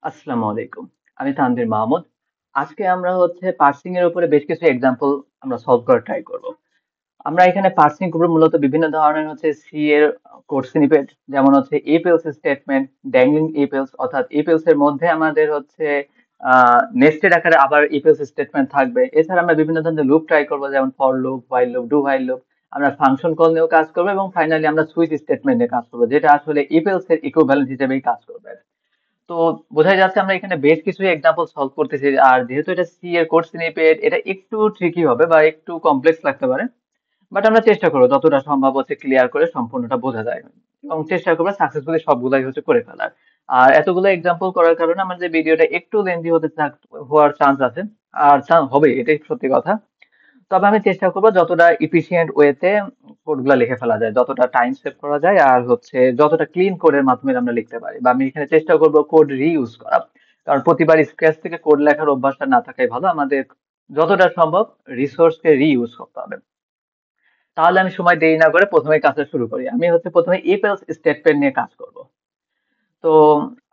আসসালামু আলাইকুম। আমি তানভীর মাহমুদ। আজকে আমরা পার্সিং এর উপরে বেশ কিছু এক্সাম্পল আমরা সলভ করার ট্রাই করব। আমরা এখানে পার্সিং করব মূলত বিভিন্ন ধরনের সি এর কোড স্নিপেট, যেমন if else statement, dangling if else, অর্থাৎ if else এর মধ্যে আমাদের নেস্টেড আকারে আবার if else স্টেটমেন্ট থাকবে। এছাড়া আমরা বিভিন্ন ধরনের লুপ ট্রাই করব, যেমন for loop, while loop, do while loop. আমরা ফাংশন কল নিয়েও কাজ করবো এবং ফাইনালি আমরা সুইচ স্টেটমেন্ট নিয়ে কাজ করবো, যেটা আসলে if else এর ইকুইভ্যালেন্ট হিসেবেই কাজ করবে। তো বোঝাই যাচ্ছে আমরা এখানে বেশ কিছু এক্সাম্পল সলভ করতেছি, আর যেহেতু এটা সি এর কোড স্নিপেট, এটা একটু ট্রিকি হবে বা একটু কমপ্লেক্স লাগতে পারে, বাট আমরা চেষ্টা করবো যতটা সম্ভব ক্লিয়ার করে সম্পূর্ণটা বোঝা যায়, এবং চেষ্টা করবো সাকসেসফুলি সবগুলাই করে ফেলার। আর এতগুলো এক্সাম্পল করার কারণে আমাদের ভিডিওটা একটু লেন্দি হওয়ার চান্স আছে, আর হবে, এটাই সত্যি কথা। তবে আমি চেষ্টা করবো যতটা ইফিশিয়েন্ট ওয়েতে কোডগুলো লিখে ফেলা যায়, যতটা টাইম সেভ করা যায়, আর যতটা ক্লিন কোডের মাধ্যমে আমরা লিখতে পারি, বা আমি এখানে চেষ্টা করবো কোড রিইউজ করা। কারণ প্রতিবার স্ক্র্যাচ থেকে কোড লেখার অভ্যাসটা না থাকাই ভালো, আমাদের যতটা সম্ভব রিসোর্সকে রিইউজ করতে হবে। তাহলে আমি সময় দেরি না করে প্রথমে কাজটা শুরু করি। আমি প্রথমে if else স্টেটমেন্ট নিয়ে কাজ করব। তো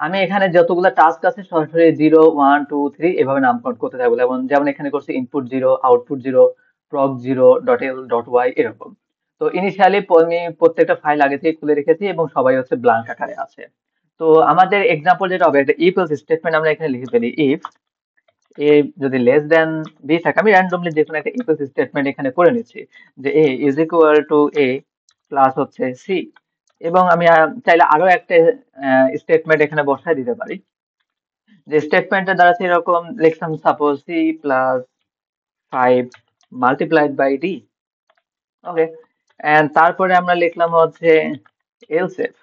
আমি এখানে যতগুলো টাস্ক আছে সরাসরি 0 1 2 3 এভাবে নামকরণ করতে থাকবো, যেমন যেমন এখানে করছি ইনপুট 0, আউটপুট 0, প্রক 0, ডট এল, ডট ওয়াই, এরকম। তো ইনিশিয়ালি আমি প্রত্যেকটা ফাইল আগে থেকে খুলে রেখেছি এবং সবাই ব্ল্যাঙ্ক আকারে আছে। তো আমাদের এক্সাম্পল যেটা হবে, একটা if else স্টেটমেন্ট আমরা এখানে লিখে ফেলি। ইফ এ যদি লেস দেন বি থাকে, আমি র্যান্ডমলি যে কোনো একটা if else স্টেটমেন্ট এখানে করে নিচ্ছি, যে A is equal to A plus C. এবং আমি চাইলে আরো একটা স্টেটমেন্ট এখানে বসায় দিতে পারি, যে স্টেটমেন্টটা দ্বারা এরকম লিখলাম, suppose C plus 5 multiplied by D. Okay, and তারপরে আমরা লিখলাম এলস ইফ।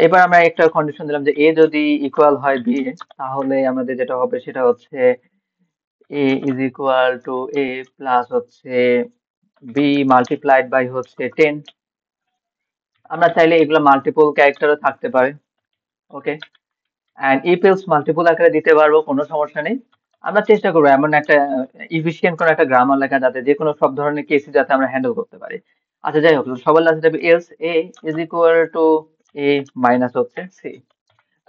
এবার আমরা একটা কন্ডিশন দিলাম যে এ যদি ইকুয়াল হয় বি, তাহলে আমাদের যেটা হবে সেটা A is equal to A plus B multiplied by 10। আমরা চাইলে এগুলো মাল্টিপল ক্যারেক্টারও থাকতে পারে। Okay, and if else multiple আকারে দিতে পারবো, কোনো সমস্যা নেই। আমরা চেষ্টা করবো এমন একটা ইফিশিয়েন্ট কোনো একটা গ্রামার লেখা, যাতে যে কোনো সব ধরনের কেসই যাতে আমরা হ্যান্ডেল করতে পারি। আচ্ছা, যাই হোক, সবার লাস্টে যাবে else A is equal to A minus C.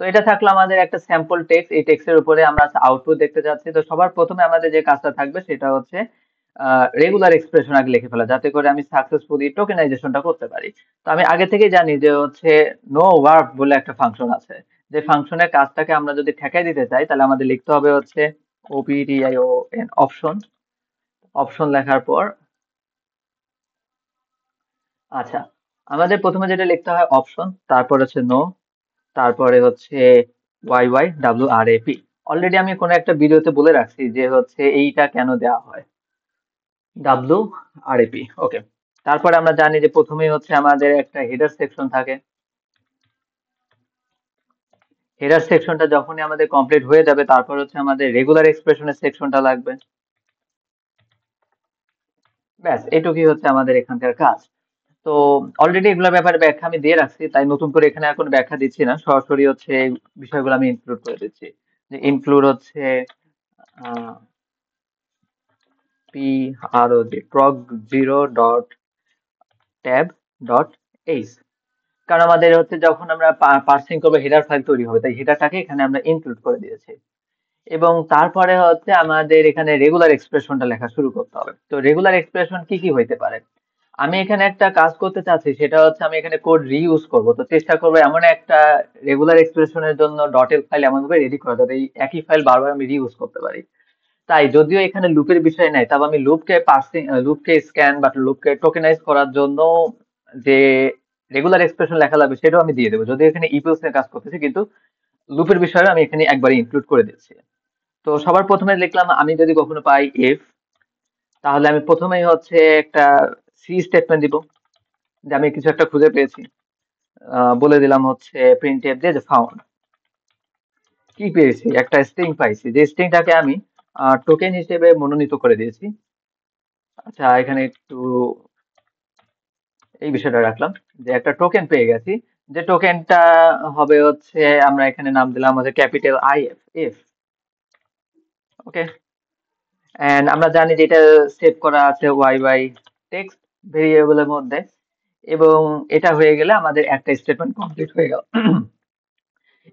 তো এটা থাকলো আমাদের একটা স্যাম্পল টেক্সট। এই টেক্সটের উপরে আমরা আউটপুট দেখতে যাচ্ছি। তো সবার প্রথমে আমাদের যে কাজটা থাকবে সেটা রেগুলার এক্সপ্রেশন আগে লিখে ফেলা, যাতে করে আমি সাকসেসফুলি টোকেনাইজেশনটা করতে পারি। তো আমি আগে থেকেই জানি যে নো ওয়ার্ক বলে একটা ফাংশন আছে, যে ফাংশনের কাজটাকে আমরা যদি ঠেকাই দিতে চাই, তাহলে আমাদের লিখতে হবে ওপিডিআইওএন, অপশন। অপশন লেখার পর, আচ্ছা, আমাদের প্রথমে যেটা লিখতে হয় অপশন, তারপর নো, তারপরে Y Y W R A P. Already আমি কোনো একটা ভিডিওতে বলে রাখছি যে এইটা কেন দেওয়া হয়, ডাব্লিউ আর এ পি। ওকে, তারপরে আমরা জানি যে প্রথমেই আমাদের একটা হেডার সেকশন থাকে। হেডার সেকশনটা যখনই আমাদের কমপ্লিট হয়ে যাবে, তারপর আমাদের রেগুলার এক্সপ্রেশনের সেকশনটা লাগবে। ব্যাস, এটুকুই আমাদের এখানকার কাজ। তো অলরেডি এগুলোর ব্যাপারে ব্যাখ্যা আমি দিয়ে রাখছি, তাই নতুন করে এখানে আর কোনো ব্যাখ্যা দিচ্ছি না, সরাসরি এই বিষয়গুলো আমি ইনক্লুড করে দিচ্ছি। যে ইনক্লুড পি আর ও জি প্রক 0 ডট ট্যাব ডট এইচ। কারণ আমাদের যখন আমরা পার্সিং করবো, হেডার ফাইল তৈরি হবে, তাই হেডারটাকে এখানে আমরা ইনক্লুড করে দিয়েছি। এবং তারপরে আমাদের এখানে রেগুলার এক্সপ্রেশনটা লেখা শুরু করতে হবে। তো রেগুলার এক্সপ্রেশন কি কি হইতে পারে, আমি এখানে একটা কাজ করতে চাচ্ছি, সেটা আমি এখানে কোড রিইউজ করব। তো চেষ্টা করবো এমন একটা রেগুলার এক্সপ্রেশনের জন্য ডট এল ফাইল এমন ভাবে রেডি করা যাতে এই একই ফাইল বারবার আমি রিইউজ করতে পারি। তাই যদিও এখানে লুপের বিষয় নাই, তবে আমি লুপকে স্ক্যান বা লুপকে টোকেনাইজ করার জন্য যে রেগুলার এক্সপ্রেশন লেখা লাগবে সেটাও আমি দিয়ে দেবো, যদিও এখানে ইপিএলস নিয়ে কাজ করতেছি, কিন্তু লুপের বিষয়ে আমি এখানে একবারে ইনক্লুড করে দিচ্ছি। তো সবার প্রথমে লিখলাম, আমি যদি কখনো পাই এফ, তাহলে আমি প্রথমেই একটা সি স্টেটমেন্ট দিব, যে আমি কিছু একটা খুঁজে পেয়েছি। বলে দিলাম প্রিন্ট এফ দিয়ে যে ফাউন্ড, কি পেয়েছি, একটা স্ট্রিং পাইছি, যে স্ট্রিংটাকে আমি টোকেন হিসেবে মনোনীত করে দিয়েছি। আচ্ছা, এখানে একটু এই বিষয়টা রাখলাম, যে একটা টোকেন পেয়ে গেছি, যে টোকেনটা হবে আমরা এখানে নাম দিলাম capital I F F. Okay, and আমরা জানি যে এটা সেভ করা আছে ওয়াই ওয়াই টেক্সট ভেরিয়েবলের মধ্যে, এবং এটা হয়ে গেলে আমাদের একটা স্টেটমেন্ট কমপ্লিট হয়ে গেল।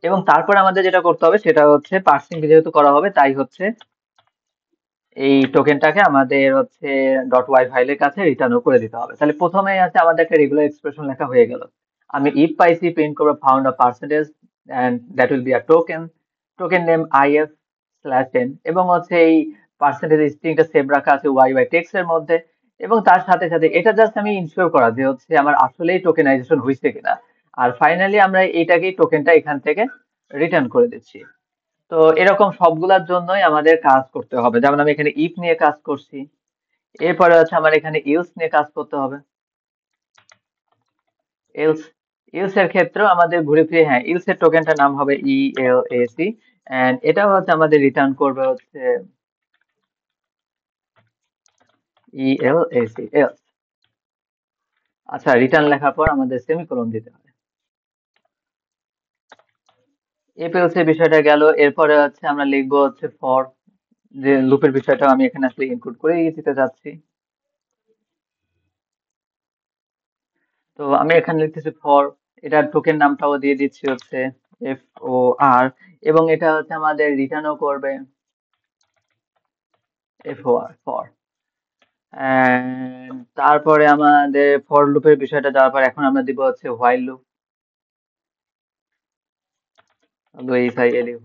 এবং তারপর আমাদের যেটা করতে হবে সেটা হচ্ছে পার্সিং যেহেতু করা হবে তাই হচ্ছে এই টোকেনটাকে আমাদের হচ্ছে ডট ওয়াই ফাইলের কাছে রিটার্নও করে দিতে হবে। তাহলে প্রথমেই আছে আমাদের একটা রেগুলার এক্সপ্রেশন লেখা হয়ে গেল। আমি ইফ পাইসি প্রিন্ট করবো found a percentage and that will be a token, token name IF slash ten, এবং হচ্ছে এই পার্সেন্টেজ স্ট্রিংটা সেভ রাখা আছে ওয়াই ওয়াই টেক্সট এর মধ্যে। এবং তার সাথে সাথে এটা জাস্ট আমি ইনশিওর করা যে হচ্ছে আমার আসলেই টোকেনাইজেশন হয়েছে কিনা। আর ফাইনালি আমরা এইটাকেই টোকেনটা এখান থেকে রিটার্ন করে দিচ্ছি। তো এরকম সবগুলার জন্যই আমাদের কাজ করতে হবে। যেমন আমি এখানে ইফ নিয়ে কাজ করছি, এরপরে হচ্ছে আমার এখানে এলস নিয়ে কাজ করতে হবে। এলস, এলস এর ক্ষেত্রেও আমাদের ঘুরে ফিরে, হ্যাঁ, এলস এর টোকেনটার নাম হবে ELAC, এন্ড এটাও হচ্ছে আমাদের রিটার্ন করবে হচ্ছে ELAC এলস। আচ্ছা, রিটার্ন লেখার পর আমাদের সেমিকোলন দিতে হবে। এফ এলস এর বিষয়টা গেল। এরপরে হচ্ছে আমরা লিখবো হচ্ছে ফর, যে লুপের বিষয়টা আমি এখানে আসলে ইনক্লুড করে দিতে যাচ্ছি। তো আমি এখানে লিখতেছি ফর, এটার টোকেন নামটাও দিয়ে দিচ্ছি হচ্ছে FOR, এবং এটা হচ্ছে আমাদের রিটার্নও করবে FOR ফর। তারপরে আমাদের ফর লুপের বিষয়টা যাওয়ার পর এখন আমরা দিব হচ্ছে হোয়াইল লুপ,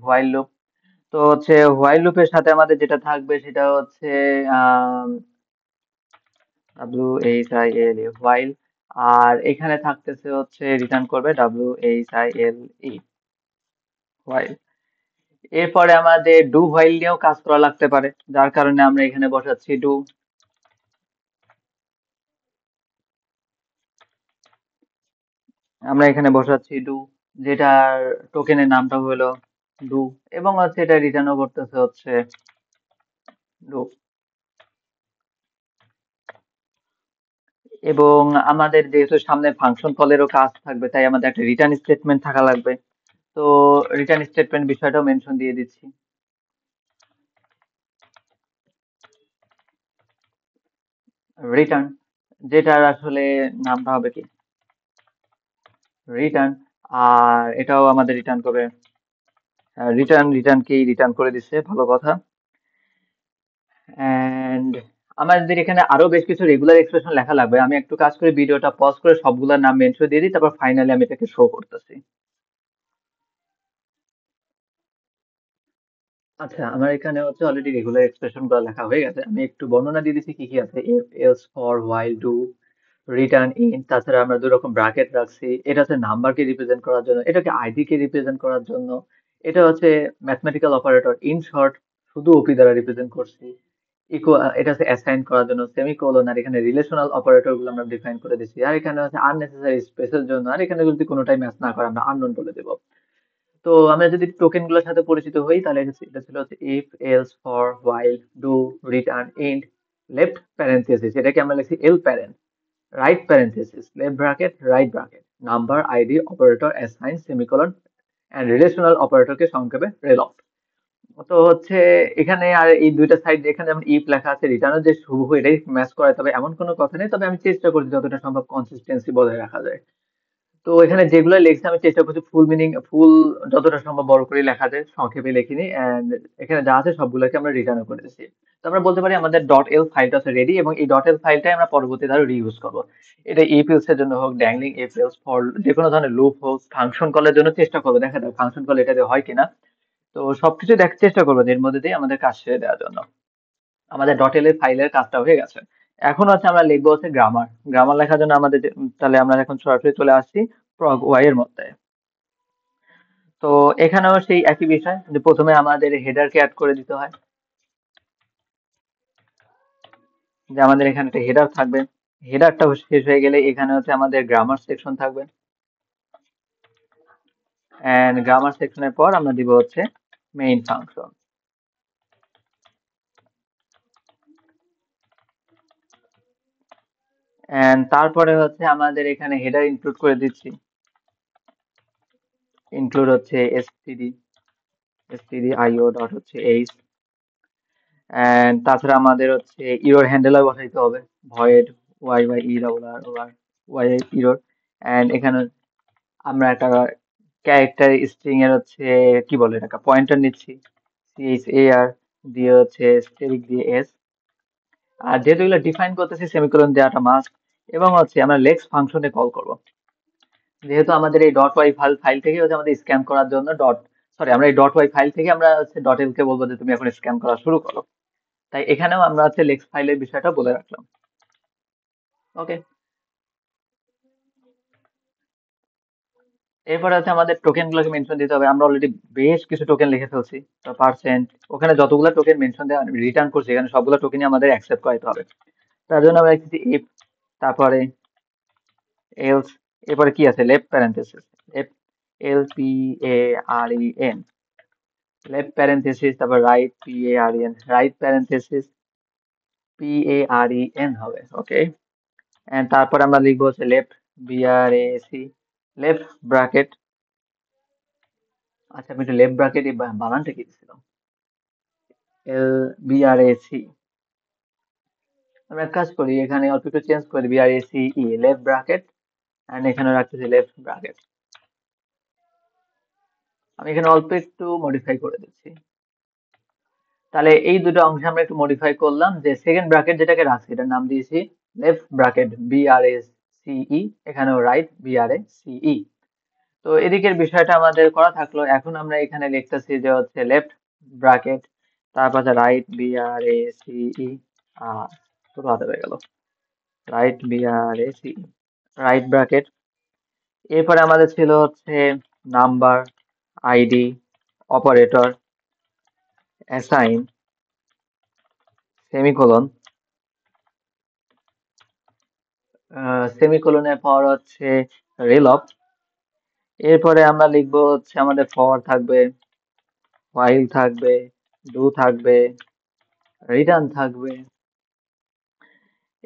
হোয়াইল লুপ। তো হচ্ছে হোয়াইল লুপের সাথে আমাদের যেটা থাকবে সেটা হচ্ছে WHILE, আর এখানে থাকতেছে হচ্ছে রিটার্ন করবে WHILE, হোয়াইল। এরপরে আমাদের ডু হোয়াইল নিয়েও কাজ করা লাগতে পারে, যার কারণে আমরা এখানে বসাচ্ছি ডু। আমরা এখানে বসাচ্ছি ডু, যেটার টোকেনের নামটা হলো ডু, এবং হচ্ছে এটা রিটার্নও করতেছে হচ্ছে ডু। এবং আমাদের যেহেতু সামনে ফাংশন কলেরও কাজ থাকবে তাই আমাদের একটা রিটার্ন স্টেটমেন্ট থাকা লাগবে। তো রিটার্ন স্টেটমেন্ট বিষয়টাও মেনশন দিয়ে দিচ্ছি। রিটার্ন, যেটার আসলে নামটা হবে কি রিটার্ন, আর এটাও আমাদের রিটার্ন করবে রিটার্নকেই রিটার্ন করে দিচ্ছে, ভালো কথা। এন্ড আমাদের এখানে আরো বেশ কিছু রেগুলার এক্সপ্রেশন লেখা লাগবে। আমি একটু কাজ করে ভিডিওটা পজ করে সবগুলোর নাম মেনশন দিয়ে দিই, তারপর ফাইনালি আমি এটাকে শো করতেছি। আচ্ছা, আমার এখানে হচ্ছে অলরেডি রেগুলার এক্সপ্রেশন গুলো লেখা হয়ে গেছে। আমি একটু বর্ণনা দিয়ে দিচ্ছি কি কি আছে। If, else, for, while, do, return, in. তাছাড়া আমরা দুই রকম ব্র্যাকেট রাখছি। এটা হচ্ছে নাম্বারকে রিপ্রেজেন্ট করার জন্য, এটাকে আইডি কে রিপ্রেজেন্ট করার জন্য। এটা হচ্ছে ম্যাথমেটিক্যাল অপারেটর, ইন শর্ট শুধু ওপি দ্বারা রিপ্রেজেন্ট করছি। এটা হচ্ছে অ্যাসাইন করার জন্য সেমিকোলন, আর এখানে রিলেশনাল অপারেটর গুলো আমরা ডিফাইন করে দিচ্ছি। আর এখানে হচ্ছে আননেসেসারি স্পেসের জন্য, আর এখানে যদি কোনোটাই ম্যাচ না করে আমরা আননোন বলে দেবো। তো আমরা যদি টোকেন গুলোর সাথে পরিচিত হই তাহলে এটা ছিল হচ্ছে if, else, for, while, do, return, end, left parenthesis, এটাকে আমরা লিখছি L parent, right parenthesis, left bracket, right bracket, number, ID, operator, assign, semicolon, and relational অপারেটরকে সংক্ষেপে রেলফ। তো হচ্ছে এখানে আর এই দুইটা সাইড, এখানে যেমন ইফ লেখা আছে, রিটার্নও যে হুবহু এটাই ম্যাচ করে, তবে এমন কোনো কথা নেই, তবে আমি চেষ্টা করছি যতটা সম্ভব কনসিস্টেন্সি বজায় রাখা যায়। তো এখানে যেগুলো লিখছি আমি চেষ্টা করছি ফুল মিনিং, ফুল যতটা সম্ভব বড় করে লেখা যায়, সংক্ষেপে লিখিনি। এন্ড এখানে যা আছে সবগুলোকে আমরা রিটার্ন করে দিচ্ছি। তো আমরা বলতে পারি আমাদের ডট এল ফাইলটা আছে রেডি, এবং এই ডট এল ফাইলটাই আমরা পরবর্তী ধারে রিইউজ করবো। এটা ইফ এলস এর জন্য হোক, ড্যাংলিং ইফ এলস, ফর যে কোনো ধরনের লুপ হোক, ফাংশন কলের জন্য চেষ্টা করবো, দেখা যাক ফাংশন কল এটাতে হয় কিনা। তো সবকিছু দেখার চেষ্টা করবো যে এর মধ্যে দিয়ে আমাদের কাজ ছেড়ে দেওয়ার জন্য। আমাদের ডট এল এর ফাইলের কাজটা হয়ে গেছে। এখন হচ্ছে আমরা লিখবো হচ্ছে গ্রামার। গ্রামার লেখার জন্য আমাদের তাহলে আমরা এখন সরাসরি চলে আসছি প্রগ ওয়াই এর মধ্যে। তো এখানেও সেই একই বিষয় যে প্রথমে আমাদের হেডারকে অ্যাড করে দিতে হয়, যে আমাদের এখানে একটা হেডার থাকবে। হেডারটা শেষ হয়ে গেলে এখানে হচ্ছে আমাদের গ্রামার সেকশন থাকবে, এন্ড গ্রামার সেকশনের পর আমরা দিব হচ্ছে মেইন ফাংশন। এন্ড তারপরে হচ্ছে আমাদের এখানে হেডার ইনক্লুড করে দিচ্ছি, ইনক্লুড হচ্ছে stdio ডট হচ্ছে এইচ। এন্ড তাছাড়া আমাদের হচ্ছে ইরর হ্যান্ডেলার বসাইতে হবে, void Y Y E double R Y Y error. And এখানে আমরা একটা ক্যারেক্টার স্ট্রিং এর হচ্ছে কি বলে এটাকে পয়েন্টার নিচ্ছি, CHAR দিয়ে হচ্ছে স্টেরিক দিয়ে S, আর যেহেতু এগুলো ডিফাইন করতেছি সেমিকোলন দেওয়াটা মাস্ট, এবং হচ্ছে আমরা লেক্স ফাংশনে কল করব, যেহেতু আমাদের এই ডট ওয়াই ফাইল থেকে হচ্ছে আমাদের স্ক্যান করার জন্য আমরা এই ডট ওয়াই ফাইল থেকে আমরা হচ্ছে ডট এল কে বলবো যে তুমি এখন স্ক্যান করা শুরু করো, তাই এখানেও আমরা হচ্ছে লেক্স ফাইলের বিষয়টা বলে রাখলাম। ওকে, এরপরে হচ্ছে আমাদের টোকেন গুলোকে মেনশন দিতে হবে। আমরা অলরেডি বেশ কিছু টোকেন লিখে ফেলছি, তো পার্সেন্ট ওখানে যতগুলো টোকেন মেনশন দেওয়া রিটার্ন করছি এখানে সবগুলো টোকেনই আমাদের অ্যাকসেপ্ট করাইতে হবে। তার জন্য আমরা লিখেছি ইফ, তারপরে এলস, এরপরে কি আছে left parenthesis, left LPAREN, left parenthesis, তারপর right PAREN, right parenthesis PAREN হবে। ওকে, এন্ড তারপর আমরা লিখবো হচ্ছে লেফট BRAC, লেফট ব্র্যাকেট, আচ্ছা আমি একটু লেফট ব্র্যাকেট বানানটা কি দিছিলাম, LBRAC, আমি এক কাজ করি এখানে অল্প একটু চেঞ্জ করি, BRACE, লেফট ব্র্যাকেট, এন্ড এখানে রাখতেছি লেফট ব্র্যাকেট, আমি এখানে অল্প একটু মডিফাই করে দিচ্ছি। তাহলে এই দুটো অংশে আমরা একটু মডিফাই করলাম, যে সেকেন্ড ব্র্যাকেট যেটাকে রাখছি এটার নাম দিয়েছি লেফট ব্র্যাকেট BRACE, এখানেও রাইট BRACE। তো এদিকের বিষয়টা আমাদের করা থাকলো, এখন আমরা এখানে লিখতেছি যে হচ্ছে লেফট ব্র্যাকেট, তারপর রাইট BRACE, ছোট হাতে হয়ে গেল, রাইট BRACE, রাইট ব্র্যাকেট, এরপরে আমাদের ছিল হচ্ছে number, ID, operator, assign, semicolon, সেমিকোলনের পর হচ্ছে রেলফ, এরপরে আমরা লিখবো হচ্ছে আমাদের ফর থাকবে, হোয়াইল থাকবে, ডু থাকবে, রিটার্ন থাকবে,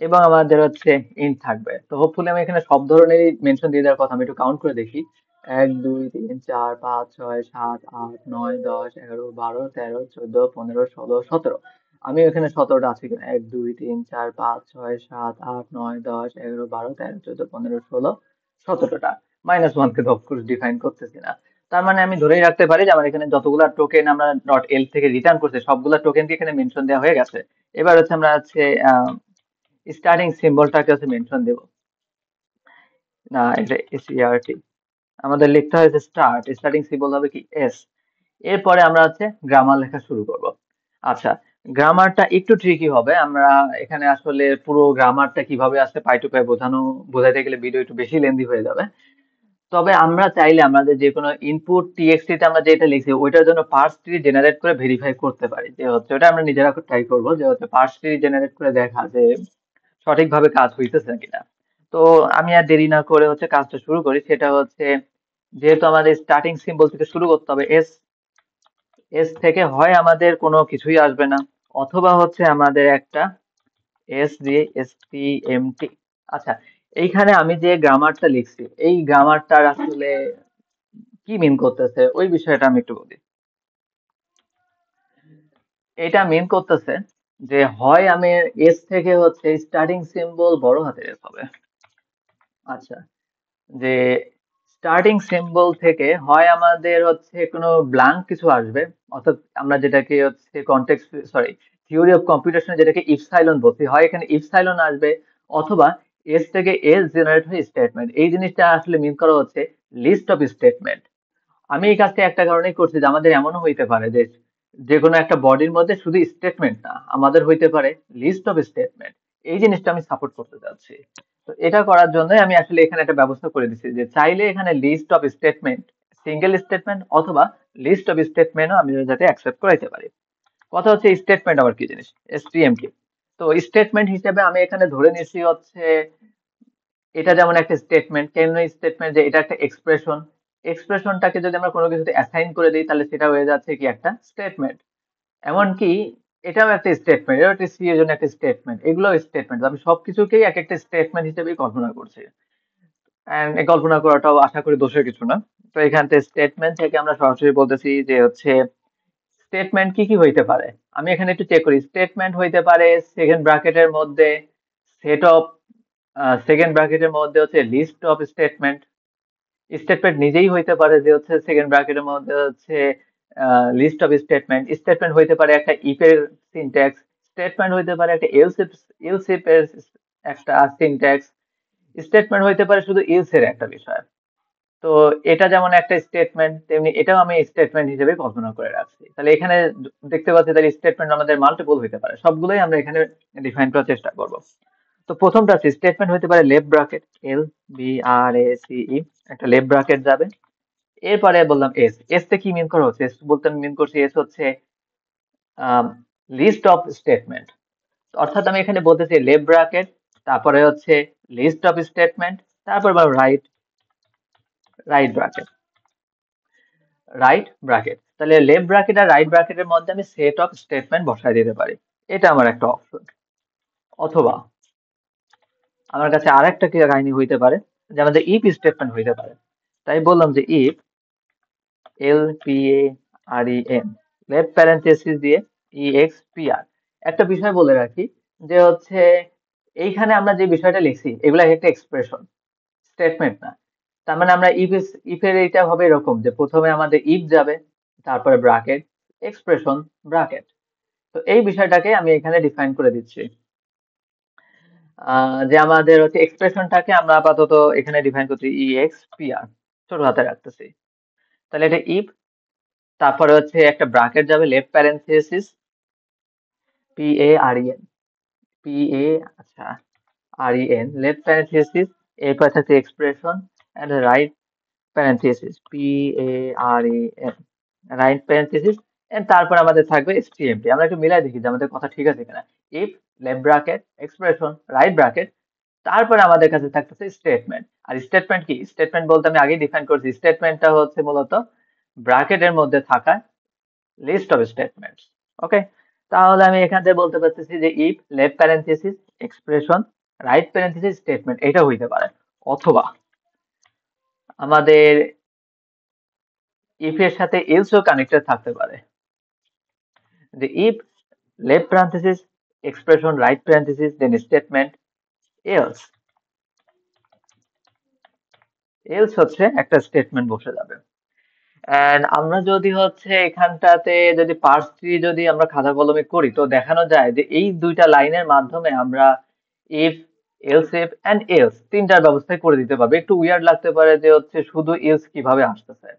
এবং আমাদের হচ্ছে ইন্ট থাকবে। তো হোপফুলি আমি এখানে সব ধরনেরই মেনশন দিয়ে দেওয়ার কথা, আমি একটু কাউন্ট করে দেখি, 1 2 3 4 5 6 7 8 9 10 11 12 13 14 15 16 17, আমি এখানে 17টা আছে কিনা, 1 2 3 4 5 6 7 8 9 10 11 12 13 14 15 16 -1 কে তো অফকোর্স ডিফাইন করতেছি না, তার মানে আমি ধরেই রাখতে পারি যে আমার এখানে যতগুলা টোকেন আমরা ডট এল থেকে রিটার্ন করছি সবগুলা টোকেনকে এখানে মেনশন দেওয়া হয়ে গেছে। এবার হচ্ছে আমরা হচ্ছে স্টার্টিং সিম্বলটাকে হচ্ছে মেনশন দেব, না এটা SERT, আমাদের লিখতে হয় যে স্টার্টিং সিম্বল হবে কি S, এরপরে আমরা হচ্ছে গ্রামার লেখা শুরু করব। আচ্ছা, গ্রামারটা একটু ট্রিকি হবে, আমরা এখানে আসলে পুরো গ্রামারটা কিভাবে আসলে পাই টু পাই বোঝাইতে গেলে ভিডিও একটু বেশি লেন্দি হয়ে যাবে, তবে আমরা চাইলে আমাদের যে কোনো ইনপুট TXT তে আমরা যেটা লিখছি ওইটার জন্য পার্স ট্রি জেনারেট করে ভেরিফাই করতে পারি, যে হচ্ছে ওটা আমরা নিজেরা ট্রাই করবো, যে হচ্ছে পার্স ট্রি জেনারেট করে দেখা যে সঠিকভাবে কাজ হইতেছে কিনা। তো আমি আর দেরি না করে হচ্ছে কাজটা শুরু করি, সেটা হচ্ছে যেহেতু আমাদের স্টার্টিং সিম্বল থেকে শুরু করতে হবে, এস, এস থেকে হয় আমাদের কোনো কিছুই আসবে না, অথবা হচ্ছে আমাদের একটা এস দিয়ে STMT। আচ্ছা, এইখানে আমি যে গ্রামারটা লিখছি এই গ্রামারটার আসলে কি মিন করতেছে ওই বিষয়টা আমি একটু বলি। এটা মিন করতেছে যে হয় আমি এস থেকে হচ্ছে স্টার্টিং সিম্বল বড় হাতের এস হবে, আচ্ছা, যে স্টার্টিং সিম্বল থেকে হয় আমাদের হচ্ছে কোনো ব্ল্যাঙ্ক কিছু আসবে, অর্থাৎ আমরা যেটাকে হচ্ছে কনটেক্সট সরি থিওরি অফ কম্পিউটেশনে যেটাকে ইপসাইলন বলছি, হয় এখানে ইপসাইলন আসবে, অথবা এস থেকে এস জেনারেট হয় স্টেটমেন্ট, এই জিনিসটা আসলে মিন করা হচ্ছে লিস্ট অফ স্টেটমেন্ট। আমি এই কাজটা একটা কারণেই করছি যে আমাদের এমনও হইতে পারে যে যে কোনো একটা বডির মধ্যে শুধু স্টেটমেন্ট না, আমাদের হইতে পারে লিস্ট অফ স্টেটমেন্ট, এই জিনিসটা আমি সাপোর্ট করতে চাচ্ছি। তো এটা করার জন্য আমি আসলে এখানে একটা ব্যবস্থা করে দিচ্ছি যে চাইলে এখানে list of statement, single statement অথবা লিস্ট অফ স্টেটমেন্টও আমি যাতে অ্যাকসেপ্ট করাইতে পারি। কথা হচ্ছে স্টেটমেন্ট আবার কি জিনিস, STMT। তো স্টেটমেন্ট হিসেবে আমি এখানে ধরে নিচ্ছি হচ্ছে এটা যেমন একটা স্টেটমেন্ট, কেন স্টেটমেন্ট, যে এটা একটা এক্সপ্রেশন, এক্সপ্রেশনটাকে যদি আমরা কোনো কিছুতে অ্যাসাইন করে দিই তাহলে সেটা হয়ে যাচ্ছে কি একটা স্টেটমেন্ট। এমনকি এটাও একটা স্টেটমেন্ট, এটাও একটা সি এর জন্য একটা স্টেটমেন্ট, এগুলো স্টেটমেন্ট, আমি সবকিছুকেই এক একটা স্টেটমেন্ট হিসেবেই কল্পনা করছি, এন্ড এই কল্পনা করাটাও আশা করি দোষের কিছু না। তো এখান থেকে স্টেটমেন্ট থেকে আমরা সরাসরি বলতেছি যে হচ্ছে স্টেটমেন্ট কি কি হইতে পারে, আমি এখানে একটু চেক করি, স্টেটমেন্ট হইতে পারে সেকেন্ড ব্র্যাকেটের মধ্যে সেট অফ, সেকেন্ড ব্র্যাকেটের মধ্যে হচ্ছে লিস্ট অফ স্টেটমেন্ট, স্টেটমেন্ট নিজেই হইতে পারে যে হচ্ছে সেকেন্ড ব্র্যাকেটের মধ্যে হচ্ছে লিস্ট অফ স্টেটমেন্ট। স্টেটমেন্ট হইতে পারে একটা ইফ এর সিনট্যাক্স। স্টেটমেন্ট হইতে পারে একটা এলস ইফ এর একটা সিনট্যাক্স। স্টেটমেন্ট হইতে পারে শুধু ইলস এর একটা বিষয়। তো এটা যেমন একটা স্টেটমেন্ট, তেমনি এটাও আমি স্টেটমেন্ট হিসেবে কল্পনা করে রাখছি। তাহলে এখানে দেখতে পাচ্ছি তাহলে স্টেটমেন্ট আমাদের মাল্টিপল হইতে পারে, সবগুলোই আমরা এখানে ডিফাইন করার চেষ্টা করব। তো প্রথমটা আছে স্টেটমেন্ট হইতে পারে left bracket, L B R A C E, একটা লেফট ব্র্যাকেট যাবে। এরপরে বললাম এস। এস তে কি মিন করা হচ্ছে? এস বলতে আমি মিন করছি এস হচ্ছে লিস্ট অফ স্টেটমেন্ট। অর্থাৎ আমি এখানে বলতেছি লেফট ব্র্যাকেট, তারপরে হচ্ছে লিস্ট অফ স্টেটমেন্ট, তারপর right right bracket right bracket. তাহলে লেফট ব্র্যাকেট আর রাইট ব্র্যাকেটের মধ্যে আমি সেট অফ স্টেটমেন্ট বসায় দিতে পারি। এটা আমার একটা অপশন। অথবা আমার কাছে আরেকটা কি কাহিনী হইতে পারে, যে আমাদের ইফ স্টেটমেন্ট হইতে পারে। তাই বললাম যে if L P A R E N left parenthesis দিয়ে ই এক্স পি আর। একটা বিষয় বলে রাখি যে হচ্ছে এইখানে আমরা যে বিষয়টা লিখছি এগুলা একটা এক্সপ্রেশন, স্টেটমেন্ট না। তার মানে আমরা ইফ এর এইটা হবে এরকম যে প্রথমে আমাদের ইফ যাবে, তারপরে ব্রাকেট, এক্সপ্রেশন, ব্রাকেট। তো এই বিষয়টাকে আমি এখানে ডিফাইন করে দিচ্ছি। যে আমাদের হচ্ছে এক্সপ্রেশনটাকে আমরা আপাতত এখানে ডিফাইন করছি ই এক্স পি আর, ছোট হাতে রাখতেছি। তাহলে এটা ইফ, তারপরে হচ্ছে একটা ব্রাকেট যাবে, left parenthesis P A R E N, P A আচ্ছা R E N, left parenthesis, এরপর থাকছে expression and right parenthesis P A R E N, right parenthesis, and তারপর আমাদের থাকবে এসটিএমটি। আমরা একটু মিলাই দেখি যে আমাদের কথা ঠিক আছে কিনা। If left bracket expression right bracket, তারপরে আমাদের কাছে থাকতেছে স্টেটমেন্ট। আর স্টেটমেন্ট কি? স্টেটমেন্ট বলতে আমি আগেই ডিফাইন করছি, স্টেটমেন্টটা হচ্ছে মূলত ব্র্যাকেটের মধ্যে থাকা লিস্ট অফ স্টেটমেন্টস। ওকে, তাহলে আমি এখান থেকে বলতে পারতেছি যে if left parenthesis expression right parenthesis statement, এটা হইতে পারে। অথবা আমাদের ইফ এর সাথে এলসও কানেক্টেড থাকতে পারে, যে if left parenthesis expression right parenthesis then statement else, else হচ্ছে একটা স্টেটমেন্ট বসে যাবে। এন্ড আমরা যদি হচ্ছে এখানটাতে যদি পার্স ট্রি যদি আমরা খাতা কলমে করি, তো দেখানো যায় যে এই দুইটা লাইনের মাধ্যমে আমরা if, else if and else তিনটার ব্যবস্থায় করে দিতে পারবে। একটু উইয়ার্ড লাগতে পারে যে হচ্ছে শুধু এলস কিভাবে আসতেছে।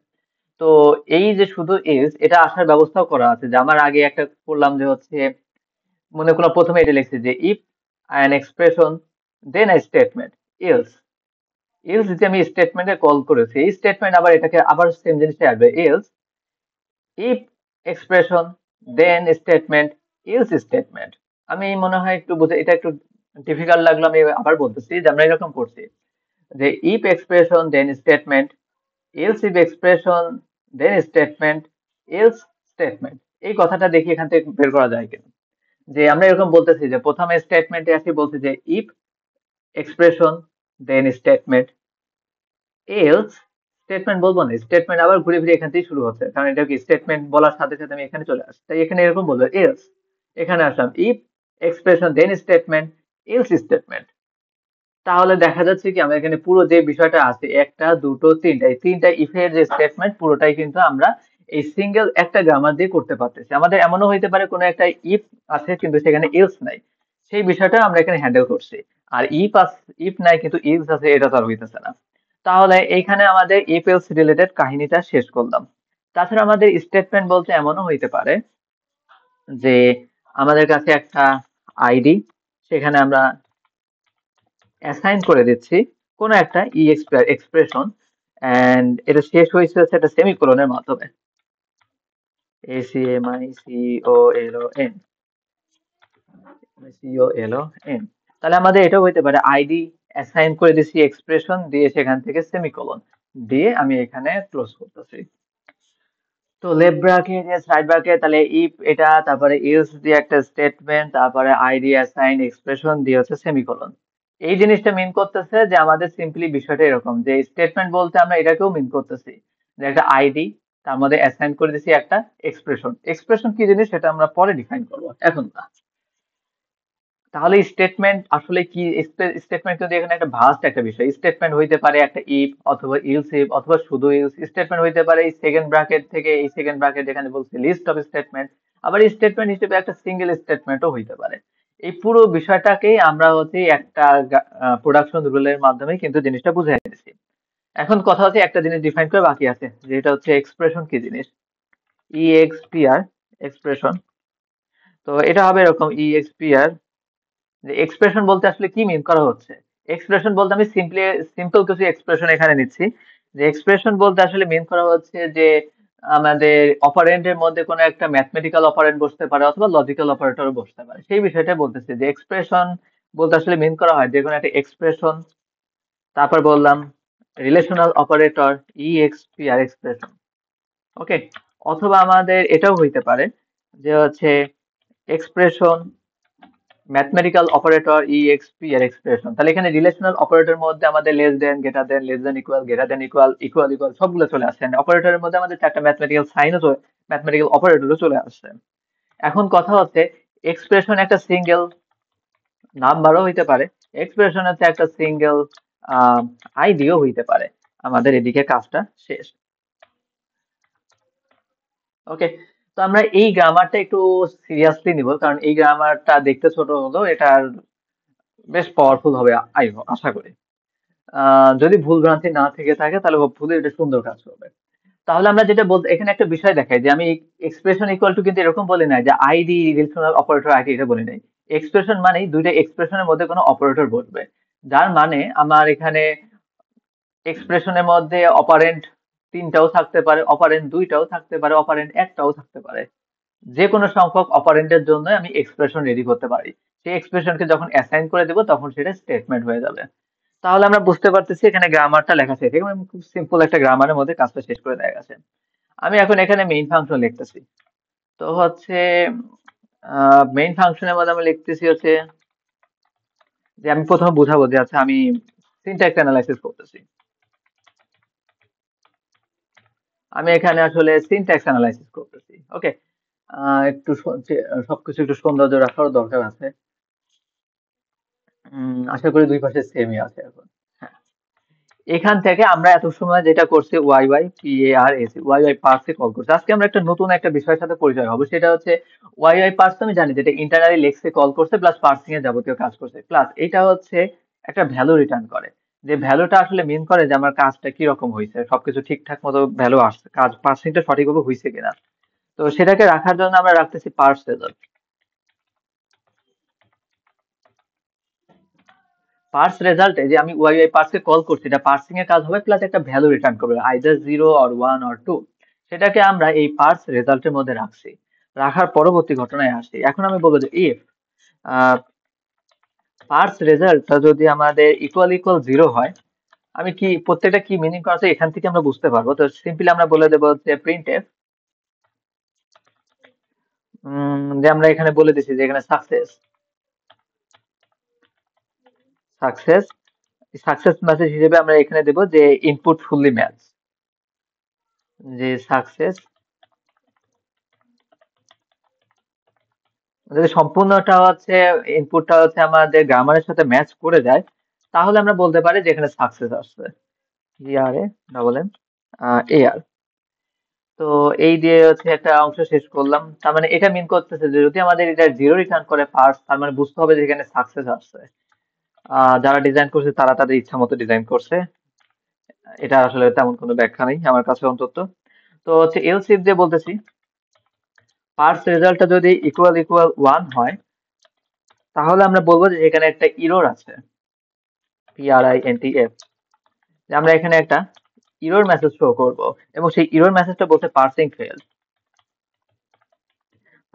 তো এই যে শুধু এলস, এটা আসার ব্যবস্থাও করা আছে। যে আমার আগে একটা করলাম যে হচ্ছে মনে করলাম প্রথমে এটা লিখছি যে if an expression then a statement else, else যে আমি স্টেটমেন্টে কল করেছি, এই স্টেটমেন্ট আবার এটাকে আবার সেম জিনিসটা আসবে else if expression then statement else statement. আমি মনে হয় একটু বুঝে, এটা একটু ডিফিকাল্ট লাগলো, আমি আবার বলতেছি যে আমরা এরকম করছি যে if expression then statement else if expression then statement else statement. এই কথাটা দেখি এখান থেকে বের করা যায় কিনা। যে আমরা এরকম বলতেছি যে প্রথমে স্টেটমেন্টে আসি বলছি যে if expression then statement else, statement বলবো না, স্টেটমেন্ট আবার ঘুরে ফিরে এখান থেকে শুরু হচ্ছে, কারণ এটা কি স্টেটমেন্ট বলার সাথে সাথে আমি এখানে চলে আসি। তাই এখানে এরকম বলবো এলস, এখানে আসলাম if expression then statement else statement. তাহলে দেখা যাচ্ছে কি আমরা এখানে পুরো যে বিষয়টা আছে একটা দুটো তিনটা, এই তিনটা ইফ এর যে স্টেটমেন্ট পুরোটাই কিন্তু আমরা এই সিঙ্গেল একটা গ্রামার দিয়ে করতে পারতেছি। আমাদের এমনও হইতে পারে কোনো একটা ইফ আছে কিন্তু সেখানে এলস নাই, সেই বিষয়টা আমরা এখানে হ্যান্ডেল করছি। আর ইফ নাই কিন্তু ইলস আছে, এটা তো আর হইতেছে না। তাহলে এইখানে আমাদের ইফ এলস রিলেটেড কাহিনীটা শেষ করলাম। তাছাড়া আমাদের স্টেটমেন্ট বলতে এমনও হইতে পারে যে আমাদের কাছে একটা আইডি, সেখানে আমরা অ্যাসাইন করে দিচ্ছি কোনো একটা এক্সপ্রেশন, এন্ড এটা শেষ হয়েছে হচ্ছে একটা সেমিকোলনের মাধ্যমে, ACMICOLON, COLON। তাহলে আমাদের এটাও হইতে পারে আইডি অ্যাসাইন করে দিচ্ছি এক্সপ্রেশন দিয়ে, সেখান থেকে সেমিকোলন দিয়ে আমি এখানে ক্লোজ করতেছি। তো left bracket yes right bracket, তাহলে ইফ এটা, তারপরে ইলস দিয়ে একটা স্টেটমেন্ট, তারপরে আইডি অ্যাসাইন এক্সপ্রেশন দিয়ে হচ্ছে সেমিকোলন। এই জিনিসটা মিন করতেছে যে আমাদের সিম্পলি বিষয়টা এরকম যে স্টেটমেন্ট বলতে আমরা এটাকেও মিন করতেছি যে একটা আইডি, তার মধ্যে অ্যাসাইন করে দিছি একটা এক্সপ্রেশন। এক্সপ্রেশন কি জিনিস সেটা আমরা পরে ডিফাইন করবো, এখন না। তাহলে স্টেটমেন্ট আসলে কি? স্টেটমেন্ট কিন্তু এখানে একটা ভাস্ট একটা বিষয়। স্টেটমেন্ট হইতে পারে একটা ইফ অথবা ইলস ইফ অথবা শুধু ইলস। স্টেটমেন্ট হইতে পারে এই সেকেন্ড ব্র্যাকেট থেকে এই সেকেন্ড ব্র্যাকেট যেখানে বলছি লিস্ট অফ স্টেটমেন্ট। আবার স্টেটমেন্ট হিসেবে একটা সিঙ্গেল স্টেটমেন্টও হইতে পারে। এই পুরো বিষয়টাকেই আমরা হচ্ছে একটা প্রোডাকশন রুলের মাধ্যমে কিন্তু জিনিসটা বুঝাই দিচ্ছি। এখন কথা হচ্ছে একটা জিনিস ডিফাইন করে বাকি আছে, যেটা হচ্ছে এক্সপ্রেশন কি জিনিস। ইএক্সপিআর এক্সপ্রেশন। তো এটা হবে এরকম ইএক্সপিআর, যে এক্সপ্রেশন বলতে আসলে কি মিন করা হচ্ছে। এক্সপ্রেশন বলতে আমি সিম্পল কিছু এক্সপ্রেশন এখানে নিচ্ছি। যে এক্সপ্রেশন বলতে আসলে মিন করা হচ্ছে যে আমাদের অপারেন্ডের মধ্যে কোনো একটা ম্যাথমেটিক্যাল অপারেন্ড বসতে পারে অথবা লজিক্যাল অপারেটরও বসতে পারে, সেই বিষয়টা বলতেছি। যে এক্সপ্রেশন বলতে আসলে মিন করা হয় যে কোনো একটা এক্সপ্রেশন, তারপর বললাম রিলেশনাল অপারেটর ইএক্সপিআর এক্সপ্রেশন। ওকে। অথবা আমাদের এটাও হইতে পারে যে হচ্ছে এক্সপ্রেশন ম্যাথমেটিক্যাল অপারেটর ইএক্সপি এর এক্সপ্রেশন। তাহলে এখানে রিলেশনাল অপারেটর মধ্যে আমাদের less than, greater than, less than equal, greater than equal, equal equal সবগুলো চলে আসছে। অপারেটরের মধ্যে আমাদের চারটা ম্যাথমেটিক্যাল সাইনও ম্যাথমেটিক্যাল অপারেটরও চলে আসছে। এখন কথা হচ্ছে এক্সপ্রেশন একটা সিঙ্গেল নাম্বারও হইতে পারে, এক্সপ্রেশন হচ্ছে একটা সিঙ্গেল আইডিও হইতে পারে। আমাদের এদিকে কাজটা শেষ। ওকে। তো আমরা এই গ্রামারটা একটু সিরিয়াসলি নিব, কারণ এই গ্রামারটা দেখতে ছোট হলেও এটার বেশ পাওয়ারফুল হবে আশা করি। যদি ভুল ভ্রান্তি না থেকে থাকে তাহলে হোপফুলি এটা সুন্দর কাজ করবে। তাহলে আমরা যেটা বলতে এখানে একটা বিষয় দেখাই যে আমি এক্সপ্রেশন ইকুয়াল টু কিন্তু এরকম বলি নাই যে আইডি রিলেশনাল অপারেটর আইডি, এটা বলি নাই। এক্সপ্রেশন মানেই দুইটা এক্সপ্রেশনের মধ্যে কোনো অপারেটর বসবে, যার মানে আমার এখানে এক্সপ্রেশনের মধ্যে অপারেন্ট তিনটাও থাকতে পারে, অপারেন্ট দুইটাও থাকতে পারে, অপারেন্ট একটাও থাকতে পারে। যে কোনো সংখ্যক অপারেন্টের জন্য আমি এক্সপ্রেশন রেডি করতে পারি। সেই এক্সপ্রেশনকে যখন অ্যাসাইন করে দেবো তখন সেটা স্টেটমেন্ট হয়ে যাবে। তাহলে আমরা বুঝতে পারতেছি এখানে গ্রামারটা লেখা শেষ, এবং খুব সিম্পল একটা গ্রামারের মধ্যে কাজটা শেষ করে দেয়া গেছে। আমি এখন এখানে মেইন ফাংশন লিখতেছি। তো হচ্ছে মেইন ফাংশনের মধ্যে আমি লিখতেছি হচ্ছে যে আমি প্রথমে বুঝাবো যে আচ্ছা আমি সিনট্যাক্স অ্যানালাইসিস করতেছি। আমি এখানে আসলে সিনট্যাক্স অ্যানালাইসিস করতেছি। ওকে। একটু সবকিছু একটু সৌন্দর্য রাখারও দরকার আছে। আশা করি দুই পাশে সেমই আছে এখন। হ্যাঁ। এখান থেকে আমরা এত সময় যেটা করছি Y Y P A R S Y Y parse call করছি। আজকে আমরা একটা নতুন একটা বিষয়ের সাথে পরিচয় হবো, সেটা হচ্ছে ওয়াই ওয়াই পার্স। আমি জানি যেটা ইন্টারনালি লেক্সে কল করছে প্লাস পার্সিং এর যাবতীয় কাজ করছে, প্লাস এটা হচ্ছে একটা ভ্যালু রিটার্ন করে। যে ভ্যালুটা আসলে মিন করে যে আমার কাজটা কি রকম হয়েছে, সবকিছু ঠিকঠাক মতো ভ্যালু আসছে, কাজ পার্সিংটা সঠিকভাবে হয়েছে কিনা। তো সেটাকে রাখার জন্য আমরা রাখতেছি পার্স রেজাল্ট। পার্স রেজাল্টে যে আমি ওয়াই ওয়াই পার্সে কল করছি, এটা পার্সিং এর কাজ হবে প্লাস একটা ভ্যালু রিটার্ন করবে, আইদার 0 অর 1 অর 2। সেটাকে আমরা এই পার্স রেজাল্টের মধ্যে রাখছি। রাখার পরবর্তী ঘটনায় আসি। এখন আমি বলবো যে ইফ পার্স রেজাল্টটা যদি আমাদের ইকুয়াল ইকুয়াল 0 হয়, আমি কি প্রত্যেকটা কি মিনিং করা আছে এখান থেকে আমরা বুঝতে পারবো। তো সিম্পলি আমরা বলে দেবো যে প্রিন্ট এফ, যে আমরা এখানে বলে দিচ্ছি যে এখানে সাকসেস, সাকসেস সাকসেস মেসেজ হিসেবে আমরা এখানে দেবো যে ইনপুট ফুললি ম্যাচ, যে সাকসেস যদি সম্পূর্ণটা হচ্ছে ইনপুটটা হচ্ছে আমাদের গ্রামারের সাথে ম্যাচ করে যায়, তাহলে আমরা বলতে পারি যে এখানে সাকসেস আসছে। জিআরএ ডবল এম এ আর। তো এই দিয়ে হচ্ছে একটা অংশ শেষ করলাম। তার মানে এটা মিন করতেছে যে যদি আমাদের এটা 0 রিটার্ন করে পার্স, তার মানে বুঝতে হবে যে এখানে সাকসেস আসছে। যারা ডিজাইন করছে তারা তাদের ইচ্ছা মতো ডিজাইন করছে, এটা আসলে তেমন কোনো ব্যাখ্যা নেই আমার কাছে অন্তত। তো হচ্ছে এলস ইফ দিয়ে বলতেছি পার্স রেজাল্টটা যদি ইকুয়াল ইকুয়াল 1 হয়, তাহলে আমরা বলবো যে এখানে একটা ইরর আছে, PRINTF। যে আমরা এখানে একটা ইরর মেসেজ শো করব, এবং সেই ইরর মেসেজটা বলতে parsing failed,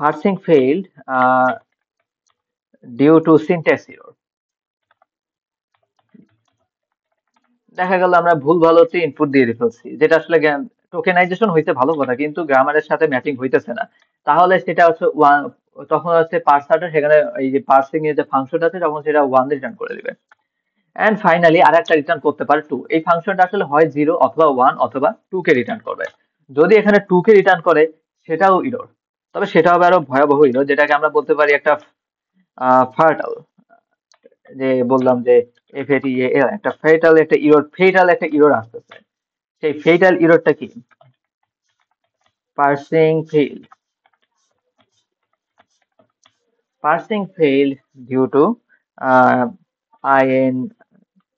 parsing failed due to syntax error. দেখা গেল আমরা ভুল ভালোতে ইনপুট দিয়ে ফেলছি, যেটা আসলে টোকেনাইজেশন হইতে ভালো কথা, কিন্তু গ্রামারের সাথে ম্যাচিং হইতেছে না। তাহলে সেটা হচ্ছে ওয়ান, তখন হচ্ছে পার্সারটা সেখানে এই যে পার্সিং এর যে ফাংশন আছে তখন সেটা 1 রিটার্ন করে দিবে। এন্ড ফাইনালি আর একটা রিটার্ন করতে পারে 2। এই ফাংশনটা আসলে হয় 0 অথবা 1 অথবা 2 কে রিটার্ন করবে। যদি এখানে 2 কে রিটার্ন করে সেটাও ইরর, তবে সেটা হবে আরো ভয়াবহ ইরর, যেটাকে আমরা বলতে পারি একটা ফার্টাল, যে বললাম যে FATAL, একটা ফেটাল একটা ইরর আসতেছে। সেই ফেটাল ইররটা কি? Parsing failed. Parsing failed due to uh,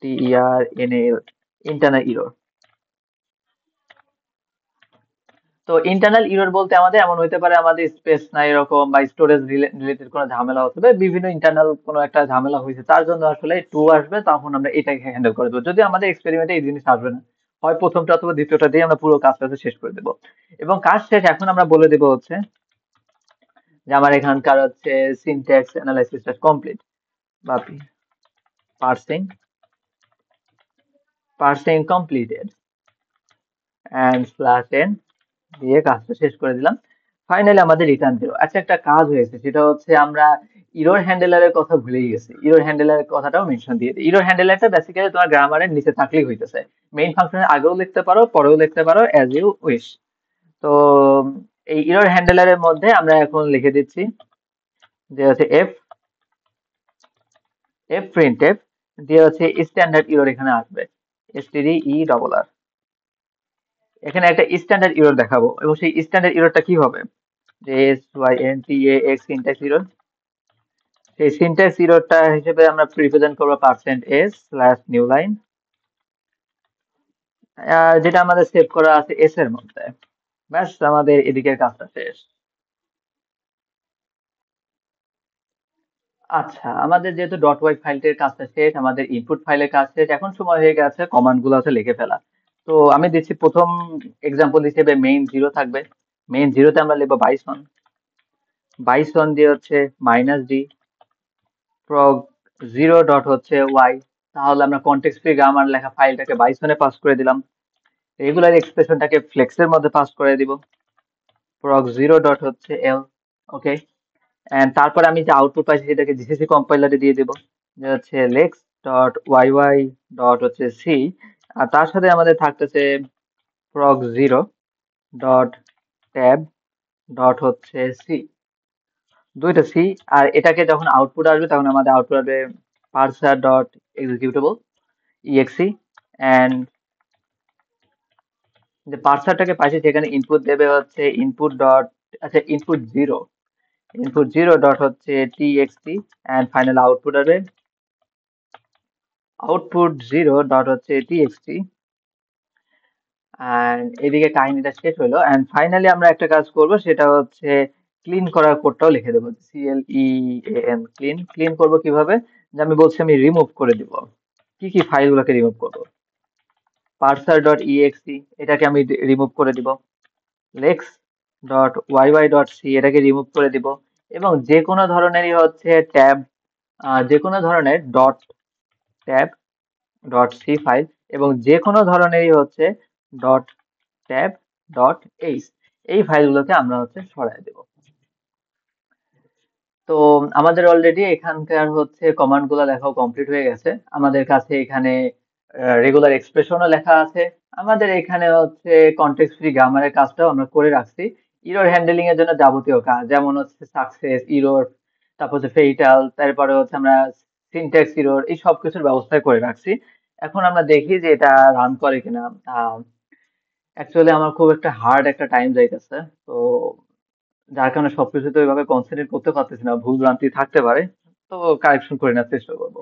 internal internal error. তো ইন্টারনাল ইরর বলতে আমাদের এমন হইতে পারে আমাদের স্পেস নাই এরকম, বা স্টোরেজ রিলেটেড কোনো ঝামেলা হতে পারে, বিভিন্ন ইন্টারনাল কোনো একটা ঝামেলা হয়েছে, তার জন্য আসলে টু আসবে, তখন আমরা এটাকে হ্যান্ডেল করে দেবো। যদি আমাদের এক্সপেরিমেন্টে এই জিনিস আসবে না, হয় প্রথমটা অথবা দ্বিতীয়টা দিয়ে আমরা পুরো কাজটা শেষ করে দেবো। এবং কাজ শেষ, এখন আমরা বলে দেবো হচ্ছে যে আমার এখানকার হচ্ছে সিনট্যাক্স অ্যানালাইসিসটা কমপ্লিট, বা parsing parsing completed and slash N দিয়ে কাজটা শেষ করে দিলাম। ফাইনালি আমাদের রিটার্ন জিরো। আচ্ছা, একটা কাজ হয়েছে, সেটা হচ্ছে আমরা ইরর হ্যান্ডেলারের কথা ভুলেই গেছি। ইরর হ্যান্ডেলারের কথাটাও মেনশন দিয়ে দিই। ইরর হ্যান্ডেলারটা বেসিক্যালি তোমার গ্রামারের নিচে থাকলেই হইতেছে। মেইন ফাংশনের আগেও লিখতে পারো, পরেও লিখতে পারো, অ্যাজ ইউ উইশ। তো এই ইরর হ্যান্ডেলারের মধ্যে আমরা এখন লিখে দিচ্ছি যে হচ্ছে এফ প্রিন্ট এফ দিয়ে হচ্ছে স্ট্যান্ডার্ড ইরর এখানে আসবে, STDERR। এখানে একটা স্ট্যান্ডার্ড ইরর দেখাবো, এবং সেই স্ট্যান্ডার্ড ইররটা কি হবে, যে SYNTAX সিনট্যাক্স ইরর। সেই সিনট্যাক্স ইররটা হিসেবে আমরা রিপ্রেজেন্ট করবো %s/newline, যেটা আমাদের সেভ করা আছে এস এর মধ্যে। ব্যাস, আমাদের এদিকের কাজটা শেষ। আচ্ছা, আমাদের যেহেতু ডট ওয়াই ফাইলটির কাজটা শেষ, আমাদের ইনপুট ফাইলের কাজ শেষ, এখন সময় হয়ে গেছে কমান্ড গুলো হচ্ছে লিখে ফেলা। তো আমি দিচ্ছি প্রথম এক্সাম্পল হিসেবে মেইন জিরো থাকবে। মেইন জিরোতে আমরা লিখবো বাইসন। বাইসন দিয়ে হচ্ছে -d প্রগ জিরো ডট হচ্ছে ওয়াই। তাহলে আমরা কনটেক্সট ফ্রি গ্রামার লেখা ফাইলটাকে বাইসনে পাস করে দিলাম। রেগুলার এক্সপ্রেশনটাকে ফ্লেক্সের মধ্যে পাস করে দিব, প্রগ জিরো ডট হচ্ছে এল। ওকে, এন্ড তারপর আমি যে আউটপুট পাইছি সেটাকে জিসিসি কম্পাইলারে দিয়ে দেবো, যে হচ্ছে লেক্স ডট ওয়াই ডট হচ্ছে সি। আর তার সাথে আমাদের থাকতেছে প্রগ জিরো ডট ট্যাব ডট হচ্ছে সি, দুইটা সি। আর এটাকে যখন আউটপুট আসবে তখন আমাদের আউটপুট আসবে পার্সার ডট এক্সিকিউটেবল exe। এন্ড যে পার্সারটাকে পাইছি সেখানে ইনপুট দেবে হচ্ছে ইনপুট ডট, আচ্ছা ইনপুট জিরো ডট হচ্ছে txt। এন্ড ফাইনাল আউটপুট আসবে আউটপুট জিরো ডট হচ্ছে txt। এন্ড এদিকে কাহিনীটা শেষ হলো। এন্ড ফাইনালি আমরা একটা কাজ করব, সেটা হচ্ছে ক্লিন করার কোডটাও লিখে দেবো, CLEAN, ক্লিন। ক্লিন করবো কিভাবে, যে আমি বলছি আমি রিমুভ করে দিব। কি কি ফাইলগুলোকে রিমুভ করবো, পার্সার ডট exe এটাকে আমি রিমুভ করে দিব, লেক্স ডট ওয়াই ডট সি এটাকে রিমুভ করে দিব, এবং যে কোনো ধরনেরই হচ্ছে ট্যাব, যে কোনো ধরনের dot tab dot C file, এবং যে কোনো ধরনেরই হচ্ছে ডট ট্যাব ডট এইচ, এই ফাইলগুলোকে আমরা হচ্ছে সরাই দেব। তো আমাদের অলরেডি এখানকার হচ্ছে কমান্ড গুলো লেখাও কমপ্লিট হয়ে গেছে। আমাদের কাছে এখানে রেগুলার এক্সপ্রেশনও লেখা আছে। আমাদের এখানে হচ্ছে কনটেক্সট ফ্রি গ্রামারের কাজটাও আমরা করে রাখছি। ইরর হ্যান্ডলিং এর জন্য যাবতীয় কাজ, যেমন হচ্ছে সাকসেস ইরর, তারপর হচ্ছে ফেইটাল, তারপরে হচ্ছে আমরা সিনট্যাক্স ইরর, এই সব কিছুর ব্যবস্থা করে রাখছি। এখন আমরা দেখি যে এটা রান করে কিনা। অ্যাকচুয়ালি আমার খুব একটা হার্ড একটা টাইম যাইতেছে, তো যার কারণে সবকিছুতে ওইভাবে কনসেন্ট্রেট করতে পারতেছি না, ভুল ভ্রান্তি থাকতে পারে। তো কারেকশন করে নেওয়ার চেষ্টা করবো।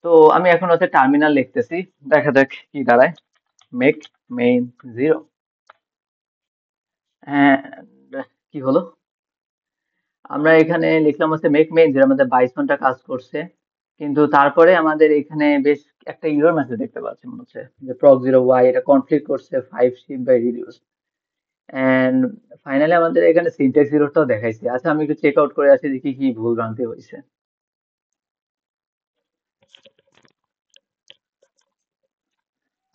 তো আমি এখন হচ্ছে টার্মিনাল লিখতেছি, দেখা যাক কি দাঁড়ায়। মেক মেইন জিরো, এন্ড কি হলো, আমরা এখানে লিখলাম হচ্ছে মেক মেইন জিরো, আমাদের 22 ঘন্টা কাজ করছে। কিন্তু তারপরে আমাদের এখানে বেশ একটা ইরর মেসেজ দেখতে পাচ্ছি, মনে হচ্ছে যে প্রগ জিরো ওয়াই এটা কনফ্লিক্ট করছে 5 shift by reduce. And finally আমাদের এখানে সিনট্যাক্স ইররটাও দেখাইছে। আচ্ছা, আমি একটু চেক আউট করে আসি যে কি কি ভুল ভ্রান্তি হয়েছে।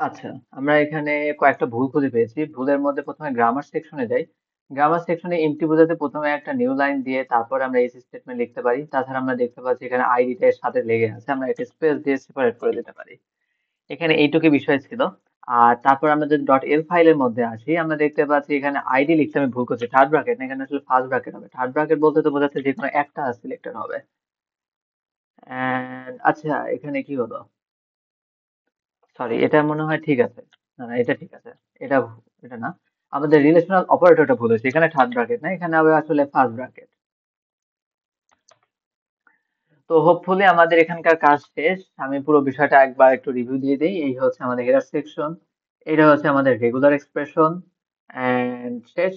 আচ্ছা, আমরা এখানে কয়েকটা ভুল খুঁজে পেয়েছি। ভুলের মধ্যে প্রথমে গ্রামার সেকশনে যাই। গ্রামার সেকশনে এমটি বোঝাতে প্রথমে একটা নিউ লাইন দিয়ে তারপর আমরা এই স্টেটমেন্ট লিখতে পারি। তাছাড়া আমরা দেখতে পাচ্ছি এখানে আইডিটা এর সাথে লেগে আছে, আমরা এটা স্পেস দিয়ে সেপারেট করে দিতে পারি। এখানে এইটুকু বিষয় ছিল। আর তারপর আমরা যদি ডট এল ফাইলের মধ্যে আসি, আমরা দেখতে পাচ্ছি এখানে আইডি লিখতে আমি ভুল করছি, থার্ড ব্র্যাকেট না, এখানে আসলে ফার্স্ট ব্র্যাকেট হবে। থার্ড ব্র্যাকেট বলতে তো বোঝাচ্ছে যে কোনো একটা সিলেক্টেড হবে। এন্ড আচ্ছা, এখানে কি হলো, সরি, এটা মনে হয় ঠিক আছে। না না, এটা ঠিক আছে। এটা এটা না, আমাদের রিলেশনাল অপারেটরটা ভুল হয়েছে, এখানে থার্ড ব্র্যাকেট না, এখানে হবে আসলে ফার্স্ট ব্র্যাকেট। তো হোপফুলি আমাদের এখানকার কাজ শেষ। আমি পুরো বিষয়টা একবার একটু রিভিউ দিয়ে দিই। এই হচ্ছে আমাদের হেডার সেকশন, এটা হচ্ছে আমাদের রেগুলার এক্সপ্রেশন এন্ড শেষ।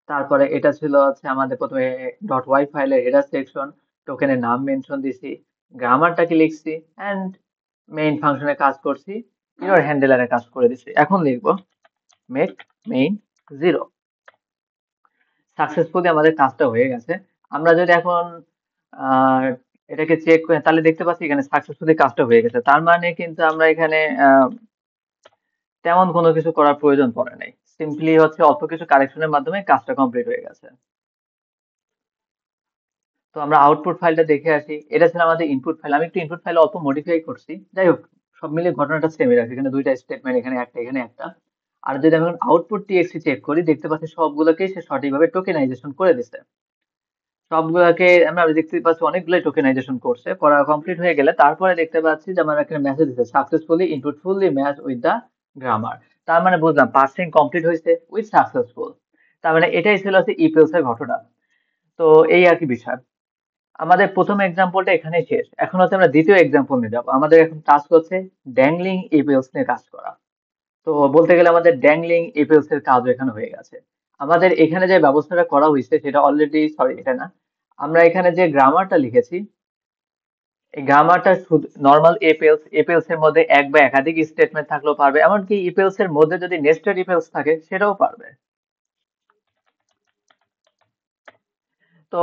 তারপরে এটা ছিল হচ্ছে আমাদের প্রথমে ডট ওয়াই ফাইলের হেডার সেকশন, টোকেনের নাম মেনশন দিছি, গ্রামারটাকে লিখছি এন্ড মেইন ফাংশনে কাজ করছি, ইউর হ্যান্ডেলারে কাজ করে দিছি। এখন লিখবো মেক মেইন 0। সাকসেসফুলি আমাদের কাজটা হয়ে গেছে। আমরা যদি এখন আহ, এটাকে চেক করি তাহলে দেখতে পাচ্ছি এখানে সাকসেসফুলি কাজটা হয়ে গেছে। তার মানে কিন্তু আমরা এখানে তেমন কোনো কিছু করার প্রয়োজন পড়ে নাই, সিম্পলি হচ্ছে অল্প কিছু কারেকশনের মাধ্যমে কাজটা কমপ্লিট হয়ে গেছে। তো আমরা আউটপুট ফাইলটা দেখে আসি। এটা ছিল আমাদের ইনপুট ফাইল, আমি একটু ইনপুট ফাইল অল্প মডিফাই করছি, যাই হোক সব মিলিয়ে ঘটনাটা সেমই রাখছি, এখানে দুইটা স্টেটমেন্ট, এখানে একটা এখানে একটা। আর যদি আমি আউটপুট টিএক্সটি চেক করি, দেখতে পাচ্ছি সবগুলোকেই সে সঠিকভাবে টোকেনাইজেশন করে দিছে। সবগুলাকে আমরা দেখতে পাচ্ছি অনেকগুলো টোকেনাইজেশন করছে, করা কমপ্লিট হয়ে গেলে তারপরে দেখতে পাচ্ছি যে আমার একটা মেসেজ দিচ্ছে successfully input fully match with the grammar. তার মানে বুঝলাম পার্সিং কমপ্লিট হয়েছে উইথ সাকসেসফুল। তার মানে এটাই ছিল হচ্ছে ইপিএলস এর ঘটনা। তো এই আর কি বিষয়। আমাদের প্রথম এক্সাম্পলটা এখানেই শেষ। এখন হচ্ছে আমরা দ্বিতীয় এক্সাম্পল নিয়ে যাবো। আমাদের এখন টাস্ক হচ্ছে ড্যাংলিং ইপিএলস নিয়ে কাজ করা। তো বলতে গেলে আমাদের ড্যাংলিং ইপিএলস এর কাজও এখানে হয়ে গেছে। আমাদের এখানে যে ব্যবস্থাটা করা হয়েছে সেটা অলরেডি, সরি এটা না, আমরা এখানে যে গ্রামারটা লিখেছি, এই গ্রামারটা শুধু নর্মাল এপিএলস, এপিএলস এর মধ্যে এক বা একাধিক স্টেটমেন্ট থাকলেও পারবে, এমনকি ইপিএলস এর মধ্যে যদি নেস্টেড ইপিএলস থাকে সেটাও পারবে। তো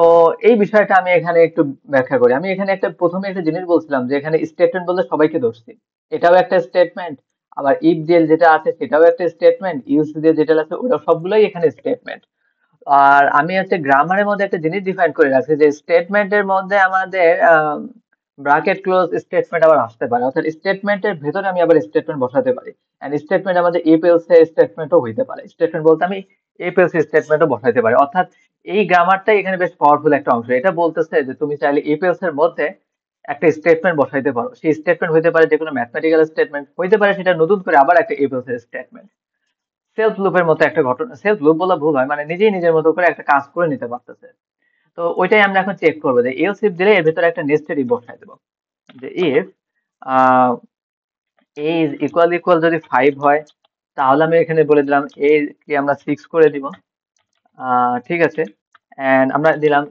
এই বিষয়টা আমি এখানে একটু ব্যাখ্যা করি। আমি এখানে একটা প্রথমে একটা জিনিস বলছিলাম যে এখানে স্টেটমেন্ট বলতে সবাইকে ধরছি, এটাও একটা স্টেটমেন্ট। আবার ইফ দিয়ে যেটা আছে সেটাও একটা স্টেটমেন্ট, ইউজ দিয়ে যেটা আছে ওটা সবগুলোই এখানে স্টেটমেন্ট। আর আমি হচ্ছে গ্রামারের মধ্যে একটা জিনিস ডিফাইন করে রাখছি যে স্টেটমেন্টের মধ্যে আমাদের ব্রাকেট ক্লোজ স্টেটমেন্ট আবার আসতে পারে, অর্থাৎ স্টেটমেন্টের ভেতরে আমি আবার স্টেটমেন্ট বসাতে পারি। এন্ড স্টেটমেন্ট আমাদের ইফ এলস এর স্টেটমেন্টও হইতে পারে, স্টেটমেন্ট বলতে আমি ইফ এলস স্টেটমেন্টও বসাইতে পারি। অর্থাৎ এই গ্রামারটাই এখানে বেশ পাওয়ারফুল একটা অংশ। এটা বলতেছে যে তুমি চাইলে ইফ এলস এর মধ্যে একটা স্টেটমেন্ট বসাইতে পারো, সেই স্টেটমেন্ট হইতে পারে যে কোনো ম্যাথমেটিক্যাল স্টেটমেন্ট, হইতে পারে সেটা নতুন করে আবার একটা ইফ এলস এর স্টেটমেন্ট। সেলফ লুপের মতো একটা ঘটনা, সেলফ লুপ বলা ভুল হয়, মানে নিজেই নিজের মতো করে একটা কাজ করে নিতে পারতেছে। তো ওইটাই আমরা এখন চেক করবো যে এলস ইফ দিলে এর ভিতরে একটা নেস্টেড ইফ বসাই দেবো, যে if A is equal equal যদি 5 হয়, তাহলে আমি এখানে বলে দিলাম এ কে আমরা 6 করে দিব। ঠিক আছে, এন্ড আমরা দিলাম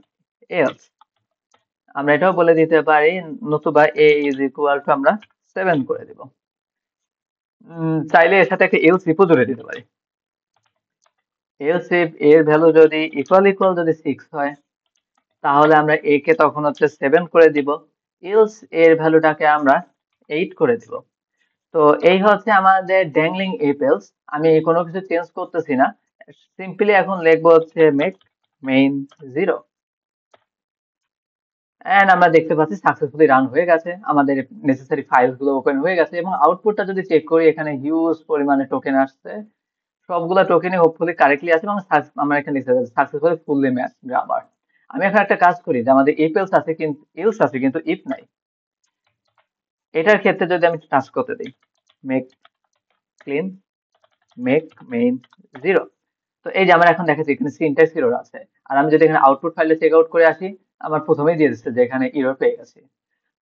এলস। আমরা এটাও বলে দিতে পারি নতুবা এ ইজ ইকুয়াল টু আমরা 7 করে দিব। চাইলে এর সাথে একটা এলস ইফও জুড়ে দিতে পারি। এলস ইফ এর ভ্যালু যদি ইকুয়াল ইকুয়াল যদি 6 হয়, তাহলে আমরা এ কে তখন হচ্ছে 7 করে দিব, ইলস এর ভ্যালুটাকে আমরা 8 করে দিব। তো এই হচ্ছে আমাদের ড্যাংলিং এপেলস। আমি কোনো কিছু চেঞ্জ করতেছি না, সিম্পলি এখন লিখবো হচ্ছে মেক মেইন 0। এন্ড আমরা দেখতে পাচ্ছি সাকসেসফুলি রান হয়ে গেছে, আমাদের নেসেসারি ফাইলস গুলো ওপেন হয়ে গেছে, এবং আউটপুটটা যদি চেক করি এখানে হিউজ পরিমাণে টোকেন আসছে। সবগুলা টোকেনই হোপফুলি কারেক্টলি আছে, এবং আমরা এখানে লিখতে পারি সাকসেসফুলি ফুললি ম্যাচ গ্রামার। আমি এখন একটা কাজ করি যে আমাদের এপেলস আছে কিন্তু এলস আছে কিন্তু ইফ নাই। এটার ক্ষেত্রে যদি আমি টাচ করতে দিই মেক ক্লিন মেক মেইন 0, তো এই যে আমার এখন দেখাচ্ছে এখানে সিনট্যাক্স এরর আছে। আর আমি যদি এখানে আউটপুট ফাইলে চেক আউট করে আসি, আমার প্রথমেই দিয়ে দিচ্ছে যে এখানে এরর পেয়ে গেছি।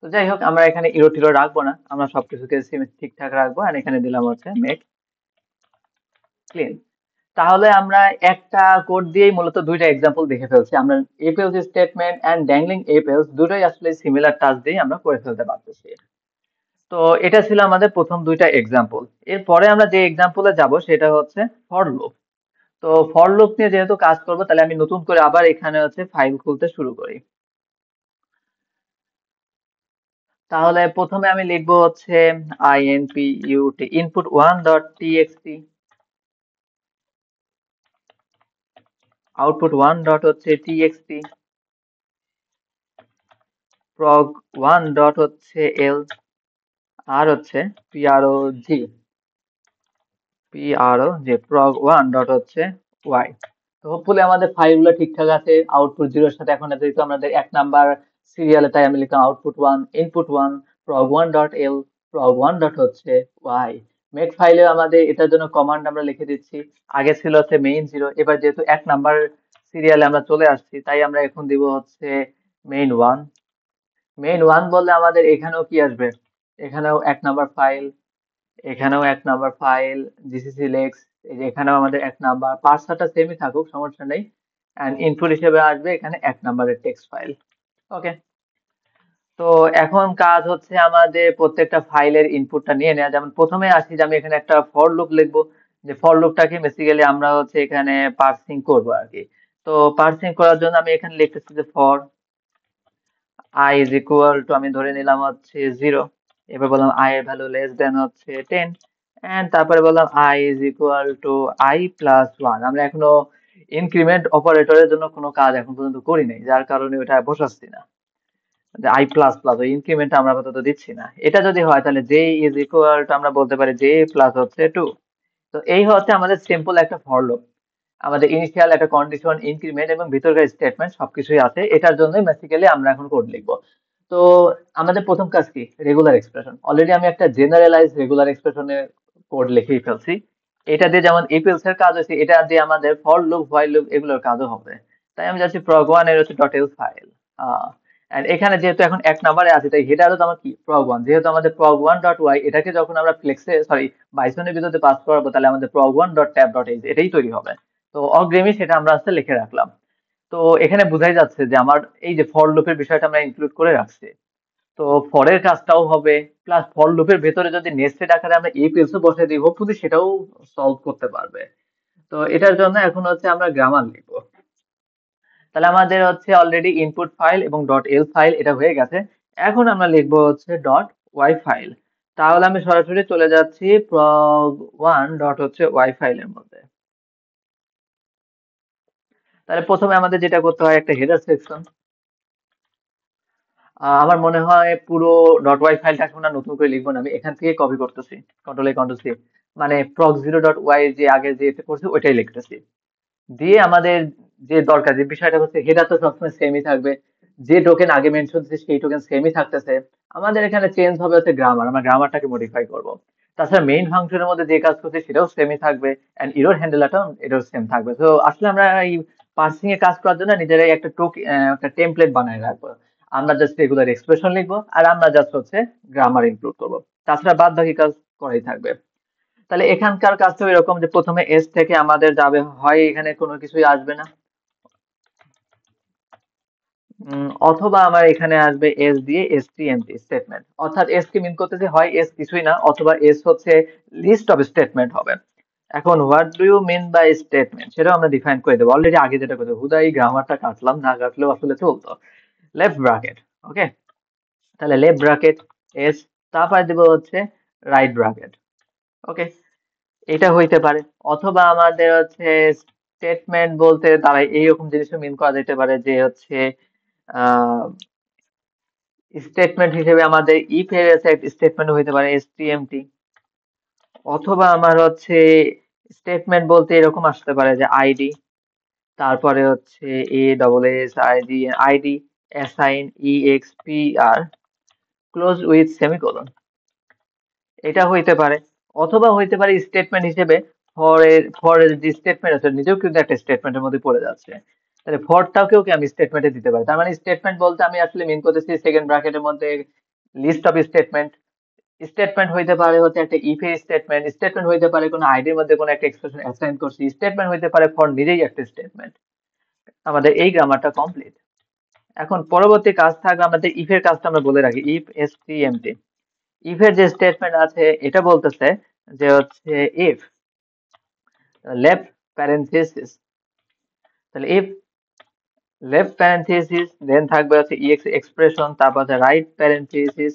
তো যাই হোক, আমরা এখানে এরর টিরর রাখবো না, আমরা সবকিছুকে ঠিকঠাক রাখবো। আর এখানে দিলাম হচ্ছে মেক ক্লিন। তাহলে আমরা একটা কোড দিয়েই মূলত দুইটা এক্সাম্পল দেখে ফেলছি। আমরা এপেলস স্টেটমেন্ট এন্ড ড্যাংলিং এপেলস দুটোই আসলে সিমিলার টাস্ক দিয়ে আমরা করে ফেলতে পারতেছি। তো এটা ছিল আমাদের প্রথম দুইটা এক্সাম্পল। এরপরে আমরা যে এক্সাম্পলে যাব সেটা হচ্ছে ফর লুপ। তো ফর লুপ নিয়ে যেহেতু কাজ করবো, তাহলে আমি নতুন করে আবার এখানে হচ্ছে ফাইল খুলতে শুরু করি। তাহলে প্রথমে আমি লিখবো হচ্ছে input input1.txt, output1 ডট হচ্ছে txt, prog1 ডট হচ্ছে l, আর হচ্ছে prog। PRO যে prog1 ডট হচ্ছে y। তো হোপফুলি আমাদের ফাইলগুলো ঠিকঠাক আছে, আউটপুট জিরোর সাথে এখন যেহেতু আমাদের 1 নাম্বার সিরিয়ালে, তাই আমি লিখলাম output 1 input 1 prog1 dot l prog1 dot হচ্ছে y। মেক ফাইলে আমাদের এটার জন্য কমান্ড আমরা লিখে দিচ্ছি। আগে ছিল হচ্ছে main0, এবার যেহেতু 1 নাম্বার সিরিয়ালে আমরা চলে আসছি, তাই আমরা এখন দিব হচ্ছে main1। main1 বললে আমাদের এখানেও কি আসবে, এখানেও 1 নাম্বার ফাইল, এখানেও 1 নাম্বার ফাইল, জিসিসি লেক্স, এই যে এখানেও আমাদের 1 নাম্বার, পার্সারটা সেমই থাকুক সমস্যা নেই। এন্ড ইনপুট হিসেবে আসবে এখানে 1 নাম্বারের টেক্সট ফাইল। ওকে, তো এখন কাজ হচ্ছে আমাদের প্রত্যেকটা ফাইলের ইনপুটটা নিয়ে নেওয়া। যেমন প্রথমে আসি যে আমি এখানে একটা ফর লুপ লিখবো, যে ফর লুপটাকে বেসিক্যালি আমরা হচ্ছে এখানে পার্সিং করবো আর কি। তো পার্সিং করার জন্য আমি এখানে লিখতেছি যে for I is equal to, আমি ধরে নিলাম হচ্ছে 0। এবার বললাম I এর ভ্যালু লেস দেন হচ্ছে 10, এন্ড তারপরে বললাম I is equal to I plus 1। আমরা এখনো ইনক্রিমেন্ট অপারেটরের জন্য কোনো কাজ এখন পর্যন্ত করি নাই, যার কারণে ওটা বসাচ্ছি না, যে I প্লাস প্লাস ওই ইনক্রিমেন্ট আমরা আপাতত দিচ্ছি না। এটা যদি হয় তাহলে J is equal to আমরা বলতে পারি J প্লাস হচ্ছে 2। তো এই হচ্ছে আমাদের সিম্পল একটা ফর লুপ। আমাদের ইনিশিয়াল একটা কন্ডিশন, ইনক্রিমেন্ট এবং ভিতরকার স্টেটমেন্ট সবকিছুই আছে, এটার জন্যই বেসিক্যালি আমরা এখন কোড লিখবো। তো আমাদের প্রথম কাজ কি, রেগুলার এক্সপ্রেশন। অলরেডি আমি একটা জেনারেলাইজ রেগুলার এক্সপ্রেশনের কোড লিখেই ফেলছি। এটা দিয়ে যেমন ইপিএলস এর কাজ হয়েছে, এটা দিয়ে আমাদের ফর লুপ, হোয়াইল লুপ এগুলোর কাজও হবে। তাই আমি যাচ্ছি prog1 এর হচ্ছে ডট এল ফাইল। এন্ড এখানে যেহেতু এখন 1 নাম্বারে আছে, তাই হেডারও তো আমার কি prog1, যেহেতু আমাদের prog1 ডট ওয়াই, এটাকে যখন আমরা ফ্লেক্সে সরি বাইসনের ভিতরে পাস করাবো, তাহলে আমাদের prog1 dot tab dot H এটাই তৈরি হবে। তো অগ্রিমই সেটা আমরা আস্তে লিখে রাখলাম। তো এখানে বোঝাই যাচ্ছে যে আমার এই যে ফর লুপের বিষয়টা আমরা ইনক্লুড করে রাখছি। তো ফরের কাজটাও হবে, প্লাস ফর লুপের ভেতরে যদি নেস্টেড আকারে আমরা ইফ এলসও বসে দিই, হোপফুলি সেটাও সলভ করতে পারবে। তো এটার জন্য এখন হচ্ছে আমরা গ্রামার লিখবো। তাহলে আমাদের হচ্ছে অলরেডি ইনপুট ফাইল এবং ডট এল ফাইল এটা হয়ে গেছে। এখন আমরা লিখবো হচ্ছে ডট ওয়াই ফাইল। তাহলে আমি সরাসরি চলে যাচ্ছি prog1 ডট হচ্ছে ওয়াই ফাইলের মধ্যে। তাহলে প্রথমে আমাদের যেটা করতে হয়, একটা হেডার সেকশন। আমার মনে হয় পুরো ডট ওয়াই ফাইলটা এখন আর নতুন করে লিখবো না, আমি এখান থেকে কপি করতেছি, কন্ট্রোল সি, মানে proc0 ডট ওয়াই যে আগে যে করছি ওইটাই লিখতেছি। দিয়ে আমাদের যে দরকার যে বিষয়টা হচ্ছে, হেডার তো সবসময় সেমই থাকবে, যে টোকেন আগে মেনশন দিচ্ছি সেই টোকেন সেমই থাকতেছে। আমাদের এখানে চেঞ্জ হবে হচ্ছে গ্রামার, আমরা গ্রামারটাকে মডিফাই করব। তাছাড়া মেইন ফাংশনের মধ্যে যে কাজ করছে সেটাও সেমই থাকবে, এন্ড ইরর হ্যান্ডেলারটাও এটাও সেম থাকবে। তো আসলে আমরা এই পার্সিং এ কাজ করার জন্য নিজেরাই একটা একটা টেমপ্লেট বানায় রাখবো। আমরা জাস্ট রেগুলার এক্সপ্রেশন লিখবো, আর আমরা জাস্ট হচ্ছে গ্রামার ইনক্লুড করবো। তাছাড়া বাদ বাকি কাজ করাই থাকবে। তাহলে এখানকার কাজটা এরকম যে প্রথমে এস থেকে আমাদের যাবে, হয় এখানে কোনো কিছুই আসবে না, অথবা আমার এখানে আসবে এস দিয়ে এসটিএমটি স্টেটমেন্ট। অর্থাৎ এস কি মিন করতেছে, হয় এস কিছুই না, অথবা এস হচ্ছে লিস্ট অফ স্টেটমেন্ট হবে। এখন what do you mean by statement, সেটাও আমরা ডিফাইন করে দেবো। অলরেডি আগে যেটা করতে হুদাই গ্রামারটা কাটলাম, না কাটলেও আসলে চলতো। লেফট ব্রাকেট, ওকে, তাহলে লেফট ব্রাকেট এস, তারপরে দেবো হচ্ছে রাইট ব্রাকেট। ওকে, এটা হইতে পারে। অথবা আমাদের হচ্ছে স্টেটমেন্ট বলতে দাঁড়ায় এইরকম জিনিসও মিন করা যেতে পারে, যে হচ্ছে আহ স্টেটমেন্ট হিসেবে আমাদের ইফ এর স্টেটমেন্ট হইতে পারে এসটিএমটি। অথবা আমার হচ্ছে স্টেটমেন্ট বলতে এরকম আসতে পারে যে আইডি, তারপরে হচ্ছে এ double S ID, ID assign EXPR close with semicolon, এটা হইতে পারে। অথবা হইতে পারে স্টেটমেন্ট হিসেবে ফর এর যে স্টেটমেন্ট আছে নিজেও কিন্তু একটা স্টেটমেন্টের মধ্যে পড়ে যাচ্ছে, তাহলে ফরটাকেও কি আমি স্টেটমেন্টে দিতে পারি। তার মানে স্টেটমেন্ট বলতে আমি আসলে মিন করতেছি সেকেন্ড ব্র্যাকেটের মধ্যে লিস্ট অফ স্টেটমেন্ট। স্টেটমেন্ট হইতে পারে হচ্ছে একটা ইফ এর স্টেটমেন্ট, স্টেটমেন্ট হইতে পারে কোনো আইডির মধ্যে কোনো একটা এক্সপ্রেশন অ্যাসাইন করছি, স্টেটমেন্ট হইতে পারে ফর নিজেই একটা স্টেটমেন্ট। আমাদের এই গ্রামারটা কমপ্লিট। এখন পরবর্তী কাজ থাকবে আমাদের ইফ এর কাজটা আমরা বলে রাখি, ইফ এসটিএমটি। ইফ এর যে স্টেটমেন্ট আছে এটা বলতেছে যে হচ্ছে ইফ লেফট প্যারেন্থেসিস, তাহলে ইফ লেফট প্যারেন্থেসিস দেন থাকবে হচ্ছে ইএক্স এক্সপ্রেশন, তারপর হচ্ছে রাইট প্যারেন্থেসিস,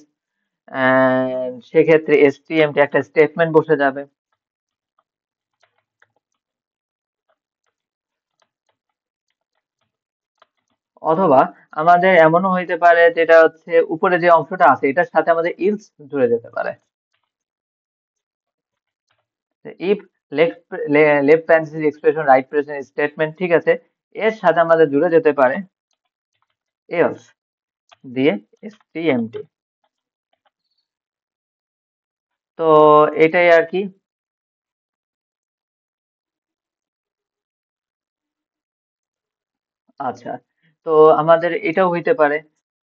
এন্ড সেক্ষেত্রে এসটিএমটি একটা স্টেটমেন্ট বসে যাবে। অথবা আমাদের এমনও হইতে পারে যেটা হচ্ছে উপরে যে অংশটা আছে এটার সাথে আমাদের ইলস জুড়ে যেতে পারে। If left left parenthesis expression, right present statement, ঠিক আছে। এর সাথে আমাদের জুড়ে যেতে পারে এলস দিয়ে এসটিএমটি। তো এটাই আর কি। আচ্ছা, তো আমাদের এটাও হইতে পারে।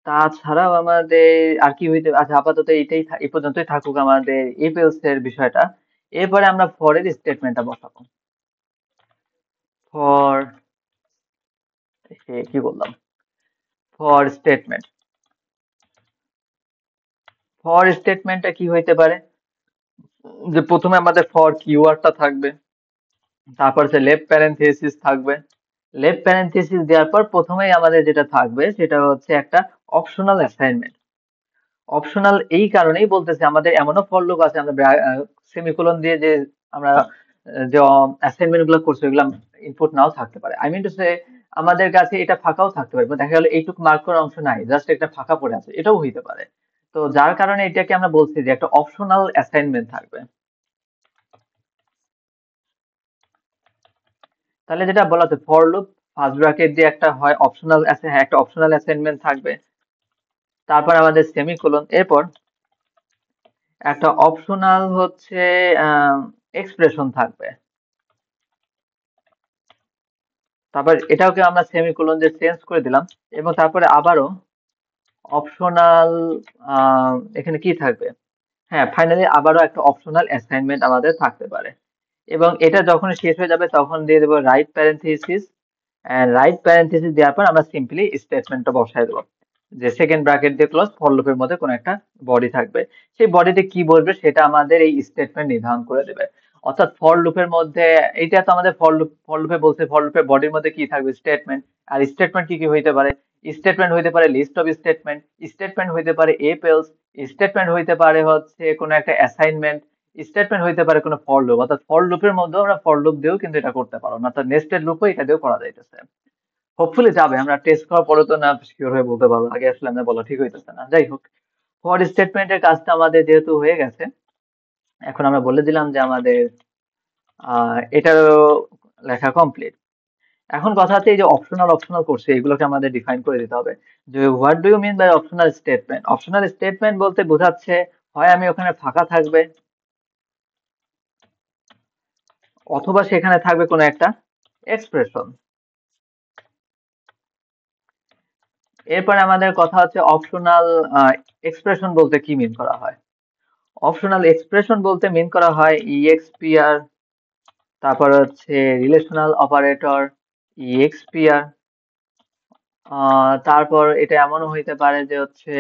তাছাড়াও আমাদের আর কি হইতে, আচ্ছা আপাতত এটাই এই পর্যন্তই থাকুক আমাদের ইফ-এলস এর বিষয়টা। এরপরে আমরা ফর এর স্টেটমেন্টটা বসাবো। ফর, কি বললাম, ফর স্টেটমেন্ট। ফর স্টেটমেন্টটা কি হইতে পারে, যে প্রথমে আমাদের ফর কিওয়ার্ডটা থাকবে, তারপর হচ্ছে লেফট প্যারেনথেসিস থাকবে। লেফট প্যারেনথেসিস দেওয়ার পর প্রথমেই আমাদের যেটা থাকবে সেটা হচ্ছে একটা অপশনাল অ্যাসাইনমেন্ট। অপশনাল এই কারণেই বলতেছি, আমাদের এমনও ফর লুপ আছে আমরা সেমিকোলন দিয়ে যে আমরা যে অ্যাসাইনমেন্ট গুলো করছি ওগুলো ইনপুট নাও থাকতে পারে। আই মিন টু সে আমাদের কাছে এটা ফাঁকাও থাকতে পারে, দেখা গেল এইটুক মার্ক করার অংশ নাই, জাস্ট একটা ফাঁকা পড়ে আছে, এটাও হইতে পারে। তো যার কারণে এটাকে আমরা বলছি যে একটা অপশনাল অ্যাসাইনমেন্ট থাকবে। তাহলে যেটা বলা হচ্ছে ফর লুপ ফার্স্ট ব্র্যাকেট দিয়ে একটা হয় অপশনাল, হ্যাঁ একটা অপশনাল অ্যাসাইনমেন্ট থাকবে, তারপর আমাদের সেমিকোলন, এরপর একটা অপশনাল হচ্ছে এক্সপ্রেশন থাকবে। তারপর এটাকে আমরা সেমিকোলন দিয়ে চেঞ্জ করে দিলাম, এবং তারপরে আবারও অপশনাল, এখানে কি থাকবে, হ্যাঁ ফাইনালি আবারও একটা অপশনাল অ্যাসাইনমেন্ট আমাদের থাকতে পারে। এবং এটা যখন শেষ হয়ে যাবে তখন দিয়ে দেবো রাইট প্যারেন্থেসিস, রাইট প্যারেন্থেসিস দেওয়ার পর আমরা সিম্পলি স্টেটমেন্টটা বসায় দেবো, যে সেকেন্ড ব্র্যাকেট দিয়ে ক্লোজ ফর লুপের মধ্যে কোনো একটা বডি থাকবে, সেই বডিতে কি বলবে সেটা আমাদের এই স্টেটমেন্ট নির্ধারণ করে দেবে। অর্থাৎ ফর লুপের মধ্যে, এইটা তো আমাদের ফর লুপে বলছে ফর লুপের বডির মধ্যে কি থাকবে, স্টেটমেন্ট। আর স্টেটমেন্ট কি কি হইতে পারে, স্টেটমেন্ট হইতে পারে লিস্ট অফ স্টেটমেন্ট, স্টেটমেন্ট হইতে পারে এফ এলস, স্টেটমেন্ট হইতে পারে হচ্ছে কোনো একটা অ্যাসাইনমেন্ট, স্টেটমেন্ট হইতে পারে কোনো ফর লুপ। অর্থাৎ ফর লুপের মধ্যেও আমরা ফর লুপ দিয়েও কিন্তু এটা করতে পারো না, অর্থাৎ নেস্টেড লুপও এটা দিয়েও করা যাইতেছে। হোপফুলি যাবে, আমরা টেস্ট করার পরে তো না শিওর হয়ে বলতে পারবো, আগে আসলে আমরা বলা ঠিক হইতেছে না। যাই হোক, ফর স্টেটমেন্টের কাজটা আমাদের যেহেতু হয়ে গেছে, এখন আমরা বলে দিলাম যে আমাদের এটারও লেখা কমপ্লিট। এখন কথা হচ্ছে এই যে অপশনাল অপশনাল করছে এগুলোকে আমাদের ডিফাইন করে দিতে হবে, যে what do you mean by optional statement. Optional statement বলতে বোঝাচ্ছে হয় আমি ওখানে ফাঁকা থাকবে, অথবা সেখানে থাকবে কোনো একটা এক্সপ্রেশন। এরপরে আমাদের কথা হচ্ছে অপশনাল এক্সপ্রেশন বলতে কি মিন করা হয়। অপশনাল এক্সপ্রেশন বলতে মিন করা হয় ইএক্সপিআর, তারপর হচ্ছে রিলেশনাল অপারেটর, ইএক্সপিআর, তারপর এটা এমনও হইতে পারে যে হচ্ছে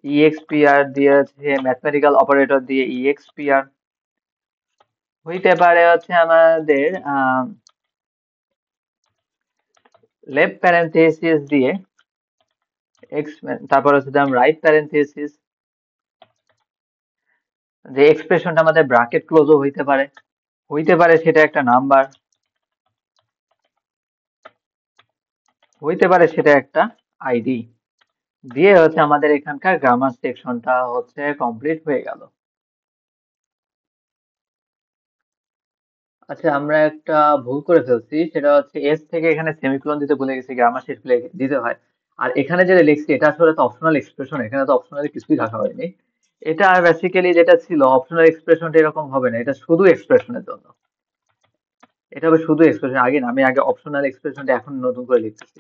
ইএক্সপিআর দিয়ে হচ্ছে ম্যাথমেটিক্যাল অপারেটর দিয়ে ইএক্সপিআর, হইতে পারে হচ্ছে আমাদের লেফট প্যারেন্থেসিস দিয়ে এক্স, তারপর হচ্ছে রাইট প্যারেন্থেসিস, যে এক্সপ্রেশনটা আমাদের ব্র্যাকেট ক্লোজও হইতে পারে, হইতে পারে সেটা একটা নাম্বার, হইতে পারে সেটা একটা আইডি, দিয়ে হচ্ছে আমাদের এখানকার গ্রামার সেকশনটা হচ্ছে কমপ্লিট হয়ে গেল। আচ্ছা, আমরা একটা ভুল করে ফেলছি, সেটা হচ্ছে এস থেকে এখানে সেমিকোলন দিতে ভুলে গেছি, গ্রামার শেষ দিতে হয়। আর এখানে যেটা লিখছি এটা আসলে তো অপশনাল এক্সপ্রেশন, এখানে তো অপশনালি কিছুই রাখা হয়নি। এটা বেসিক্যালি যেটা ছিল অপশনাল এক্সপ্রেশনটা এরকম হবে না, এটা শুধু এক্সপ্রেশনের জন্য, এটা হবে শুধু এক্সপ্রেশন। আগে না, আমি আগে অপশনাল এক্সপ্রেশনটা এখন নতুন করে লিখতেছি।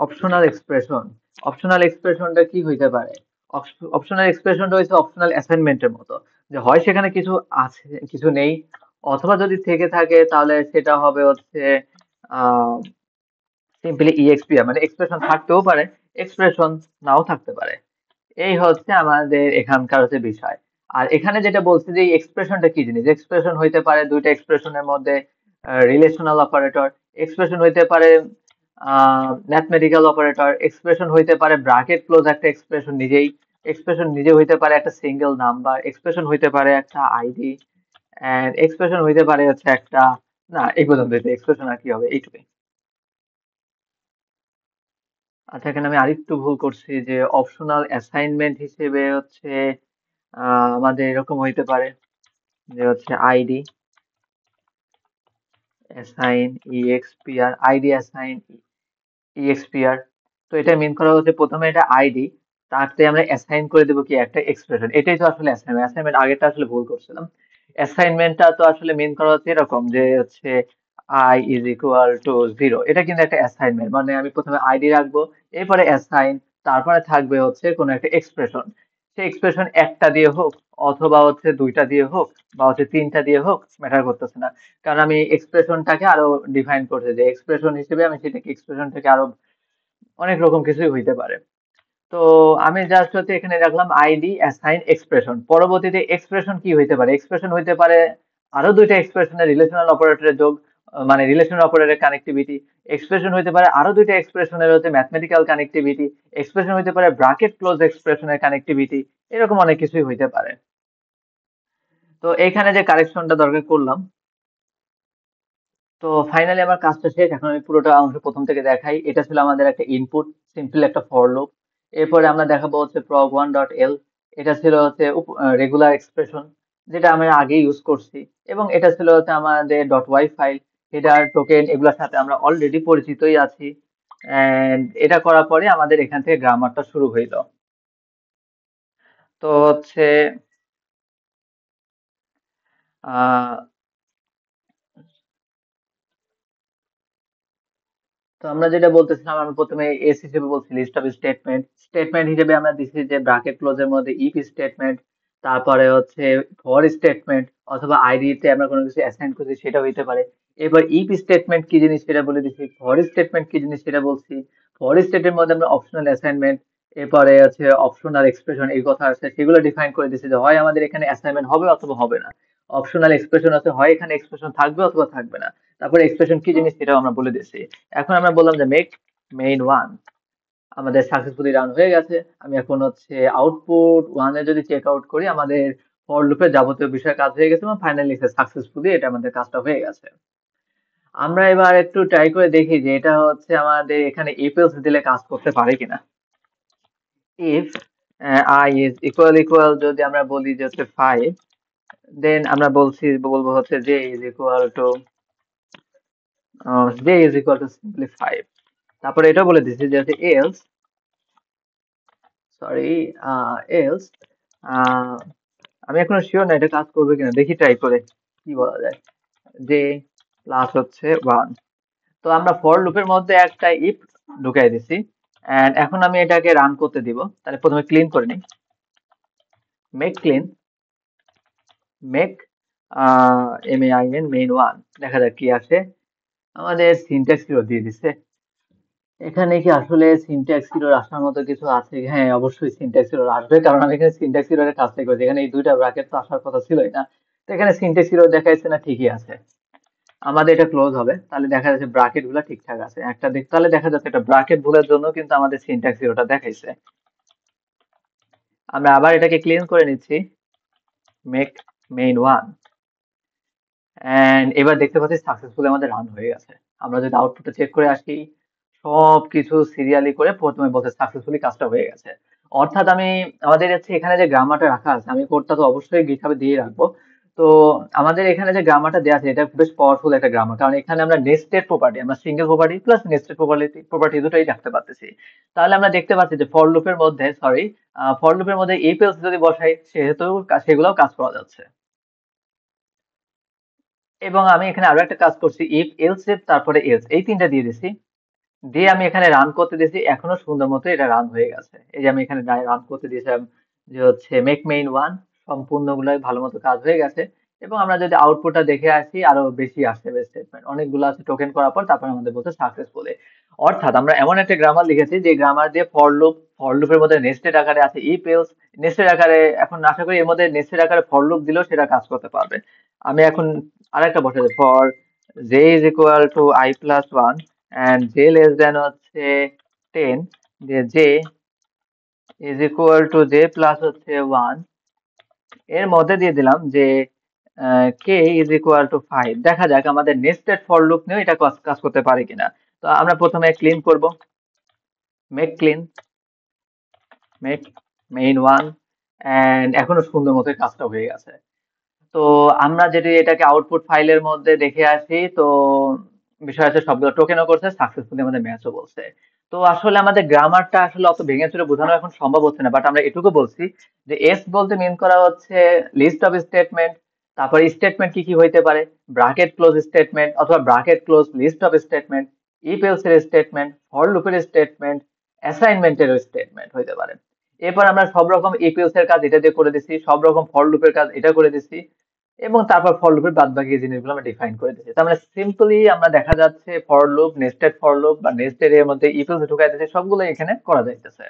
অপশনাল এক্সপ্রেশন, অপশনাল এক্সপ্রেশনটা কি হইতে পারে, অপশনাল এক্সপ্রেশনটা হচ্ছে অপশনাল অ্যাসাইনমেন্টের মতো, যে হয় সেখানে কিছু আছে কিছু নেই, অথবা যদি থেকে থাকে তাহলে সেটা হবে হচ্ছে সিম্পলি ইএক্সপিআর, মানে এক্সপ্রেশন থাকতেও পারে, এক্সপ্রেশন নাও থাকতে পারে। এই হচ্ছে আমাদের এখানকার হচ্ছে বিষয়। আর এখানে যেটা বলছি যে এক্সপ্রেশনটা কি জিনিস, এক্সপ্রেশন হইতে পারে দুইটা এক্সপ্রেশনের মধ্যে রিলেশনাল অপারেটর, এক্সপ্রেশন হইতে পারে ম্যাথমেটিক্যাল অপারেটর, এক্সপ্রেশন হইতে পারে ব্র্যাকেট ক্লোজ একটা এক্সপ্রেশন নিজেই, এক্সপ্রেশন নিজে হইতে পারে একটা সিঙ্গেল নাম্বার, এক্সপ্রেশন হইতে পারে একটা আইডি, এন্ড এক্সপ্রেশন হইতে পারে হচ্ছে একটা, না এই পর্যন্ত এক্সপ্রেশন আর কি হবে, এইটুকুই। আচ্ছা, এখানে আমি আরেকটু ভুল করছি, যে অপশনাল অ্যাসাইনমেন্ট হিসেবে হচ্ছে আমাদের এরকম হইতে পারে যে হচ্ছে ID assign EXPR, ID assign EXPR। তো এটা মিন করা হচ্ছে প্রথমে এটা আইডি, তারপরে আমরা অ্যাসাইন করে দেবো কি একটা এক্সপ্রেশন। এটাই তো আসলে অ্যাসাইনমেন্ট। অ্যাসাইনমেন্ট আগেরটা আসলে ভুল করছিলাম। অ্যাসাইনমেন্টটা তো আসলে মিন করা হচ্ছে এরকম যে হচ্ছে I = 0। এটা কিন্তু একটা অ্যাসাইনমেন্ট, মানে আমি প্রথমে আইডি রাখবো, এরপরে অ্যাসাইন, তারপরে থাকবে হচ্ছে কোনো একটা এক্সপ্রেশন। সেই এক্সপ্রেশন একটা দিয়ে হোক, অথবা হচ্ছে দুইটা দিয়ে হোক, বা হচ্ছে তিনটা দিয়ে হোক, ম্যাটার করতেছে না। কারণ আমি এক্সপ্রেশনটাকে আরো ডিফাইন করতে যে এক্সপ্রেশন হিসেবে আমি সেটাকে এক্সপ্রেশনটাকে আরো অনেক রকম কিছুই হইতে পারে। তো আমি জাস্ট হচ্ছে এখানে রাখলাম আইডি অ্যাসাইন এক্সপ্রেশন। পরবর্তীতে এক্সপ্রেশন কি হইতে পারে? এক্সপ্রেশন হইতে পারে আরো দুইটা এক্সপ্রেশনের রিলেশনাল অপারেটরের যোগ, মানে রিলেশনাল অপারেটরের কানেক্টিভিটি। এক্সপ্রেশন হইতে পারে আরো দুইটা এক্সপ্রেশনের হচ্ছে ম্যাথমেটিক্যাল কানেক্টিভিটি। এক্সপ্রেশন হইতে পারে ব্রাকেট ক্লোজ এক্সপ্রেশনের কানেক্টিভিটি। এরকম অনেক কিছুই হইতে পারে। তো এইখানে যে কারেকশনটা দরকার করলাম, তো ফাইনালি আমার কাজটা শেষ। এখন আমি পুরোটা অংশ প্রথম থেকে দেখাই। এটা ছিল আমাদের একটা ইনপুট, সিম্পল একটা ফর লুপ। এরপরে আমরা দেখাবো হচ্ছে prog1.l। এটা ছিল হচ্ছে রেগুলার এক্সপ্রেশন, যেটা আমরা আগে ইউজ করছি। এবং এটা ছিল হচ্ছে আমাদের .y ফাইল, হেডার, টোকেন, এগুলোর সাথে আমরা অলরেডি পরিচিতই আছি। এন্ড এটা করার পরে আমাদের এখান থেকে গ্রামারটা শুরু হইলো। তো হচ্ছে আহ তো আমরা যেটা বলতেছিলাম, আমি প্রথমে এস হিসেবে বলছি লিস্ট অফ স্টেটমেন্ট। স্টেটমেন্ট হিসেবে আমরা দিচ্ছি যে ব্র্যাকেট ক্লোজের মধ্যে ইফ স্টেটমেন্ট, তারপরে হচ্ছে ফর স্টেটমেন্ট, অথবা আইডি তে আমরা কোনো কিছু অ্যাসাইন করছি সেটা হইতে পারে। এবার ইফ স্টেটমেন্ট কি জিনিস সেটা বলে দিচ্ছি, ফর স্টেটমেন্ট কি জিনিস সেটা বলছি। ফর স্টেটের মধ্যে আমরা অপশনাল অ্যাসাইনমেন্ট, এরপরে হচ্ছে অপশনাল এক্সপ্রেশন, এই কথা আছে সেগুলো ডিফাইন করে দিচ্ছি যে হয় আমাদের এখানে অ্যাসাইনমেন্ট হবে অথবা হবে না। অপশনাল এক্সপ্রেশন আছে, হয় এখানে এক্সপ্রেশন থাকবে অথবা থাকবে না। তারপরে এক্সপ্রেশন কি জিনিস সেটাও আমরা বলে দিচ্ছি। এখন আমরা বললাম যে মেক মেইন ওয়ান, আমাদের সাকসেসফুলি রান হয়ে গেছে। আমি এখন হচ্ছে আউটপুট ওয়ানে যদি চেক আউট করি, আমাদের ফর লুপের যাবতীয় বিষয় কাজ হয়ে গেছে এবং ফাইনালি সাকসেসফুলি এটা আমাদের কাজটা হয়ে গেছে। আমরা এবার একটু ট্রাই করে দেখি যে এটা হচ্ছে আমাদের এখানে ইফ এলস দিলে কাজ করতে পারে কিনা। ইফ I== যদি আমরা বলি যে হচ্ছে 5, দেন আমরা বলবো হচ্ছে j=, simply 5। তারপরে এটা বলে দিচ্ছি যে হচ্ছে এলস, সরি, এলস, আমি এখনো শিওর না এটা কাজ করবে কিনা, দেখি ট্রাই করে কি বলা যায়। যে প্লাস হচ্ছে 1। তো আমরা ফর লুপের মধ্যে একটা ইফ ঢুকাই দিছি। এন্ড এখন আমি এটাকে রান করতে দিব। তাহলে প্রথমে ক্লিন করে নিই, make clean, make main main one. দেখা যাক কি আসে। আমাদের সিনট্যাক্স এরর দিয়ে দিছে। এখানে কি আসলে সিনট্যাক্স এরর আসার মতো কিছু আছে? হ্যাঁ, অবশ্যই সিনট্যাক্স এরর আসবে, কারণ আমি এখানে সিনট্যাক্স এররের কাজটাই করেছি। এখানে এই দুইটা ব্র্যাকেট তো আসার কথা ছিলই না। তো এখানে সিনট্যাক্স এরর দেখাইছে না, ঠিকই আছে। আমাদের এটা ক্লোজ হবে, তাহলে দেখা যাচ্ছে ব্র্যাকেট গুলা ঠিকঠাক আছে। একটা দেখ, তাহলে দেখা যাচ্ছে একটা ব্র্যাকেট ভুলের জন্য কিন্তু আমাদের সিনট্যাক্স এররটা দেখাইছে। আমরা আবার এটাকে ক্লিন করে নিচ্ছি, মেক মেইন ওয়ান। এন্ড এবার দেখতে পাচ্ছি সাকসেসফুলি আমাদের রান হয়ে গেছে। আমরা যদি আউটপুটটা চেক করে আসি, সবকিছু সিরিয়ালি করে প্রথমে বলতে সাকসেসফুলি কাজটা হয়ে গেছে। অর্থাৎ আমি, আমাদের হচ্ছে এখানে যে গ্রামারটা রাখা আছে, আমি কোডটা তো অবশ্যই গিটহাবে দিয়ে রাখবো। তো আমাদের এখানে যে গ্রামারটা দেওয়া আছে এটা বেশ পাওয়ারফুল একটা গ্রামার, কারণ এখানে আমরা নেস্টেড প্রপার্টি, আমরা single property plus nested property দুটোই রাখতে পারতেছি। তাহলে আমরা দেখতে পাচ্ছি যে ফর লুপের মধ্যে, সরি, ফর লুপের মধ্যে ইফ এলস যদি বসাই সেহেতু সেগুলোও কাজ করা যাচ্ছে। এবং আমি এখানে আরো একটা কাজ করছি, ইফ এলস ইফ তারপরে এলস, এই তিনটা দিয়ে দিছি। দিয়ে আমি এখানে রান করতে দিয়েছি, এখনো সুন্দর মতো এটা রান হয়ে গেছে। এই যে আমি এখানে রান করতে দিয়েছিলাম যে হচ্ছে মেক মেইন ওয়ান, সম্পূর্ণ গুলাই ভালো মতো কাজ হয়ে গেছে। এবং আমরা যদি আউটপুটটা দেখে আসি, আরো বেশি আসছে স্টেটমেন্ট, অনেকগুলো আছে টোকেন করার পর, তারপর আমাদের বলছে সাকসেসফুলি। অর্থাৎ আমরা এমন একটা গ্রামার লিখেছি যে গ্রামার দিয়ে ফর লুপের মধ্যে নেস্টেড আকারে আছে ইফ এলস, নেস্টেড আকারে, এখন আশা করি এর মধ্যে নেস্টেড আকারে ফর লুপ দিলেও সেটা কাজ করতে পারবে। আমি এখন আরেকটা বসাই, for j=i+1 and j less than হচ্ছে 10, যে j j + হচ্ছে 1, এর মধ্যে দিয়ে দিলাম যে k = 5। দেখা যাক আমাদের নেস্টেড ফর লুপ নিয়েও এটা কাজ কাজ করতে পারে কিনা। তো আমরা প্রথমে ক্লিন করব, make clean, make main one. And এখনো সুন্দর মতো কাজটা হয়ে গেছে। তো আমরা যদি এটাকে আউটপুট ফাইলের মধ্যে দেখে আসি, তো বিষয় হচ্ছে সবগুলো টোকেনও করছে, সাকসেসফুলি আমাদের ম্যাচও বলছে। তো আসলে আমাদের গ্রামারটা আসলে অত ভেঙে চুরে বোঝানো এখন সম্ভব হচ্ছে না, বাট আমরা এটুকু বলছি যে এস বলতে মিন করা হচ্ছে লিস্ট অফ স্টেটমেন্ট, তারপর স্টেটমেন্ট কি কি হইতে পারে, ব্রাকেট ক্লোজ স্টেটমেন্ট অথবা bracket close list of statement, if else এর স্টেটমেন্ট, ফর লুপের স্টেটমেন্ট, অ্যাসাইনমেন্টের স্টেটমেন্ট হইতে পারে। এরপর আমরা সব রকম ইফ এলস এর কাজ এটা দিয়ে করে দিছি, সব রকম ফর লুপের কাজ এটা করে দিছি, এবং তারপর ফর লুপের বাদ বাকি জিনিসগুলো আমরা ডিফাইন করে দিচ্ছি। তার মানে সিম্পলি আমরা দেখা যাচ্ছে for loop, nested for loop বা নেস্টেড এর মধ্যে ইফ এলস ঢুকাই দিচ্ছি, সবগুলো এখানে করা যাইতেছে।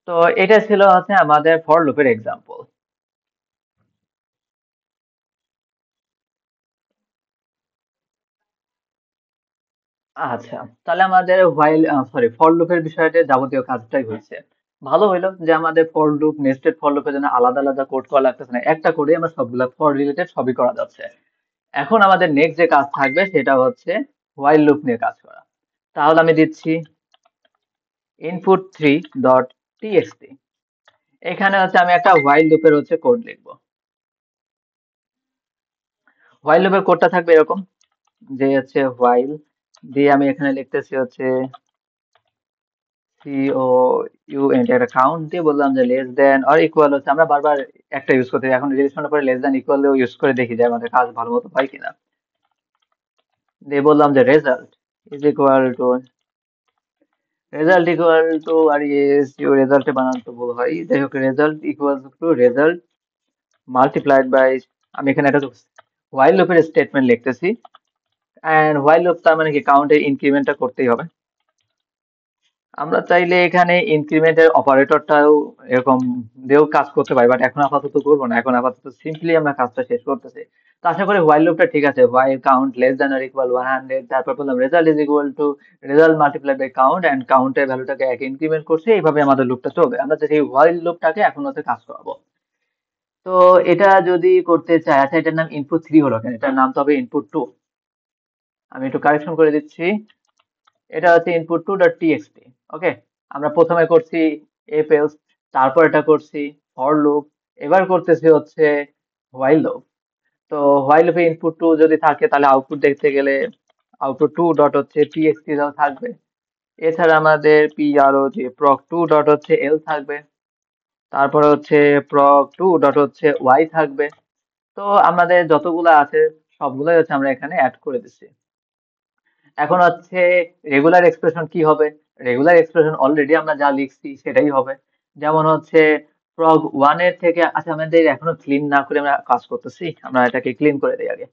তো এটা ছিল হচ্ছে আমাদের ফর লুপের এক্সাম্পল। আচ্ছা, তাহলে আমাদের হোয়াইল সরি ফর লুপের বিষয়টা যাবতীয় কাজটাই হয়েছে। ভালো হইলো যে আমাদের ফর লুপ, নেস্টেড ফর লুপের জন্য আলাদা আলাদা কোড করা লাগতেছে না, একটা করে আমরা সবগুলা ফর রিলেটেড সবই করা যাচ্ছে। এখন আমাদের নেক্সট যে কাজ থাকবে সেটা হচ্ছে হোয়াইল লুপ নিয়ে কাজ করা। তাহলে আমি দিচ্ছি input3.txt। এখানে হচ্ছে আমি একটা হোয়াইল লুপের হচ্ছে কোড লিখবো। হোয়াইল লুপের কোডটা থাকবে এরকম, যে হচ্ছে হোয়াইল দিয়ে আমি এখানে লিখতেছি হচ্ছে count, একটা কাউন্ট দিয়ে বললাম যে লেস দেন অর ইকুয়াল হচ্ছে, আমরা বারবার একটা ইউজ করতে এখন রিলেশনের পরে লেস দেন ইকুয়াল ইউজ করে দেখি যে আমাদের কাজ ভালো মতো হয় কিনা। দিয়ে বললাম যে result is equal to, R S U রেজাল্টে বানান তো ভুল হয়, যাই হোক result equal to result multiplied by, আমি এখানে একটা হোয়াইল লুপের স্টেটমেন্ট লিখতেছি। এন্ড হোয়াইল লুপ তার মানে কি কাউন্টের ইনক্রিমেন্টটা করতেই হবে। আমরা চাইলে এখানে ইনক্রিমেন্টের অপারেটরটাও এরকম দিয়েও কাজ করতে পারি, বাট এখন আপাতত করবো না, এখন আপাতত সিম্পলি আমরা কাজটা শেষ করতেছি। তো আশা করি হোয়াইল লুপটা ঠিক আছে, while count less than or equal 100, তারপর বললাম result is equal to result multiply by count, and কাউন্টের ভ্যালুটাকে এক ইনক্রিমেন্ট করছে, এইভাবে আমাদের লুপটা চলবে। আমরা যদি হোয়াইল লুপটাকে এখন হচ্ছে কাজ করাবো। তো এটা যদি করতে চাই, আচ্ছা এটার নাম ইনপুট 3 হলো কেন, এটার নাম তো হবে ইনপুট 2। আমি একটু কারেকশন করে দিচ্ছি, এটা হচ্ছে input2.txt। ওকে, আমরা প্রথমে করছি if else, তারপর এটা করছি for loop, এবার করতেছি হচ্ছে while loop। তো while loop এ input2 যদি থাকে তাহলে আউটপুট দেখতে গেলে output2 ডট হচ্ছে txt দাও থাকবে। এছাড়া আমাদের proc proc2 ডট হচ্ছে l থাকবে, তারপরে হচ্ছে proc2 ডট হচ্ছে y থাকবে। তো আমাদের যতগুলো আছে সবগুলোই হচ্ছে আমরা এখানে অ্যাড করে দিচ্ছি। এখন হচ্ছে রেগুলার এক্সপ্রেশন কি হবে, রেগুলার এক্সপ্রেশন অলরেডি আমরা যা লিখছি সেটাই হবে। যেমন হচ্ছে prog1 এর থেকে, আচ্ছা আমাদের এখনো ক্লিন না করে আমরা কাজ করতেছি, আমরা এটাকে ক্লিন করে দিই আগে।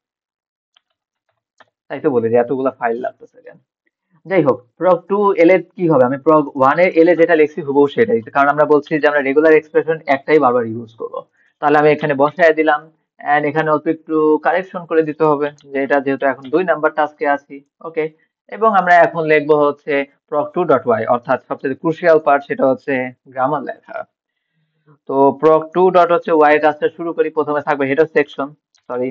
তাই তো বলি যে এতগুলা ফাইল লাগতেছে কেন। যাই হোক, prog2 এল এর কি হবে, আমি prog1 এর এল এ যেটা লিখছি হুবহু সেটাই, কারণ আমরা বলছি যে আমরা রেগুলার এক্সপ্রেশন একটাই বারবার ইউজ করব। তাহলে আমি এখানে বসায় দিলাম, এন্ড এখানে অল্প একটু কারেকশন করে দিতে হবে যে এটা যেহেতু এখন 2 নাম্বার টাস্কে আছি। ওকে, এবং আমরা এখন লিখবো হচ্ছে proc2.y, অর্থাৎ সবচেয়ে ক্রুশিয়াল পার্ট সেটা হচ্ছে গ্রামার লেখা। তো proc2 ডট হচ্ছে y এর কাজটা শুরু করি, প্রথমে থাকবে হেডার সেকশন, সরি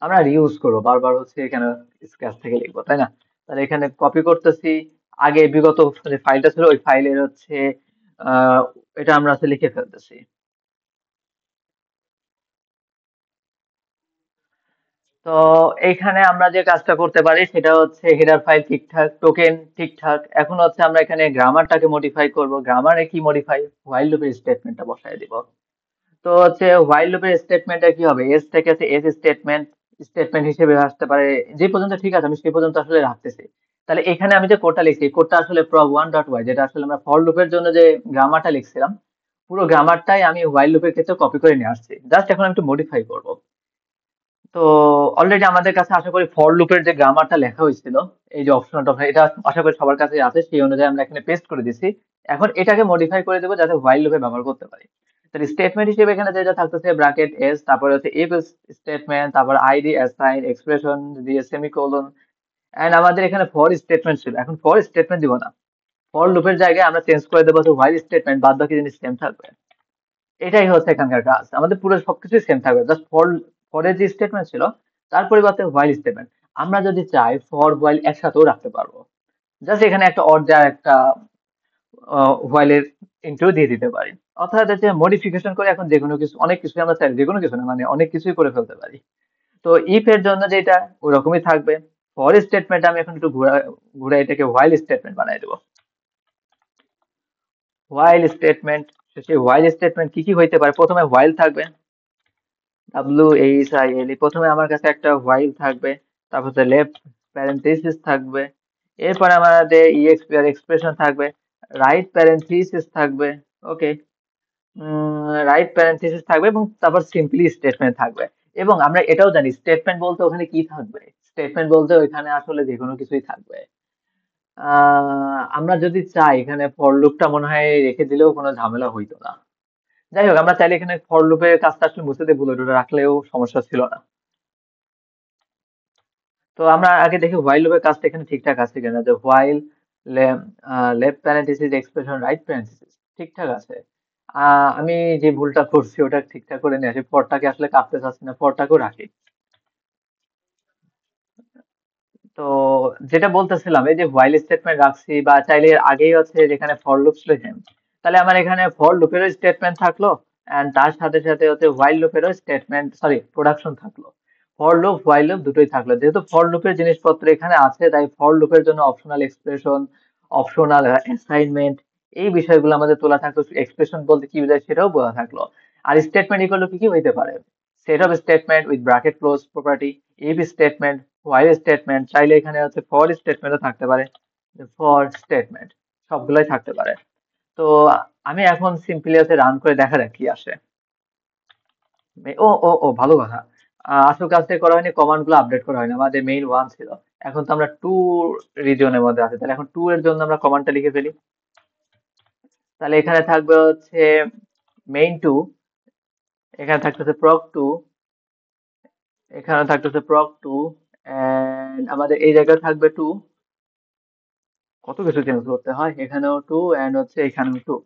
আমরা রিউজ করবো বারবার হচ্ছে এখানে স্ক্র্যাচ থেকে লিখবো, তাই না? তাহলে এখানে কপি করতেছি, আগে বিগত যে ফাইলটা ছিল ওই ফাইলের হচ্ছে আহ এটা আমরা হচ্ছে লিখে ফেলতেছি। তো এইখানে আমরা যে কাজটা করতে পারি সেটা হচ্ছে হেডার ফাইল ঠিকঠাক, টোকেন ঠিকঠাক, এখন হচ্ছে আমরা এখানে গ্রামারটাকে মডিফাই করব। গ্রামারে কি মডিফাই, হোয়াইল লুপের স্টেটমেন্টটা বসায় দিব। তো হচ্ছে হোয়াইল লুপের স্টেটমেন্টটা কি হবে, এস থেকে আছে এস স্টেটমেন্ট, স্টেটমেন্ট হিসেবে আসতে পারে, যে পর্যন্ত ঠিক আছে আমি সেই পর্যন্ত আসলে রাখতেছি। তাহলে এখানে আমি যে কোডটা লিখছি, এই কোডটা আসলে prog1.y, যেটা আসলে আমরা ফর লুপের জন্য যে গ্রামারটা লিখছিলাম, পুরো গ্রামারটাই আমি হোয়াইল লুপের ক্ষেত্রে কপি করে নিয়ে আসছি, জাস্ট এখন আমি একটু মডিফাই করব। তো অলরেডি আমাদের কাছে আশা করি ফর লুপের যে গ্রামারটা লেখা হয়েছিল, এই যে অপশনটা, এটা আশা করি সবার কাছে আছে, সেই অনুযায়ী আমরা এখানে পেস্ট করে দিছি। এখন এটাকে মডিফাই করে দেবো যাতে হোয়াইল লুপে ব্যবহার করতে পারি। তাহলে স্টেটমেন্ট হিসেবে এখানে যেটা থাকতেছে ব্র্যাকেট এস, তারপরে হচ্ছে ইফ স্টেটমেন্ট, তারপর আইডি অ্যাসাইন এক্সপ্রেশন দিয়ে সেমিকোলন, এন্ড আমাদের এখানে ফর স্টেটমেন্ট ছিল, এখন ফর স্টেটমেন্ট দিব না, ফর লুপের জায়গায় আমরা চেঞ্জ করে দেবো যে হোয়াইল স্টেটমেন্ট, বাদ বাকি জিনিস সেম থাকবে। এটাই হচ্ছে এখানকার কাজ, আমাদের পুরো সবকিছু সেম থাকবে, জাস্ট ফরের যে স্টেটমেন্ট ছিল তার পরিবর্তে হোয়াইল স্টেটমেন্ট। আমরা যদি চাই ফর হোয়াইল একসাথেও রাখতে পারবো, জাস্ট এখানে একটা অর যার একটা হোয়াইলের ইন্টু দিয়ে দিতে পারি। অর্থাৎ হচ্ছে মডিফিকেশন করে এখন যে কোনো কিছু, অনেক কিছু আমরা চাই, যে কোনো কিছু না মানে অনেক কিছুই করে ফেলতে পারি। তো ইফ এর জন্য যেটা ওরকমই থাকবে। ফর স্টেটমেন্ট আমি এখন একটু ঘুরে এটাকে হোয়াইল স্টেটমেন্ট বানাই দেবো। হোয়াইল স্টেটমেন্ট, সেই হোয়াইল স্টেটমেন্ট কি কি হইতে পারে? প্রথমে হোয়াইল থাকবে, WHILE, প্রথমে আমার কাছে একটা হোয়াইল থাকবে, তারপর হচ্ছে লেফট প্যারেন্থেসিস থাকবে, এরপর আমাদের EXP আর এক্সপ্রেশন থাকবে, রাইট প্যারেন্থেসিস থাকবে, ওকে, রাইট প্যারেন্থেসিস থাকবে, এবং তারপর সিম্পলি স্টেটমেন্ট থাকবে। এবং আমরা এটাও জানি স্টেটমেন্ট বলতে ওখানে কি থাকবে, স্টেটমেন্ট বলতে ওইখানে আসলে যে কোনো কিছুই থাকবে। আমরা যদি চাই এখানে ফর লুপটা মনে হয় রেখে দিলেও কোনো ঝামেলা হইতো না। যাই হোক, আমরা চাইলে এখানে ফর লুপের কাজটা আসলে মুছে দিয়ে বুলেট রাখলেও সমস্যা ছিল না। তো আমরা আগে দেখি হোয়াইল লুপের কাজটা এখানে ঠিকঠাক আছে কিনা, যে while left parenthesis expression right parenthesis ঠিকঠাক আছে। আমি যে ভুলটা করছি ওটা ঠিকঠাক করে নিয়ে আসি, ফরটাকে আসলে কাটতে চাচ্ছি না, ফরটাকেও রাখি। তো যেটা বলতেছিলাম, এই যে হোয়াইল স্টেটমেন্ট রাখছি, বা চাইলে এর আগেই হচ্ছে যেখানে ফর লুপ লিখেন, তাহলে আমার এখানে ফর লুপেরও স্টেটমেন্ট থাকলো, এন্ড তার সাথে সাথে হচ্ছে হোয়াইল লুপেরও স্টেটমেন্ট, সরি প্রোডাকশন থাকলো। ফর লুপ হোয়াইল লুপ দুটোই থাকলো, যেহেতু ফর লুপের জিনিসপত্র এখানে আছে, তাই ফর লুপের জন্য অপশনাল এক্সপ্রেশন, অপশনাল অ্যাসাইনমেন্ট, এই বিষয়গুলো আমাদের তোলা থাকলো। এক্সপ্রেশন বলতে কি বোঝায় সেটাও বলা থাকলো। আর স্টেটমেন্ট ইকুয়াল টু কি কি হইতে পারে? Set of statement with bracket close property, if statement, while statement, চাইলে এখানে হচ্ছে ফর স্টেটমেন্টও থাকতে পারে, ফর স্টেটমেন্ট, সবগুলোই থাকতে পারে। তো আমি এখন সিম্পলি হচ্ছে রান করে দেখা যাক কি আসে। ও ও ও ভালো কথা, আসল কাজটা করা হয়নি, কমান্ড গুলো আপডেট করা হয়নি, আমাদের মেইন ওয়ান ছিল। এখন তো আমরা টু রিজনের মধ্যে আছি, তাহলে এখন টু এর জন্য আমরা কমান্ডটা লিখে ফেলি। তাহলে এখানে থাকবে হচ্ছে মেইন টু, এখানে থাকতেছে প্রক টু, এখানে থাকতেছে প্রক টু, এন্ড আমাদের এই জায়গায় থাকবে টু। কত কিছু চেঞ্জ করতে হয়, এখানেও টু, এন্ড হচ্ছে এখানেও টু।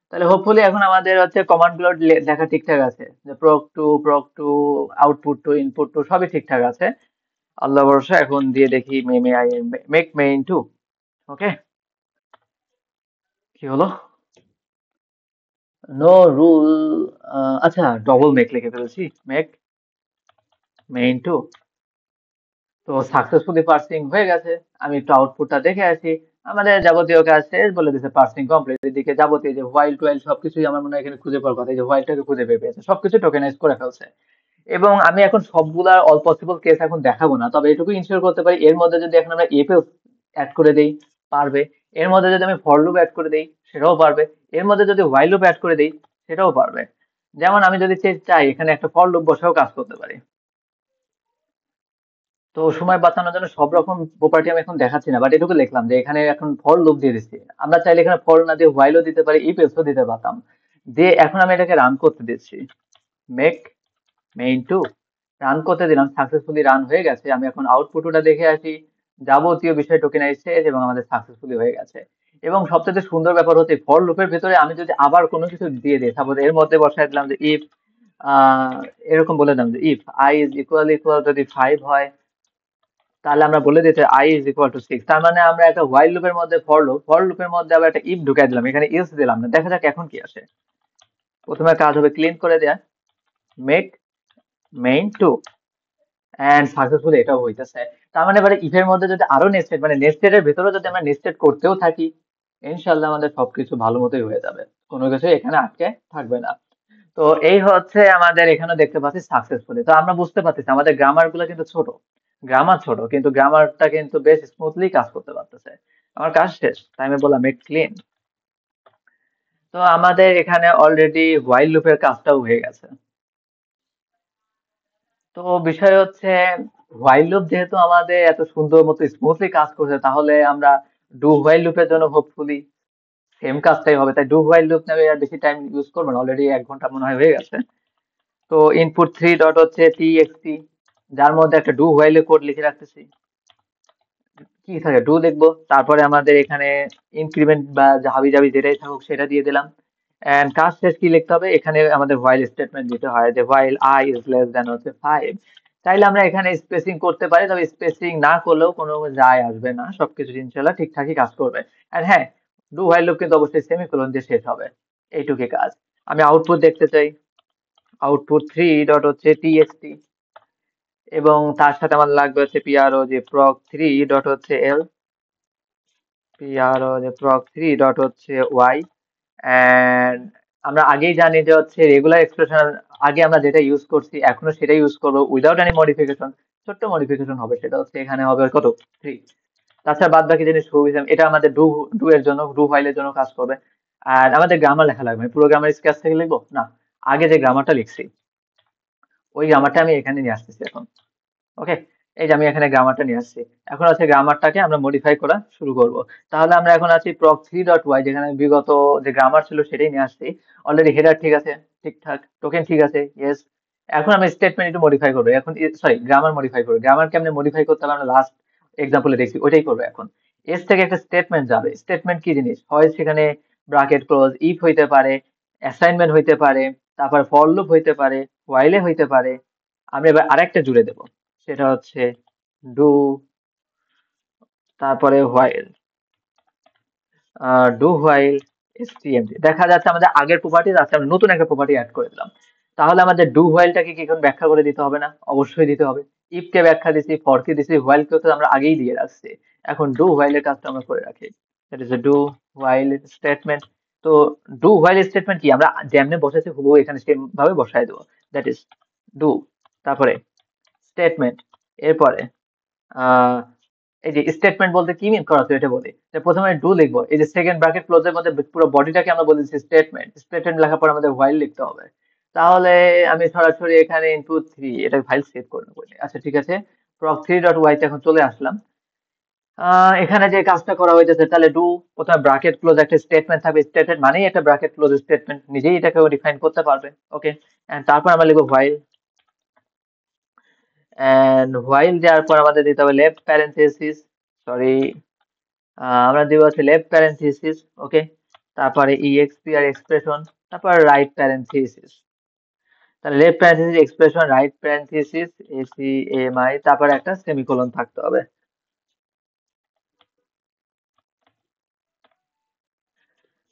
তাহলে হোপফুলি এখন আমাদের হচ্ছে কমান্ড গুলো দেখা ঠিকঠাক আছে, যে প্রক two, output two, input two, সবই ঠিকঠাক আছে। আল্লাহ ভরসা, এখন দিয়ে দেখি মেক মেইন টু। ওকে, কি হলো? No rule. আচ্ছা, ডবল মেক লিখে ফেলেছি, মেক মেইন টু। তো সাকসেসফুলি পার্সিং হয়ে গেছে। আমি একটু আউটপুটটা দেখে আসি। আমাদের যাবতীয় কাজ শেষ, বলে দিছে পার্সিং কমপ্লিট। এদিকে যাবতীয় যে হোয়াইল টোয়াইল সবকিছুই আমার মনে হয় এখানে খুঁজে পাওয়ার কথা, এই যে হোয়াইলটাকে খুঁজে পেয়ে পেয়েছে, সবকিছু টোকেনাইজ করে ফেলছে। এবং আমি এখন সবগুলা অল পসিবল কেস এখন দেখাবো না, তবে এটুকু ইনশিওর করতে পারি, এর মধ্যে যদি এখন আমরা এফ অ্যাড করে দেই, পারবে। এর মধ্যে যদি আমি ফর লুপ অ্যাড করে দেই, সেটাও পারবে। এর মধ্যে যদি হোয়াইল লুপ অ্যাড করে দেই, সেটাও পারবে। যেমন আমি যদি চাই এখানে একটা ফর লুপ বসাও কাজ করতে পারি। তো সময় বাঁচানোর জন্য সব রকম প্রপার্টি আমি এখন দেখাচ্ছি না, বাট এটুকু লিখলাম যে এখানে এখন ফর লুপ দিয়ে দিচ্ছি। আমরা চাইলে এখানে ফর না দিয়ে হোয়াইলও দিতে পারি, ইফ এলসও দিতে পারতাম। দিয়ে এখন আমি এটাকে রান করতে দিচ্ছি, মেক মেইন টু, রান করতে দিলাম, সাকসেসফুলি রান হয়ে গেছে। আমি এখন আউটপুটটা দেখে আসি, যাবতীয় বিষয় টোকেনাইজ শেষ এবং আমাদের সাকসেসফুলি হয়ে গেছে। এবং সবচেয়ে সুন্দর ব্যাপার হচ্ছে ফর লুপের ভেতরে আমি যদি আবার কোনো কিছু দিয়ে দিই, সাপোজ এর মধ্যে বসাই দিলাম যে ইফ, এরকম বলে দিলাম যে if I is equal equal যদি 5 হয়, তাহলে আমরা বলে দিতে i ইজ ইকুয়াল টু 6। তার মানে আমরা একটা হোয়াইল লুপের মধ্যে ফর লুপের মধ্যে আবার একটা ইফ ঢুকাই দিলাম, এখানে ইলস দিলাম না। দেখা যাক এখন কি আসে। প্রথমে কাজ হবে ক্লিন করে দেয়া, make main two, and successfully এটাও হইতেছে। তার মানে এবারে ইফ এর মধ্যে যদি আরো নেস্টেড, মানে নেস্টেড এর ভিতরে যদি আমরা নেস্টেড করতেও থাকি, ইনশাআল্লাহ আমাদের সবকিছু ভালো মতোই হয়ে যাবে, কোনো কিছু এখানে আটকে থাকবে না। তো এই হচ্ছে আমাদের এখানে দেখতে পাচ্ছি সাকসেসফুলি। তো আমরা বুঝতে পারতেছি আমাদের গ্রামার গুলো কিন্তু ছোট, গ্রামার ছোট, কিন্তু গ্রামারটা কিন্তু বেশ স্মুথলি কাজ করতে পারতেছে। আমার কাজ শেষ, তাই আমি বললাম মেক ক্লিন। তো আমাদের এখানে অলরেডি হোয়াইল লুপের কাজটাও হয়ে গেছে। তো বিষয় হচ্ছে, হোয়াইল লুপ যেহেতু আমাদের এত সুন্দর মতো স্মুথলি কাজ করছে, তাহলে আমরা ডু হোয়াইল লুপের জন্য হোপফুলি সেম কাজটাই হবে। তাই ডু হোয়াইল লুপ নেবে আর বেশি টাইম ইউজ করবো না, অলরেডি 1 ঘন্টা মনে হয় হয়ে গেছে। তো ইনপুট থ্রি ডট হচ্ছে txt, যার মধ্যে একটা ডু হোয়াইল কোড লিখে রাখতেছি। কি থাকে ডু দেখবো, তারপরে আমাদের এখানে ইনক্রিমেন্ট বা হাবি জাবি যেটাই থাকুক সেটা দিয়ে দিলাম। এন্ড কাজ শেষ কি লিখতে হবে, এখানে আমাদের হোয়াইল স্টেটমেন্ট দিতে হয়, যে while i is less than হচ্ছে 5। চাইলে আমরা এখানে স্পেসিং করতে পারি, তবে স্পেসিং না করলেও কোনো যায় আসবে না, সবকিছু ইনশাল্লাহ ঠিকঠাকই কাজ করবে। আর হ্যাঁ, ডু হোয়াইল লুপ কিন্তু অবশ্যই সেমিকোলন দিয়ে শেষ হবে, এইটুকুই কাজ। আমি আউটপুট দেখতে চাই, আউটপুট 3 ডট হচ্ছে টিএক্সটি, এবং তার সাথে আমার লাগবে হচ্ছে পিআরও যে প্রক 3 ডট হচ্ছে এল, পিআরও যে প্রক 3 ডট হচ্ছে ওয়াই। এন্ড আমরা আগেই জানি যে হচ্ছে রেগুলার এক্সপ্রেশন আগে আমরা যেটা ইউজ করছি এখনো সেটাই ইউজ করবো উইদাউট এনি মডিফিকেশন। ছোট্ট মডিফিকেশন হবে, সেটা হচ্ছে এখানে হবে কত, 3। তাছাড়া বাদ বাকি জিনিস খুবই same। এটা আমাদের ডু ডু এর জন্য, ডু ফাইলের জন্য কাজ করবে। আর আমাদের গ্রামার লেখা লাগবে, পুরো গ্রামার স্কেচ থেকে লিখবো না, আগে যে গ্রামারটা লিখছি ওই গ্রামারটা আমি এখানে নিয়ে আসতেছি এখন। ওকে, এই যে আমি এখানে গ্রামারটা নিয়ে আসছি, এখন আছে গ্রামারটাকে আমরা মডিফাই করা শুরু করব। তাহলে আমরা এখন আছি প্রক 3 ডট ওয়াই, যেখানে বিগত যে গ্রামার ছিল সেটাই নিয়ে আসছি। অলরেডি হেডার ঠিক আছে, ঠিকঠাক, টোকেন ঠিক আছে, ইয়েস। এখন আমি স্টেটমেন্ট একটু মডিফাই করবো এখন, সরি গ্রামার মডিফাই করবো। গ্রামার কেমনে মডিফাই করতে হবে আমরা লাস্ট এক্সাম্পলে দেখছি, ওইটাই করবো এখন। এস থেকে একটা স্টেটমেন্ট যাবে, স্টেটমেন্ট কি জিনিস, হয় সেখানে ব্রাকেট ক্লোজ, ইফ হইতে পারে, অ্যাসাইনমেন্ট হইতে পারে, তারপর ফর লুপ হইতে পারে, হোয়াইলে হইতে পারে। আমি এবার আরেকটা জুড়ে দেবো, সেটা হচ্ছে ডু, তারপরে হোয়াইল, ডু হোয়াইল এসটিএমটি। দেখা যাচ্ছে আমাদের আগের প্রপার্টি আছে, আমরা নতুন একটা প্রপার্টি অ্যাড করে দিলাম। তাহলে আমাদের ডু হোয়াইলটাকে কি এখন ব্যাখ্যা করে দিতে হবে না? অবশ্যই দিতে হবে। ইফ কে ব্যাখ্যা দিছি, ফর কে দিছি, হোয়াইল কে তো আমরা আগেই দিয়ে রাখছি। এখন ডু হোয়াইলের কাজটা আমরা করে রাখি, that is a do while statement. তো ডু হোয়াইল স্টেটমেন্ট কি, আমরা যেমনে বসাইছি হুবহু এখানে সেম ভাবে বসাই দেবো, দ্যাট ইজ ডু, তারপরে স্টেটমেন্ট, এরপরে আহ এই যে স্টেটমেন্ট বলতে কি মিন করা হচ্ছে এটা বলি, যে প্রথমে ডু লিখবো, এই যে সেকেন্ড ব্র্যাকেট ক্লোজের মধ্যে পুরো বডিটাকে আমরা বলেছি স্টেটমেন্ট, স্টেটমেন্ট লেখার পর আমাদের হোয়াইল লিখতে হবে। তাহলে আমি সরাসরি এখানে ইনপুট 3, এটা ফাইল সেভ করে নেবো। আচ্ছা ঠিক আছে, প্রক 3 ডট ওয়াই তে এখন চলে আসলাম। এখানে যে কাজটা করা হয়েছে, তাহলে ডু, প্রথমে ব্র্যাকেট ক্লোজ একটা স্টেটমেন্ট থাকবে, স্টেটমেন্ট মানেই একটা ব্র্যাকেট ক্লোজ স্টেটমেন্ট, নিজেই এটাকে ডিফাইন করতে পারবে। ওকে, এন্ড তারপর আমরা লিখবো হোয়াইল, এন্ড হোয়াইল দেওয়ার পর আমাদের দিতে হবে লেফট প্যারেন্থেসিস, সরি আমরা দিব হচ্ছে লেফট প্যারেন্থেসিস। ওকে, তারপরে ইএক্সপি আর এক্সপ্রেশন, তারপর রাইট প্যারেন্থেসিস। তাহলে left parenthesis expression, right parenthesis এসিএমআই, তারপর একটা সেমিকোলন থাকতে হবে।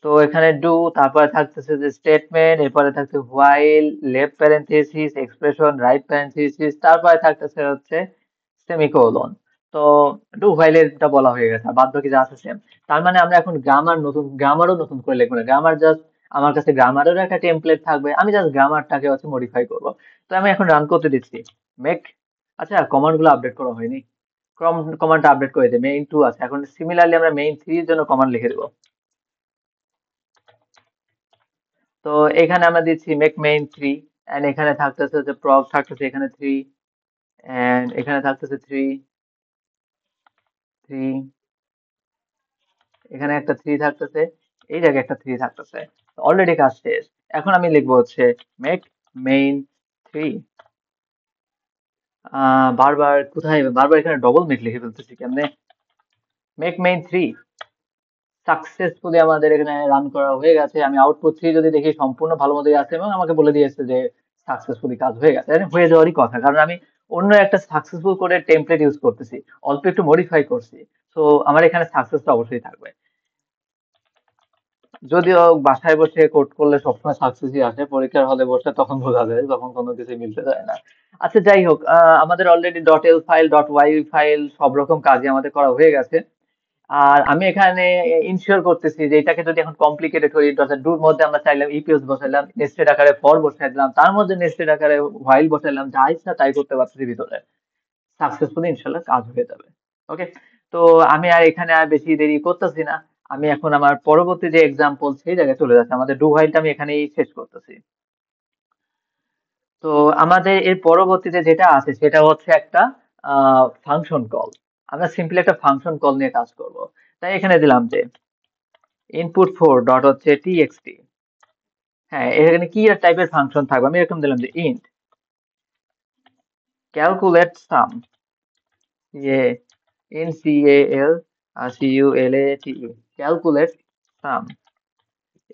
তো এখানে ডু, তারপরে থাকতেছে যে স্টেটমেন্ট, এরপরে থাকছে while, left parenthesis expression, right parenthesis, তারপরে থাকতেছে হচ্ছে সেমিকোলন। তো ডু হোয়াইলেরটা বলা হয়ে গেছে, আর বাদ বাকি যা আছে সেম। তার মানে আমরা এখন গ্রামার, নতুন গ্রামারও নতুন করে লিখবো না, গ্রামার জাস্ট আমার কাছে গ্রামারেরও একটা টেমপ্লেট থাকবে, আমি জাস্ট গ্রামারটাকে হচ্ছে মডিফাই করব। তো আমি এখন রান করতে দিচ্ছি মেক, আচ্ছা কমান্ড গুলো আপডেট করা হয়নি, কমান্ডটা আপডেট করে দিই, মেইন 2 আছে, এখন সিমিলারলি আমরা মেইন 3 এর জন্য কমান্ড লিখে দেবো। তো এখানে আমরা দিচ্ছি মেক মেইন 3, এন্ড এখানে থাকতেছে যে প্রক থাকতেছে এখানে 3, এন্ড এখানে থাকতেছে 3, 3, এখানে একটা 3 থাকতেছে, এই জায়গায় একটা 3 থাকতেছে। অলরেডি কাজ শেষ। এখন আমি লিখবো হচ্ছে মেক মেইন 3। বারবার কোথায়, বারবার এখানে ডবল মেক লিখে ফেলতেছি কেমনে, মেক মেইন 3 সাকসেসফুলি আমাদের এখানে রান করা হয়ে গেছে। আমি আউটপুট 3 যদি দেখি সম্পূর্ণ ভালো মতোই আছে, এবং আমাকে বলে দিয়েছে যে সাকসেসফুলি কাজ হয়ে গেছে। এটা হয়ে যাওয়ারই কথা, কারণ আমি অন্য একটা সাকসেসফুল করে টেমপ্লেট ইউজ করতেছি, অল্প একটু মডিফাই করছি। তো আমার এখানে সাকসেসটা অবশ্যই থাকবে। যদিও বাসায় বসে কোড করলে সবসময় সাকসেসই আসে, পরীক্ষার হলে বসে তখন বোঝা যায়, তখন কোনো কিছু মিলতে চায় না। আচ্ছা যাই হোক, আমাদের already dot L file, dot Y file, সব রকম কাজই আমাদের করা হয়ে গেছে। আর আমি এখানে ইনশিওর করতেছি যে এটাকে যদি এখন কমপ্লিকেটেড করি, অর্থাৎ ডুর মধ্যে আমরা চাইলাম ইপিএস বসাইলাম, নেস্টেড আকারে ফর বসাই দিলাম, তার মধ্যে নেস্টেড আকারে হোয়াইল বসাইলাম, যা ইচ্ছা তাই করতে পারতেছি ভিতরে, সাকসেসফুলি ইনশাল্লাহ কাজ হয়ে যাবে। ওকে, তো আমি আর এখানে আর বেশি দেরি করতেছি না, আমি এখন আমার পরবর্তী যে এক্সাম্পল সেই জায়গায় চলে যাচ্ছে। আমাদের ডু হোয়াইলটা আমি এখানেই শেষ করতেছি। তো আমাদের এর পরবর্তীতে যেটা আছে সেটা হচ্ছে একটা ফাংশন কল। আমরা সিম্পলি একটা ফাংশন কল নিয়ে কাজ করব। তাই এখানে দিলাম যে ইনপুট 4 ডট হচ্ছে টিএক্সটি। হ্যাঁ, এখানে কি টাইপের ফাংশন থাকবে, আমি এরকম দিলাম যে ইন্ট ক্যালকুলেট সাম, ইয়ে এন সি এ এল সি ইউ এল এ টি, ক্যালকুলেট সাম।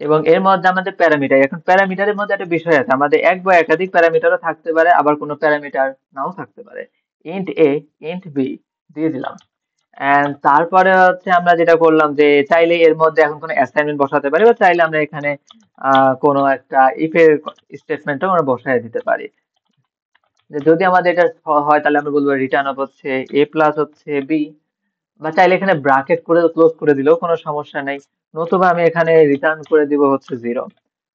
এবং এর মধ্যে আমাদের প্যারামিটার, এখন প্যারামিটারের মধ্যে একটা বিষয় আছে, আমাদের এক বা একাধিক প্যারামিটারও থাকতে পারে, আবার কোনো প্যারামিটার নাও থাকতে পারে। ইন্ট এ, ইন্ট বি দিয়ে দিলাম, এন্ড তারপরে হচ্ছে আমরা যেটা করলাম যে চাইলে এর মধ্যে এখন কোনো অ্যাসাইনমেন্ট বসাতে পারি বা চাইলে আমরা এখানে কোনো একটা ইফের স্টেটমেন্টও আমরা বসায় দিতে পারি। যে যদি আমাদের এটা হয় তাহলে আমরা বলবো রিটার্ন অফ হচ্ছে এ প্লাস হচ্ছে বি, বা চাইলে এখানে ব্রাকেট করে ক্লোজ করে দিলেও কোনো সমস্যা নেই, নতুবা আমি এখানে রিটার্ন করে দিব হচ্ছে 0।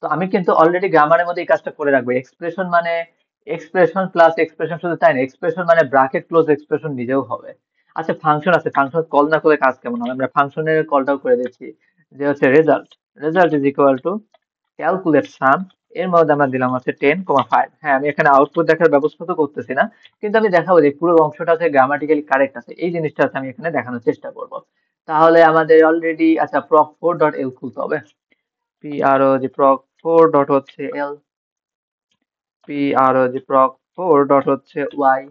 তো আমি কিন্তু অলরেডি গ্রামারের মধ্যে এই কাজটা করে রাখবো। এক্সপ্রেশন মানে এক্সপ্রেশন প্লাস এক্সপ্রেশন, শুধু তাই না, এক্সপ্রেশন মানে ব্রাকেট ক্লোজ এক্সপ্রেশন নিজেও হবে। আচ্ছা ফাংশন আছে, ফাংশন কল না করে কাজ কেমন হবে, আমরা ফাংশনের কলটাও করে দিচ্ছি যে হচ্ছে result, result is equal to calculate sum, এর মধ্যে আমরা দিলাম হচ্ছে 10,5। হ্যাঁ আমি এখানে আউটপুট দেখার ব্যবস্থা তো করতেছি না, কিন্তু আমি দেখাবো যে পুরো অংশটা আছে গ্রামাটিক্যালি কারেক্ট আছে, এই জিনিসটা হচ্ছে আমি এখানে দেখানোর চেষ্টা করব। তাহলে আমাদের অলরেডি আচ্ছা proc4.l খুলতে হবে। pro যে proc4 ডট হচ্ছে l, pro যে proc4 ডট হচ্ছে y।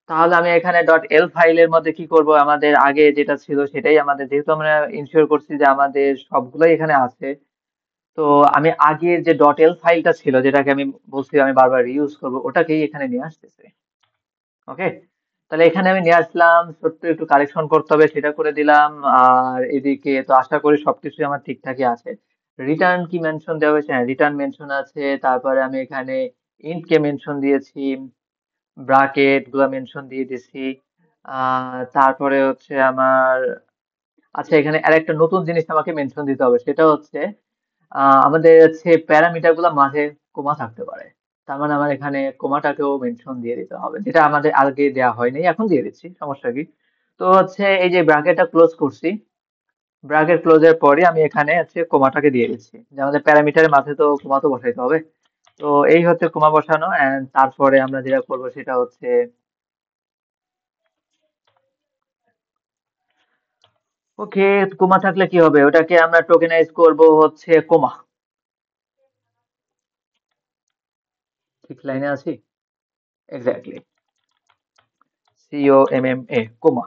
তাহলে আমি এখানে ডট এল ফাইলের মধ্যে কি করব, আমাদের আগে যেটা ছিল সেটাই আমাদের, যেহেতু আমরা ইনশিওর করছি যে আমাদের সবগুলোই এখানে আছে, তো আমি আগের যে ডট এল ফাইলটা ছিল যেটাকে আমি বলছি আমি বারবার রিউজ করব, ওটাকেই এখানে নিয়ে আসতেছি। ওকে, তাহলে এখানে আমি নিয়ে আসলাম, ছোট্ট একটু কারেকশন করতে হবে সেটা করে দিলাম। আর এদিকে তো আশা করি সবকিছুই আমার ঠিকঠাকই আছে। রিটার্ন কি মেনশন দেওয়া হয়েছে, হ্যাঁ রিটার্ন মেনশন আছে, তারপরে আমি এখানে ইন্ট কে মেনশন দিয়েছি, ব্রাকেট গুলো মেনশন দিয়ে দিছি। তারপরে হচ্ছে আমার, আচ্ছা এখানে আরেকটা নতুন জিনিস আমাকে মেনশন দিতে হবে, সেটা হচ্ছে আমাদের হচ্ছে প্যারামিটার গুলা মাঝে কোমা থাকতে পারে। তার মানে আমার এখানে কোমাটাকেও মেনশন দিয়ে দিতে হবে, যেটা আমাদের আগে দেওয়া হয়নি, এখন দিয়ে দিচ্ছি, সমস্যা কি। তো হচ্ছে এই যে ব্র্যাকেটটা ক্লোজ করছি, ব্র্যাকেট ক্লোজের পরে আমি এখানে হচ্ছে কোমাটাকে দিয়ে দিচ্ছি, যে আমাদের প্যারামিটারের মাঝে তো কোমা তো বসাইতে হবে। তো এই হচ্ছে কোমা বসানো, এন্ড তারপরে আমরা যেটা করবো সেটা হচ্ছে, ওকে, কোমা থাকলে কি হবে, ওটাকে আমরা টোকেনাইজ করব হচ্ছে কোমা। ঠিক লাইনে আছি? Exactly, COMMA, coma.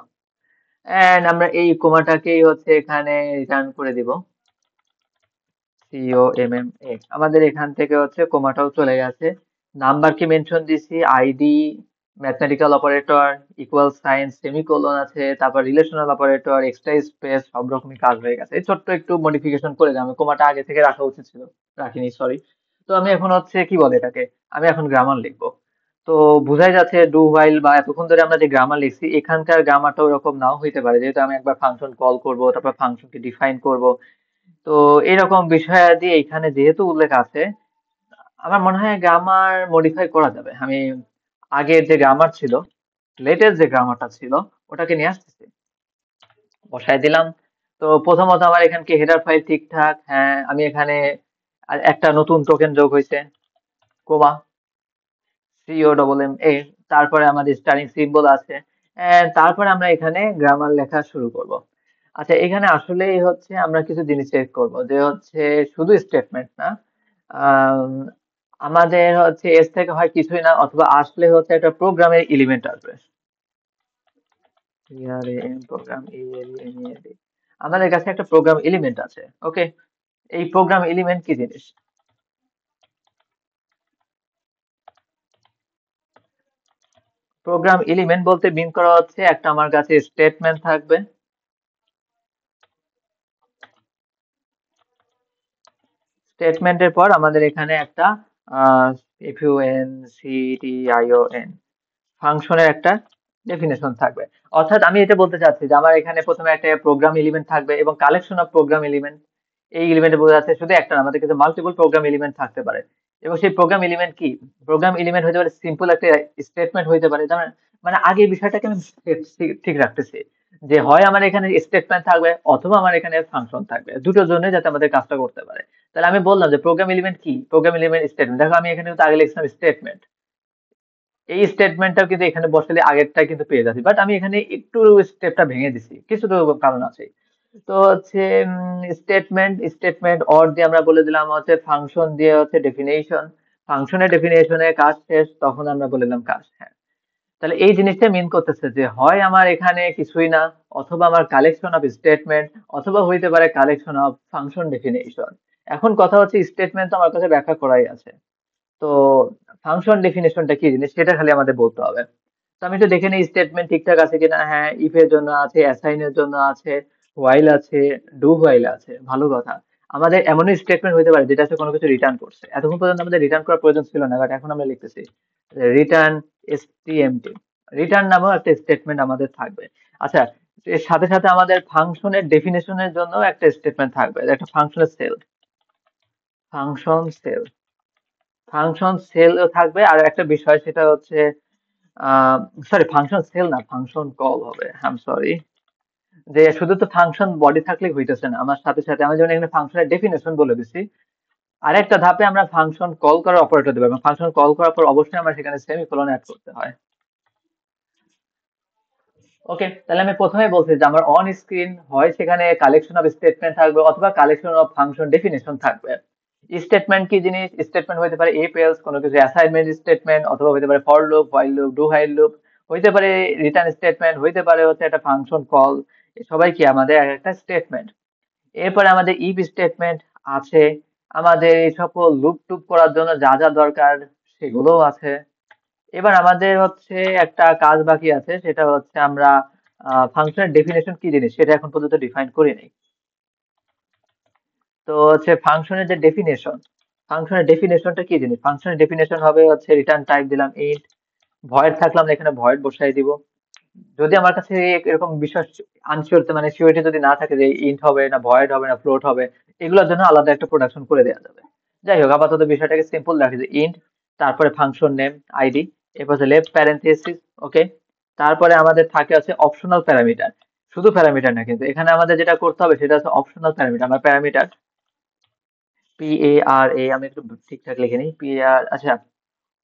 এন্ড আমরা এই কোমাটাকেই হচ্ছে এখানে রিটার্ন করে দিব COMMA। আমাদের এখান থেকে হচ্ছে কোমাটাও চলে গেছে। নাম্বার কি মেনশন দিছি, ID, mathematical operator, equal sign, semicolon আছে, তারপর রিলেশনাল অপারেটর, এক্সট্রা স্পেস, সব রকমই কাজ হয়ে গেছে। এই ছোট্ট একটু মডিফিকেশন করে দিলাম, আমি কোমাটা আগে থেকে রাখা উচিত ছিল, রাখিনি, সরি। তো আমি এখন হচ্ছে কি বলে এটাকে, আমি এখন গ্রামার লিখবো। তো বুঝাই যাচ্ছে ডু হোয়াইল বা এতক্ষণ ধরে আমরা যে গ্রামার লিখছি এখানকার গ্রামারটা ওরকম নাও হইতে পারে, যেহেতু আমি একবার ফাংশন কল করব, তারপর ফাংশনকে ডিফাইন করব। তো এরকম বিষয়াদি এখানে যেহেতু উল্লেখ আছে, আমার মনে হয় গ্রামার মডিফাই করা যাবে। আমি আগের যে গ্রামার ছিল, লেটেস্ট যে গ্রামারটা ছিল, ওটাকে নিয়ে আসতেছি, বসাই দিলাম। তো প্রথমত আমার এখানকে হেডার ফাইল ঠিকঠাক, হ্যাঁ আমি এখানে আর একটা নতুন টোকেন যোগ হয়েছে, কোমা, COMMA। তারপরে আমাদের স্টারিং সিম্বল আছে, and তারপরে আমরা এখানে গ্রামার লেখা শুরু করব। আচ্ছা এখানে আসলেই হচ্ছে আমরা কিছু জিনিস চেক করব, যে হচ্ছে শুধু স্টেটমেন্ট না, আম, আমাদের হচ্ছে এর থেকে হয় কিছুই না, অথবা আসলে হচ্ছে একটা প্রোগ্রামের এলিমেন্ট আসবে। প্রোগ্রাম, আমাদের কাছে একটা প্রোগ্রাম এলিমেন্ট আছে। ওকে, এই প্রোগ্রাম এলিমেন্ট কি জিনিস, প্রোগ্রাম এলিমেন্ট বলতে মিন করা হচ্ছে একটা আমার কাছে স্টেটমেন্ট থাকবে, স্টেটমেন্টের পর আমাদের এখানে একটা FUNCTION ফাংশনের একটা ডেফিনেশন থাকবে। অর্থাৎ আমি এটা বলতে চাচ্ছি যে আমার এখানে প্রথমে একটা প্রোগ্রাম এলিমেন্ট থাকবে এবং কালেকশন অফ প্রোগ্রাম এলিমেন্ট। এই এলিমেন্টে বোঝা যাচ্ছে শুধু একটা না, আমাদের কাছে মাল্টিপল প্রোগ্রাম এলিমেন্ট থাকতে পারে। এবং সেই প্রোগ্রাম এলিমেন্ট কি, প্রোগ্রাম এলিমেন্ট হতে পারে সিম্পল একটা স্টেটমেন্ট হতে পারে, যেমন মানে আগে এই বিষয়টাকে আমি ঠিক রাখতেছি, যে হয় আমার এখানে স্টেটমেন্ট থাকবে অথবা আমার এখানে ফাংশন থাকবে, দুটোর জন্য যাতে আমাদের কাজটা করতে পারে। তাহলে আমি বললাম যে প্রোগ্রাম এলিমেন্ট কি, প্রোগ্রাম এলিমেন্ট স্টেটমেন্ট। দেখো আমি এখানে কিন্তু আগে লিখছিলাম স্টেটমেন্ট, এই স্টেটমেন্টটাও কিন্তু এখানে বসালে আগেরটা কিন্তু পেয়ে যাচ্ছি, বাট আমি এখানে একটু স্টেপটা ভেঙে দিছি, কিছু তো কারণ আছে। তো হচ্ছে স্টেটমেন্ট, স্টেটমেন্ট অর দিয়ে আমরা বলে দিলাম হচ্ছে ফাংশন দিয়ে হচ্ছে ডেফিনেশন, ফাংশনের ডেফিনেশনের কাজ শেষ, তখন আমরা বলে দিলাম কাজ। হ্যাঁ, তাহলে এই জিনিসটা মিন করতেছে যে হয় আমার এখানে কিছুই না, অথবা আমার কালেকশন অফ স্টেটমেন্ট, অথবা হইতে পারে কালেকশন অফ ফাংশন ডেফিনেশন। এখন কথা হচ্ছে স্টেটমেন্ট তো আমার কাছে ব্যাখ্যা করাই আছে, তো ফাংশন ডেফিনেশনটা কি জিনিস সেটা খালি আমাদের বলতে হবে। তো আমি একটু দেখে নিই স্টেটমেন্ট ঠিকঠাক আছে কিনা। হ্যাঁ, ইফ এর জন্য আছে, অ্যাসাইন এর জন্য আছে, হোয়াইল আছে, ডু হোয়াইল আছে। ভালো কথা। আমাদের এমনই স্টেটমেন্ট হতে পারে যেটা হচ্ছে কোনো কিছু রিটার্ন করছে। এতক্ষণ পর্যন্ত আমাদের রিটার্ন করার প্রয়োজন ছিল না, বাট এখন আমরা লিখতেছি রিটার্ন এসটিএমটি। রিটার্ন নামেও একটা স্টেটমেন্ট আমাদের থাকবে। আচ্ছা, এর সাথে সাথে আমাদের ফাংশনের ডেফিনেশনের জন্য একটা স্টেটমেন্ট থাকবে, একটা ফাংশনের cell, function cell, function cell থাকবে। আর একটা বিষয় সেটা হচ্ছে সরি, ফাংশন সেল না, ফাংশন কল হবে। আই এম সরি, যে শুধু তো ফাংশন বডি থাকলে হইতেছে না, আমার সাথে সাথে আমি যেমন এখানে ফাংশনের ডেফিনেশন বলে দিছি, আরেকটা ধাপে আমরা ফাংশন কল করার অপারেটর দেবো, এবং ফাংশন কল করার পর অবশ্যই আমরা সেখানে সেমিকোলন অ্যাড করতে হয়। ওকে, তাহলে আমি প্রথমে বলছি যে আমার অন স্ক্রিন হয় সেখানে কালেকশন অফ স্টেটমেন্ট থাকবে অথবা কালেকশন অফ ফাংশন ডেফিনেশন থাকবে। স্টেটমেন্ট কি জিনিস? স্টেটমেন্ট হতে পারে ইফ এলস, কোনো কিছু অ্যাসাইনমেন্ট স্টেটমেন্ট, অথবা হতে পারে for loop, while loop, do while loop, হইতে পারে রিটার্ন স্টেটমেন্ট, হইতে পারে হচ্ছে একটা ফাংশন কল। সবাই কি আমাদের এক একটা স্টেটমেন্ট। এরপরে আমাদের ইফ স্টেটমেন্ট আছে, আমাদের এই সকল লুপ টুপ করার জন্য যা যা দরকার সেগুলোও আছে। এবার আমাদের হচ্ছে একটা কাজ বাকি আছে, সেটা হচ্ছে আমরা ফাংশনের ডেফিনেশন কি জিনিস সেটা এখন পর্যন্ত ডিফাইন করিনি। তো হচ্ছে ফাংশনের যে ডেফিনেশন, ফাংশনের ডেফিনেশনটা কি জিনিস? ফাংশনের ডেফিনেশন হবে হচ্ছে রিটার্ন টাইপ দিলাম ইন্ট, ভয়েড থাকলাম এখানে ভয়েড বসাই দিব। যদি আমার কাছে এরকম বিষয় আনসিওর, মানে সিওরিটি যদি না থাকে যে ইন্ট হবে না ভয়েড হবে না ফ্লোট হবে, এগুলোর জন্য আলাদা একটা প্রোডাকশন করে দেওয়া যাবে। যাই হোক, আপাতত বিষয়টাকে সিম্পল রাখি যে ইন্ট, তারপরে ফাংশন নেম আইডি, এরপর হচ্ছে লেফট প্যারেন্থেসিস। ওকে, তারপরে আমাদের থাকে আছে অপশনাল প্যারামিটার। শুধু প্যারামিটার না, কিন্তু এখানে আমাদের যেটা করতে হবে সেটা হচ্ছে অপশনাল প্যারামিটার। আমার প্যারামিটার পি এ আর এ, আমি একটু ঠিকঠাক লিখে নিই, পি আর, আচ্ছা,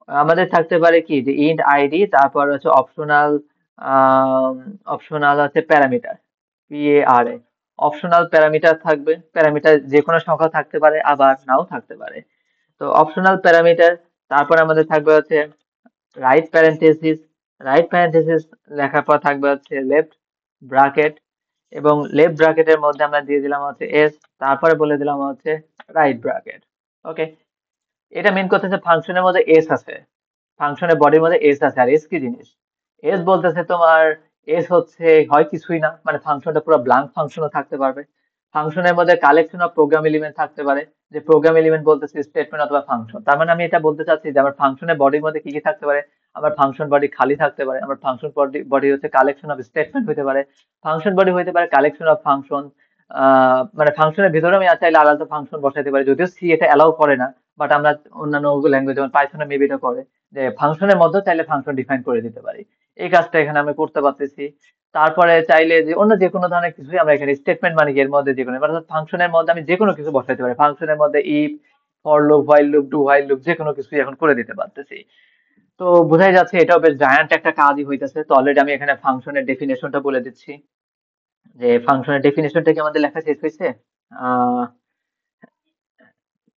আমাদের থাকতে পারে কি যে ইন্ট আইডি, তারপর হচ্ছে অপশনাল, অপশনাল হচ্ছে প্যারামিটার, পিএআরএ। অপশনাল প্যারামিটার থাকবে, প্যারামিটার যে কোনো সংখ্যা থাকতে পারে আবার নাও থাকতে পারে। তো অপশনাল প্যারামিটার, তারপর আমাদের থাকবে হচ্ছে রাইট প্যারেন্থেসিস, রাইট প্যারেন্থেসিস লেখার পর থাকবে হচ্ছে লেফট ব্রাকেট, এবং লেফট ব্রাকেটের মধ্যে আমরা দিয়ে দিলাম হচ্ছে এস, তারপরে বলে দিলাম হচ্ছে রাইট ব্রাকেট। ওকে, এটা মেন কথা হচ্ছে ফাংশনের মধ্যে এস আছে, ফাংশনের বডির মধ্যে এস আছে। আর এস কি জিনিস? এস বলতেছে তোমার, এস হচ্ছে হয় কিছুই না, মানে ফাংশনটা পুরো ব্ল্যাঙ্ক ফাংশনও থাকতে পারবে। ফাংশনের মধ্যে কালেকশন অফ প্রোগ্রাম এলিমেন্ট থাকতে পারে, যে প্রোগ্রাম এলিমেন্ট বলতেছে স্টেটমেন্ট অথবা ফাংশন। তার মানে আমি এটা বলতে চাচ্ছি যে আমার ফাংশনের বডির মধ্যে কি কি থাকতে পারে। আমার ফাংশন বডি খালি থাকতে পারে, আমার ফাংশন বডি বডি হচ্ছে কালেকশন অফ স্টেটমেন্ট হতে পারে, ফাংশন বডি হতে পারে কালেকশন অফ ফাংশন। মানে ফাংশনের ভিতরে আমি চাইলে আলাদা ফাংশন বসাতে পারি, যদিও সি এটা অ্যালাউ করে না, বাট আমরা অন্যান্য ল্যাঙ্গুয়েজ যেমন পাইথনে মেবি এটা করে, যে ফাংশনের মধ্যে চাইলে ফাংশন ডিফাইন করে দিতে পারি। এই কাজটা এখানে আমি করতে পারতেছি। তারপরে চাইলে যে অন্য যে কোনো ধরনের কিছুই আমরা এখানে স্টেটমেন্ট মানে কি এর মধ্যে যে কোনো, অর্থাৎ ফাংশনের মধ্যে আমি যে কোনো কিছু বসাইতে পারি। ফাংশনের মধ্যে if, for loop, while loop, do while loop, যে কোনো কিছুই এখন করে দিতে পারতেছি। তো বোঝাই যাচ্ছে এটাও বেশ জায়ান্ট একটা কাজই হইতেছে। তো অলরেডি আমি এখানে ফাংশনের ডেফিনেশনটা বলে দিচ্ছি, যে ফাংশনের ডেফিনেশনটা কি আমাদের লেখা শেষ হয়েছে? আহ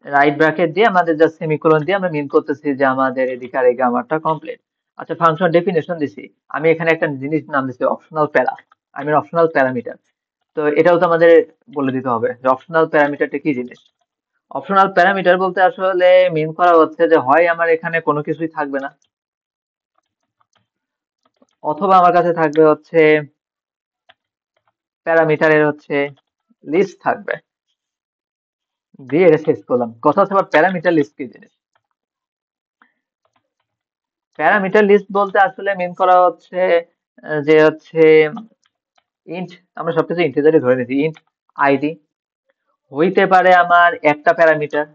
রাইট ব্র্যাকেট দিয়ে আমাদের জাস্ট সেমিকোলন দিয়ে আমরা মিন করতেছি যে আমাদের এদিকে আর এই গ্রামারটা কমপ্লিট। আচ্ছা, ফাংশন ডেফিনেশন দিছি, আমি এখানে একটা জিনিস নাম দিছি অপশনাল প্যারা, আই মিন অপশনাল প্যারামিটার। তো এটাও তো আমাদের বলে দিতে হবে যে অপশনাল প্যারামিটারটা কি জিনিস। অপশনাল প্যারামিটার বলতে আসলে মিন করা হচ্ছে যে হয় আমার এখানে কোনো কিছুই থাকবে না, অথবা আমার কাছে থাকবে হচ্ছে প্যারামিটারের হচ্ছে লিস্ট থাকবে, দিয়ে এটা শেষ করলাম। কথা হচ্ছে আবার প্যারামিটার লিস্ট কি জিনিস। প্যারামিটার লিস্ট বলতে আসলে মিন করা হচ্ছে যে হচ্ছে ইন্ট, আমরা সবকিছু ইন্টিজারই ধরে নিচ্ছি। ইন্ট আইডি হইতে পারে আমার একটা প্যারামিটার,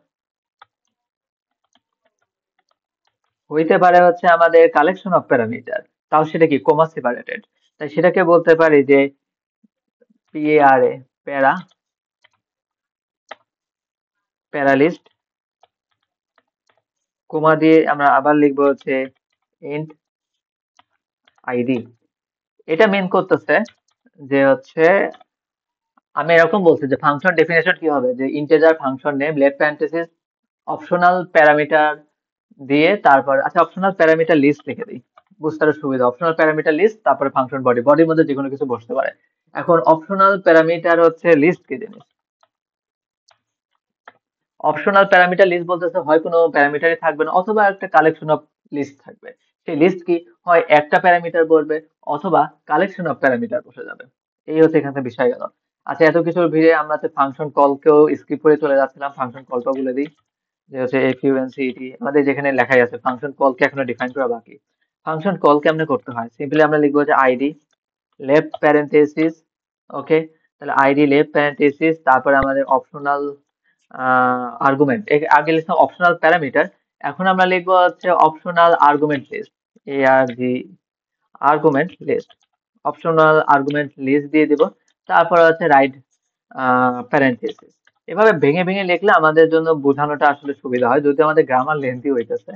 হইতে পারে হচ্ছে আমাদের কালেকশন অফ প্যারামিটার, তাও সেটা কি কমা সেপারেটেড। তাই সেটাকে বলতে পারি যে পিএআরএ, প্যারা, প্যারালিস্ট, কমা দিয়ে আমরা আবার লিখবো হচ্ছে ইন্ট আইডি। এটা মেন করতেছে যে হচ্ছে আমি এরকম বলছি যে ফাংশন ডেফিনেশন কি হবে, যে integer function name left parenthesis optional parameter দিয়ে, তারপর আচ্ছা অপশনাল প্যারামিটার লিস্ট লিখে দিই, বুঝতে আরো সুবিধা। অপশনাল প্যারামিটার লিস্ট, তারপরে ফাংশন বডি, বডির মধ্যে যে কোনো কিছু বসতে পারে। এখন অপশনাল প্যারামিটার হচ্ছে লিস্ট কি জিনিস? অপশনাল প্যারামিটার লিস্ট বলতেছে হয় কোনো প্যারামিটারই থাকবে না, অথবা একটা কালেকশন অফ লিস্ট থাকবে। সেই লিস্ট কি হয় একটা প্যারামিটার বলবে অথবা কালেকশন অফ প্যারামিটার বসে যাবে। এই হচ্ছে এখানে বিষয় গেল। আচ্ছা, এত কিছুর ভিড়ে আমরা তো ফাংশন কলকেও স্কিপ করে চলে যাচ্ছিলাম। ফাংশন কলটাও বলে দিই যে হচ্ছে এফইউএনসিইটি আমাদের যেখানে লেখাই আছে ফাংশন কলকে এখনো ডিফাইন করা বাকি। ফাংশন কল কেমনে করতে হয়, সিম্পলি আমরা লিখবো যে আইডি লেফট প্যারেন্থেসিস, ওকে। তাহলে আইডি লেফট প্যারেন্থেসিস, তারপরে আমাদের অপশনাল আর্গুমেন্ট, আগে লিখতাম অপশনাল প্যারামিটার, এখন আমরা লিখবো হচ্ছে optional argument list, A R G argument list, optional argument list দিয়ে দিব। তারপর হচ্ছে রাইট প্যারেন্থেসিস। এভাবে ভেঙে ভেঙে লিখলে আমাদের জন্য বোঝানোটা আসলে সুবিধা হয়, যদি আমাদের গ্রামার লেন্থি হইতেছে।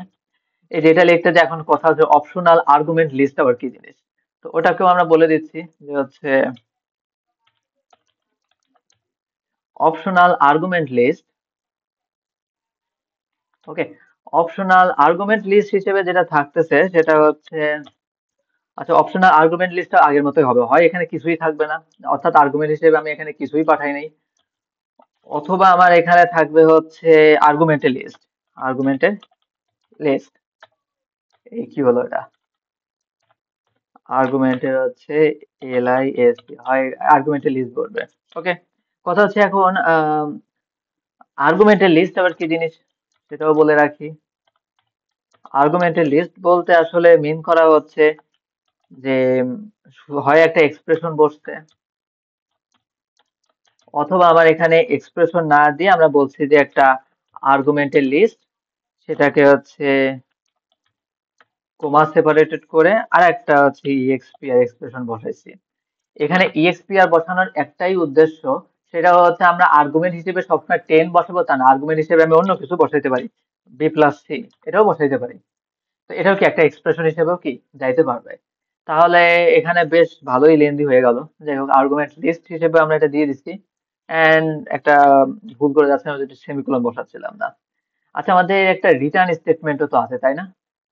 এই যেটা লিখতে যে এখন কথা হচ্ছে অপশনাল আর্গুমেন্ট লিস্ট আবার কি জিনিস, তো ওটাকেও আমরা বলে দিচ্ছি যে হচ্ছে অপশনাল আর্গুমেন্ট লিস্ট, ওকে। অপশনাল আর্গুমেন্ট লিস্ট হিসেবে যেটা থাকতেছে সেটা হচ্ছে, আচ্ছা অপশনাল আর্গুমেন্ট লিস্টটা আগের মতোই হবে, হয় এখানে কিছুই থাকবে না, অর্থাৎ আর্গুমেন্ট হিসেবে আমি এখানে কিছুই পাঠাই নাই, অথবা আমার এখানে থাকবে হচ্ছে আর্গুমেন্টের লিস্ট, আর্গুমেন্টের লিস্ট। এই কি হলো এটা, আর্গুমেন্টের হচ্ছে এলআইএসটি, হয় আর্গুমেন্টের লিস্ট বলবে, ওকে। কথা হচ্ছে এখন আর্গুমেন্টের লিস্ট আবার কি জিনিস সেটাও বলে রাখি। আর্গুমেন্টের লিস্ট বলতে আসলে মিন করা হচ্ছে যে হয় একটা এক্সপ্রেশন বসছে, অথবা আমার এখানে এক্সপ্রেশন না দিয়ে আমরা বলছি যে একটা আর্গুমেন্টের লিস্ট, সেটাকে হচ্ছে কমা সেপারেটেড করে আর একটা হচ্ছে ইএক্সপিআর এক্সপ্রেশন বসাইছি। এখানে ইএক্সপিআর বসানোর একটাই উদ্দেশ্য, সেটা হচ্ছে আমরা আর্গুমেন্ট হিসেবে সবসময় 10 বসাবো তা না, আর্গুমেন্ট হিসেবে আমি অন্য কিছু বসাইতে পারি, বি প্লাস সি এটাও বসাইতে পারি। তো এটাও কি একটা এক্সপ্রেশন হিসেবেও কি যাইতে পারবে। তাহলে এখানে বেশ ভালোই লেন্দি হয়ে গেল। যাই হোক, আর্গুমেন্ট লিস্ট হিসেবে আমরা এটা দিয়ে দিচ্ছি। এন্ড একটা ভুল করে যাচ্ছে, আমরা সেমিকোলন বসাচ্ছিলাম না। আচ্ছা, আমাদের একটা রিটার্ন স্টেটমেন্টও তো আছে তাই না,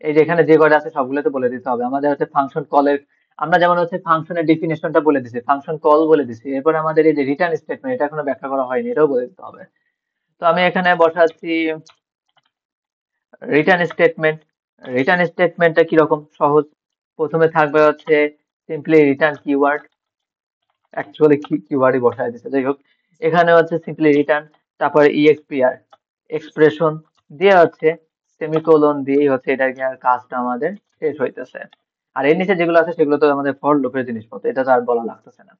এই যে এখানে যে কয়টা আছে সবগুলো তো বলে দিতে হবে। আমাদের হচ্ছে ফাংশন কলের, আমরা যেমন হচ্ছে ফাংশনের ডেফিনেশনটা বলে দিছি, ফাংশন কল বলে দিছি, এরপর আমাদের এই যে রিটার্ন স্টেটমেন্ট এটা এখনো ব্যাখ্যা করা হয়নি, এটাও বলে দিতে হবে। তো আমি এখানে বসাচ্ছি রিটার্ন স্টেটমেন্ট। রিটার্ন স্টেটমেন্টটা কিরকম সহজ, প্রথমে থাকবে হচ্ছে সিম্পলি রিটার্ন কিওয়ার্ড, অ্যাকচুয়ালি কিওয়ার্ডই বসায় দিছে, যাই হোক। এখানে হচ্ছে সিম্পলি রিটার্ন, তারপরে ইএক্সপিআর এক্সপ্রেশন দিয়ে হচ্ছে সেমিকোলন দিয়েই হচ্ছে এটা কি আর কাজটা আমাদের শেষ হইতেছে। আর এর নিচে যেগুলো আছে সেগুলো তো আমাদের ফর লুপের জিনিসপত্র, এটা তো আর বলা লাগতেছে না।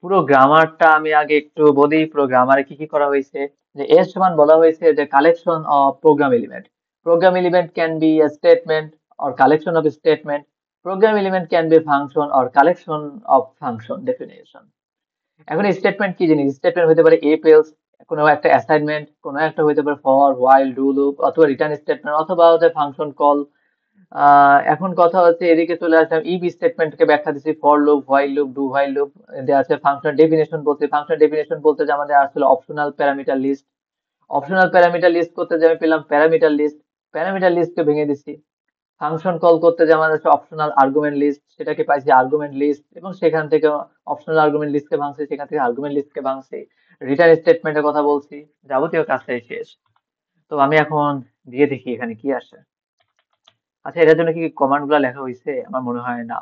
পুরো গ্রামারটা আমি আগে একটু বলি, পুরো গ্রামারে কি কি করা হয়েছে। যে এর সমান বলা হয়েছে যে collection of program element, program element can be a statement or collection of statement, program element can be function or collection of function definition। এখন স্টেটমেন্ট কি জিনিস, স্টেটমেন্ট হতে পারে if else, কোনো একটা অ্যাসাইনমেন্ট, কোনো একটা হতে পারে ফর হোয়াইল ডু লুপ, অথবা রিটার্ন স্টেটমেন্ট, অথবা হচ্ছে ফাংশন কল। এখন কথা হচ্ছে এদিকে চলে আসলাম ইফ স্টেটমেন্টকে ব্যাখ্যা দিচ্ছি, for loop while loop do while loop দেওয়া আছে। ফাংশন ডেফিনেশন বলতে, ফাংশন ডেফিনেশন বলতে যে আমাদের আসলে optional parameter list, optional parameter list করতে যে আমি পেলাম প্যারামিটার লিস্ট, প্যারামিটার লিস্টকে ভেঙে দিচ্ছি। ফাংশন কল করতে যে আমাদের অপশনাল আর্গুমেন্ট লিস্ট, সেটাকে পাইছি আর্গুমেন্ট লিস্ট, এবং সেখান থেকে অপশনাল আর্গুমেন্ট লিস্টকে ভাঙছি, সেখান থেকে আর্গুমেন্ট লিস্টকে ভাঙছি। রিটার্ন স্টেটমেন্টের কথা বলছি, যাবতীয় কাজটাই শেষ। তো আমি এখন দিয়ে দেখি এখানে কি আসে। আচ্ছা, এটার জন্য কি কমান্ড গুলা লেখা হয়েছে, আমার মনে হয় না।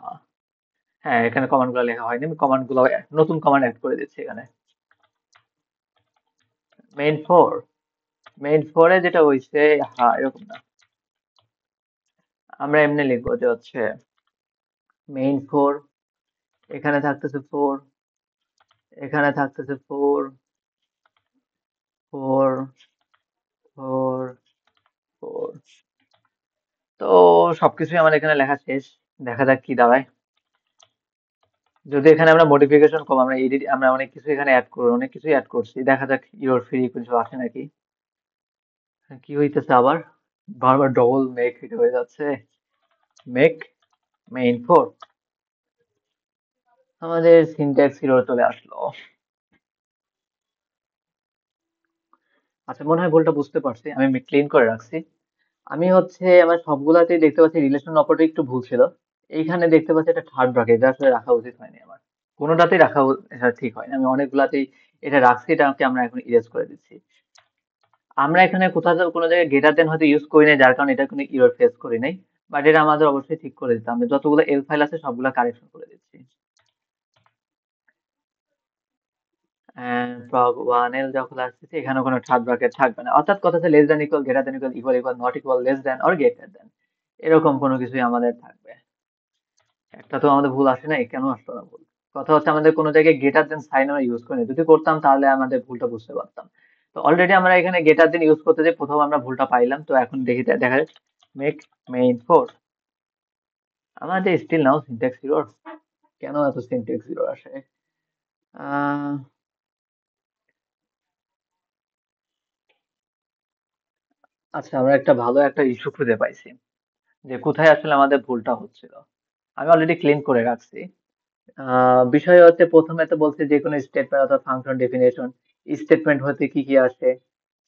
হ্যাঁ, এখানে কমান্ড গুলা লেখা হয়নি, আমি কমান্ড গুলো নতুন কমান্ড অ্যাড করে দিচ্ছি এখানে। মেইন ফোর, মেইন ফোরে যেটা হয়েছে, হ্যাঁ এরকম না, আমরা এমনি লিখবো যে হচ্ছে মেইন ফোর, এখানে থাকতেছে ফোর, এখানে থাকতেছে ফোর, ফোর, ফোর, ফোর। তো সবকিছুই আমার এখানে লেখা শেষ, দেখা যাক কি দাঁড়ায়। যদি এখানে আমরা মডিফিকেশন কম, আমরা এডিট, আমরা অনেক কিছু এখানে অ্যাড করব, অনেক কিছুই অ্যাড করছি, দেখা যাক ইওর ফ্রি কিছু আসে নাকি। কি হইতেছে আবার, বারবার ডবল মেক এটা হয়ে যাচ্ছে, মেক মেইন ফোর, আমাদের সিনট্যাক্স এরর চলে আসলো। আচ্ছা, মনে হয় ভুলটা বুঝতে পারছি, আমি ক্লিন করে রাখছি। আমি হচ্ছে আমার সবগুলাতেই দেখতে পাচ্ছি রিলেশন অপারেটর একটু ভুল ছিল। এইখানে দেখতে পাচ্ছি একটা থার্ড ব্র্যাকেট, এটা আসলে রাখা উচিত হয়নি আমার, কোনোটাতেই রাখা এটা ঠিক হয়নি, আমি অনেকগুলাতেই এটা রাখছি, এটাকে আমরা এখন ইরেজ করে দিচ্ছি। আমরা এখানে কোথাও কোনো জায়গায় গ্রেটার দেন হয়তো ইউজ করি নাই, যার কারণে এটা কোনো ইরর ফেস করি নাই। বাট এটা আমাদের অবশ্যই ঠিক করে দিতে হবে, যতগুলো এল ফাইল আছে সবগুলো কারেকশন করে দিচ্ছি। প্রগ 1L যখন আসতেছে এখানে কোনো থার্ড ব্র্যাকেট থাকবে না, অর্থাৎ কথা হচ্ছে less than equal, greater than equal, equal equal, not equal, less than or greater than, এরকম কোনো কিছুই আমাদের থাকবে। একটা তো আমাদের ভুল আসে নাই, কেন আসলো না ভুল? কথা হচ্ছে আমাদের কোনো জায়গায় গ্রেটার দেন সাইন আমরা ইউজ করিনি, যদি করতাম তাহলে আমাদের ভুলটা বুঝতে পারতাম। তো অলরেডি আমরা এখানে গ্রেটার দেন ইউজ করতে যে প্রথম আমরা ভুলটা পাইলাম, তো এখন দেখি দেখা যাচ্ছে মেক মেইন ফোর। আমাদের স্টিল নাও সিনট্যাক্স এরর, কেন এত সিনট্যাক্স এরর আসে? আহ আচ্ছা, আমরা একটা ভালো একটা ইস্যু খুঁজে পাইছি, যে কোথায় আসলে আমাদের ভুলটা হচ্ছিল। আমি অলরেডি ক্লিন করে রাখছি। বিষয় হচ্ছে প্রথমে তো বলছে যে কোনো স্টেটমেন্ট অর্থাৎ ফাংশন ডেফিনেশন, স্টেটমেন্ট হতে কি কি আসে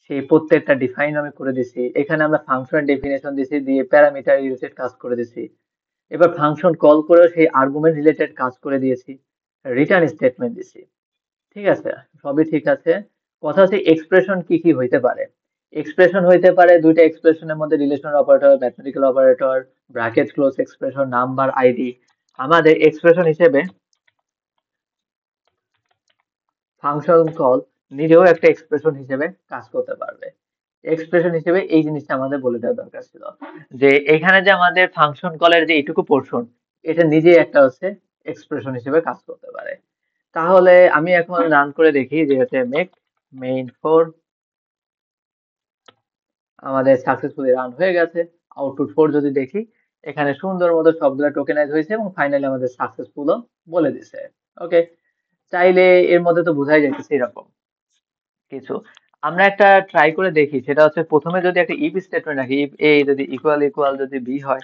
সেই প্রত্যেকটা ডিফাইন আমি করে দিছি। এখানে আমরা ফাংশন ডেফিনেশন দিছি, দিয়ে প্যারামিটার রিলেটেড কাজ করে দিছি। এবার ফাংশন কল করেও সেই আর্গুমেন্ট রিলেটেড কাজ করে দিয়েছি, রিটার্ন স্টেটমেন্ট দিছি। ঠিক আছে, সবই ঠিক আছে। কথা হচ্ছে এক্সপ্রেশন কি কি হইতে পারে। এক্সপ্রেশন হইতে পারে দুইটা এক্সপ্রেশনের মধ্যে relational operator, mathematical operator, bracket close expression, number, ID. আমাদের এক্সপ্রেশন হিসেবে ফাংশন কল নিজেও একটা এক্সপ্রেশন হিসেবে কাজ করতে পারবে। এক্সপ্রেশন হিসেবে এই জিনিসটা আমাদের বলে দেওয়া দরকার ছিল, যে এখানে যে আমাদের ফাংশন কলের যে এইটুকু পোর্শন, এটা নিজেই একটা হচ্ছে এক্সপ্রেশন হিসেবে কাজ করতে পারে। তাহলে আমি এখন রান করে দেখি যে হচ্ছে মেক মেইন ফোর, আমাদের সাকসেসফুলি রান হয়ে গেছে। আউটপুট ফোর যদি দেখি, এখানে সুন্দর মতো সবগুলো টোকেনাইজ হয়েছে এবং ফাইনালি আমাদের সাকসেসফুলও বলে দিছে। ওকে, চাইলে এর মধ্যে তো বোঝাই যাইতেছে এরকম কিছু। আমরা একটা ট্রাই করে দেখি, সেটা হচ্ছে প্রথমে যদি একটা ইফ স্টেটমেন্ট রাখি, ইফ এ যদি ইকুয়াল ইকুয়াল যদি বি হয়,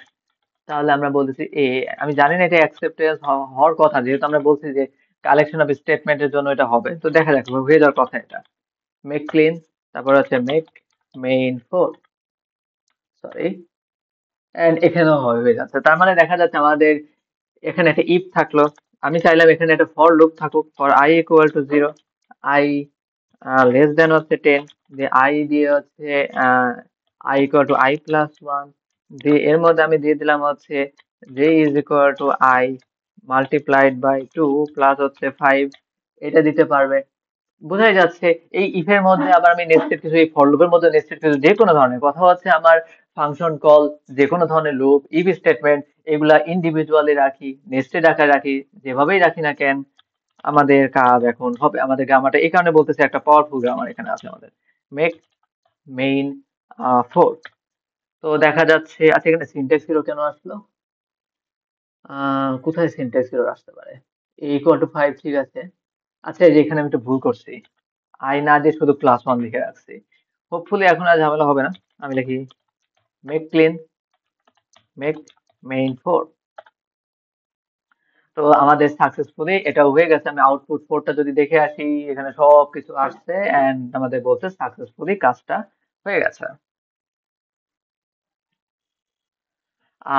তাহলে আমরা বলতেছি এ, আমি জানি না এটা অ্যাকসেপ্টেন্স হওয়ার কথা, যেহেতু আমরা বলছি যে কালেকশন অফ স্টেটমেন্টের জন্য এটা হবে, তো দেখা যাক হয়ে যাওয়ার কথা এটা। মেক ক্লিন, তারপর হচ্ছে make main four, sorry, and এখানেও হয়ে যাচ্ছে। তার মানে দেখা যাচ্ছে আমাদের এখানে একটা ইফ থাকলো, আমি চাইলাম এখানে একটা ফর লুপ থাকুক, for I equal to zero, I less than হচ্ছে 10, দিয়ে আই দিয়ে হচ্ছে I equal to I plus 1, দিয়ে এর মধ্যে আমি দিয়ে দিলাম হচ্ছে J is equal to I multiplied by 2 plus হচ্ছে 5, এটা দিতে পারবে। বোঝাই যাচ্ছে এই ইফ এর মধ্যে আবার আমি নেস্টেড কিছু, এই ফর লুপের মধ্যে নেস্টেড কিছু, যে কোনো ধরনের কথা হচ্ছে আমার ফাংশন কল, যে কোনো ধরনের লুপ, ইফ স্টেটমেন্ট, এগুলা ইন্ডিভিজুয়ালি রাখি, নেস্টেড আকারে রাখি, যেভাবেই রাখি না কেন, আমাদের কাজ এখন হবে। আমাদের গ্রামারটা এই কারণে বলতেছে একটা পাওয়ারফুল গ্রামার এখানে আছে আমাদের। Make main four. তো দেখা যাচ্ছে, আচ্ছা এখানে সিনট্যাক্স এরর কেন আসলো? কোথায় সিনট্যাক্স এরর আসতে পারে? ইকুয়াল টু 5 ঠিক আছে। আচ্ছা, এই যে এখানে আমি একটা ভুল করছি, আই না দিয়ে শুধু প্লাস 1 লিখে রাখছি। হোপফুলি এখন আর ঝামেলা হবে না। আমি লিখি make clean, make main four. তো আমাদের সাকসেসফুলি এটা হয়ে গেছে। আমি আউটপুট ফোরটা যদি দেখে আসি, এখানে সবকিছু আসছে এন্ড আমাদের বলছে সাকসেসফুলি কাজটা হয়ে গেছে।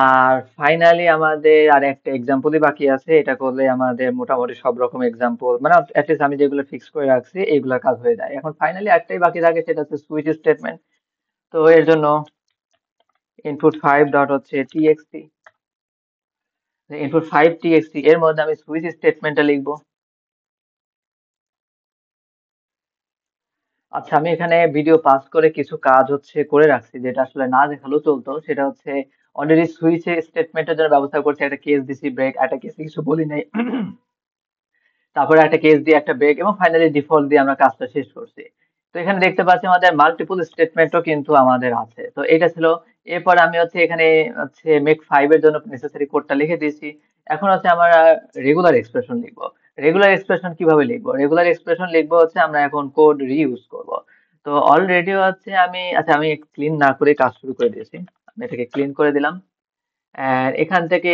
আর ফাইনালি আমাদের আর একটা এক্সাম্পলই বাকি আছে, এটা করলে আমাদের মোটামুটি সব রকম এক্সাম্পল, মানে অ্যাটলিস্ট আমি যেগুলো ফিক্স করে রাখছি এইগুলা কাজ হয়ে যায়। এখন ফাইনালি একটাই বাকি থাকে, সেটা হচ্ছে সুইচ স্টেটমেন্ট। তো এর জন্য ইনপুট 5 ডট হচ্ছে টিএক্সটি, ইনপুট 5 টিএক্সটি এর মধ্যে আমি সুইচ স্টেটমেন্টটা লিখবো। আচ্ছা, আমি এখানে ভিডিও পাস করে কিছু কাজ হচ্ছে করে রাখছি, যেটা আসলে না দেখালেও চলতো। সেটা হচ্ছে অলরেডি সুইচে স্টেটমেন্টের জন্য ব্যবস্থা করছি, একটা কেস দিছি ব্রেক, একটা কেসে কিছু বলি নাই, তারপরে একটা কেস দিয়ে একটা ব্রেক, এবং ফাইনালি ডিফল্ট দিয়ে আমরা কাজটা শেষ করছি। তো এখানে দেখতে পাচ্ছি আমাদের মাল্টিপল স্টেটমেন্টও কিন্তু আমাদের আছে। তো এটা ছিল। এরপর আমি হচ্ছে এখানে হচ্ছে মেক 5 এর জন্য নেসেসারি কোডটা লিখে দিয়েছি। এখন হচ্ছে আমরা রেগুলার এক্সপ্রেশন লিখবো। রেগুলার এক্সপ্রেশন কিভাবে লিখবো? রেগুলার এক্সপ্রেশন লিখবো হচ্ছে আমরা এখন কোড রিইউজ করব। তো অলরেডি হচ্ছে আমি, আচ্ছা আমি ক্লিন না করে কাজ শুরু করে দিয়েছি। আমি এটাকে ক্লিন করে দিলাম। আর এখান থেকে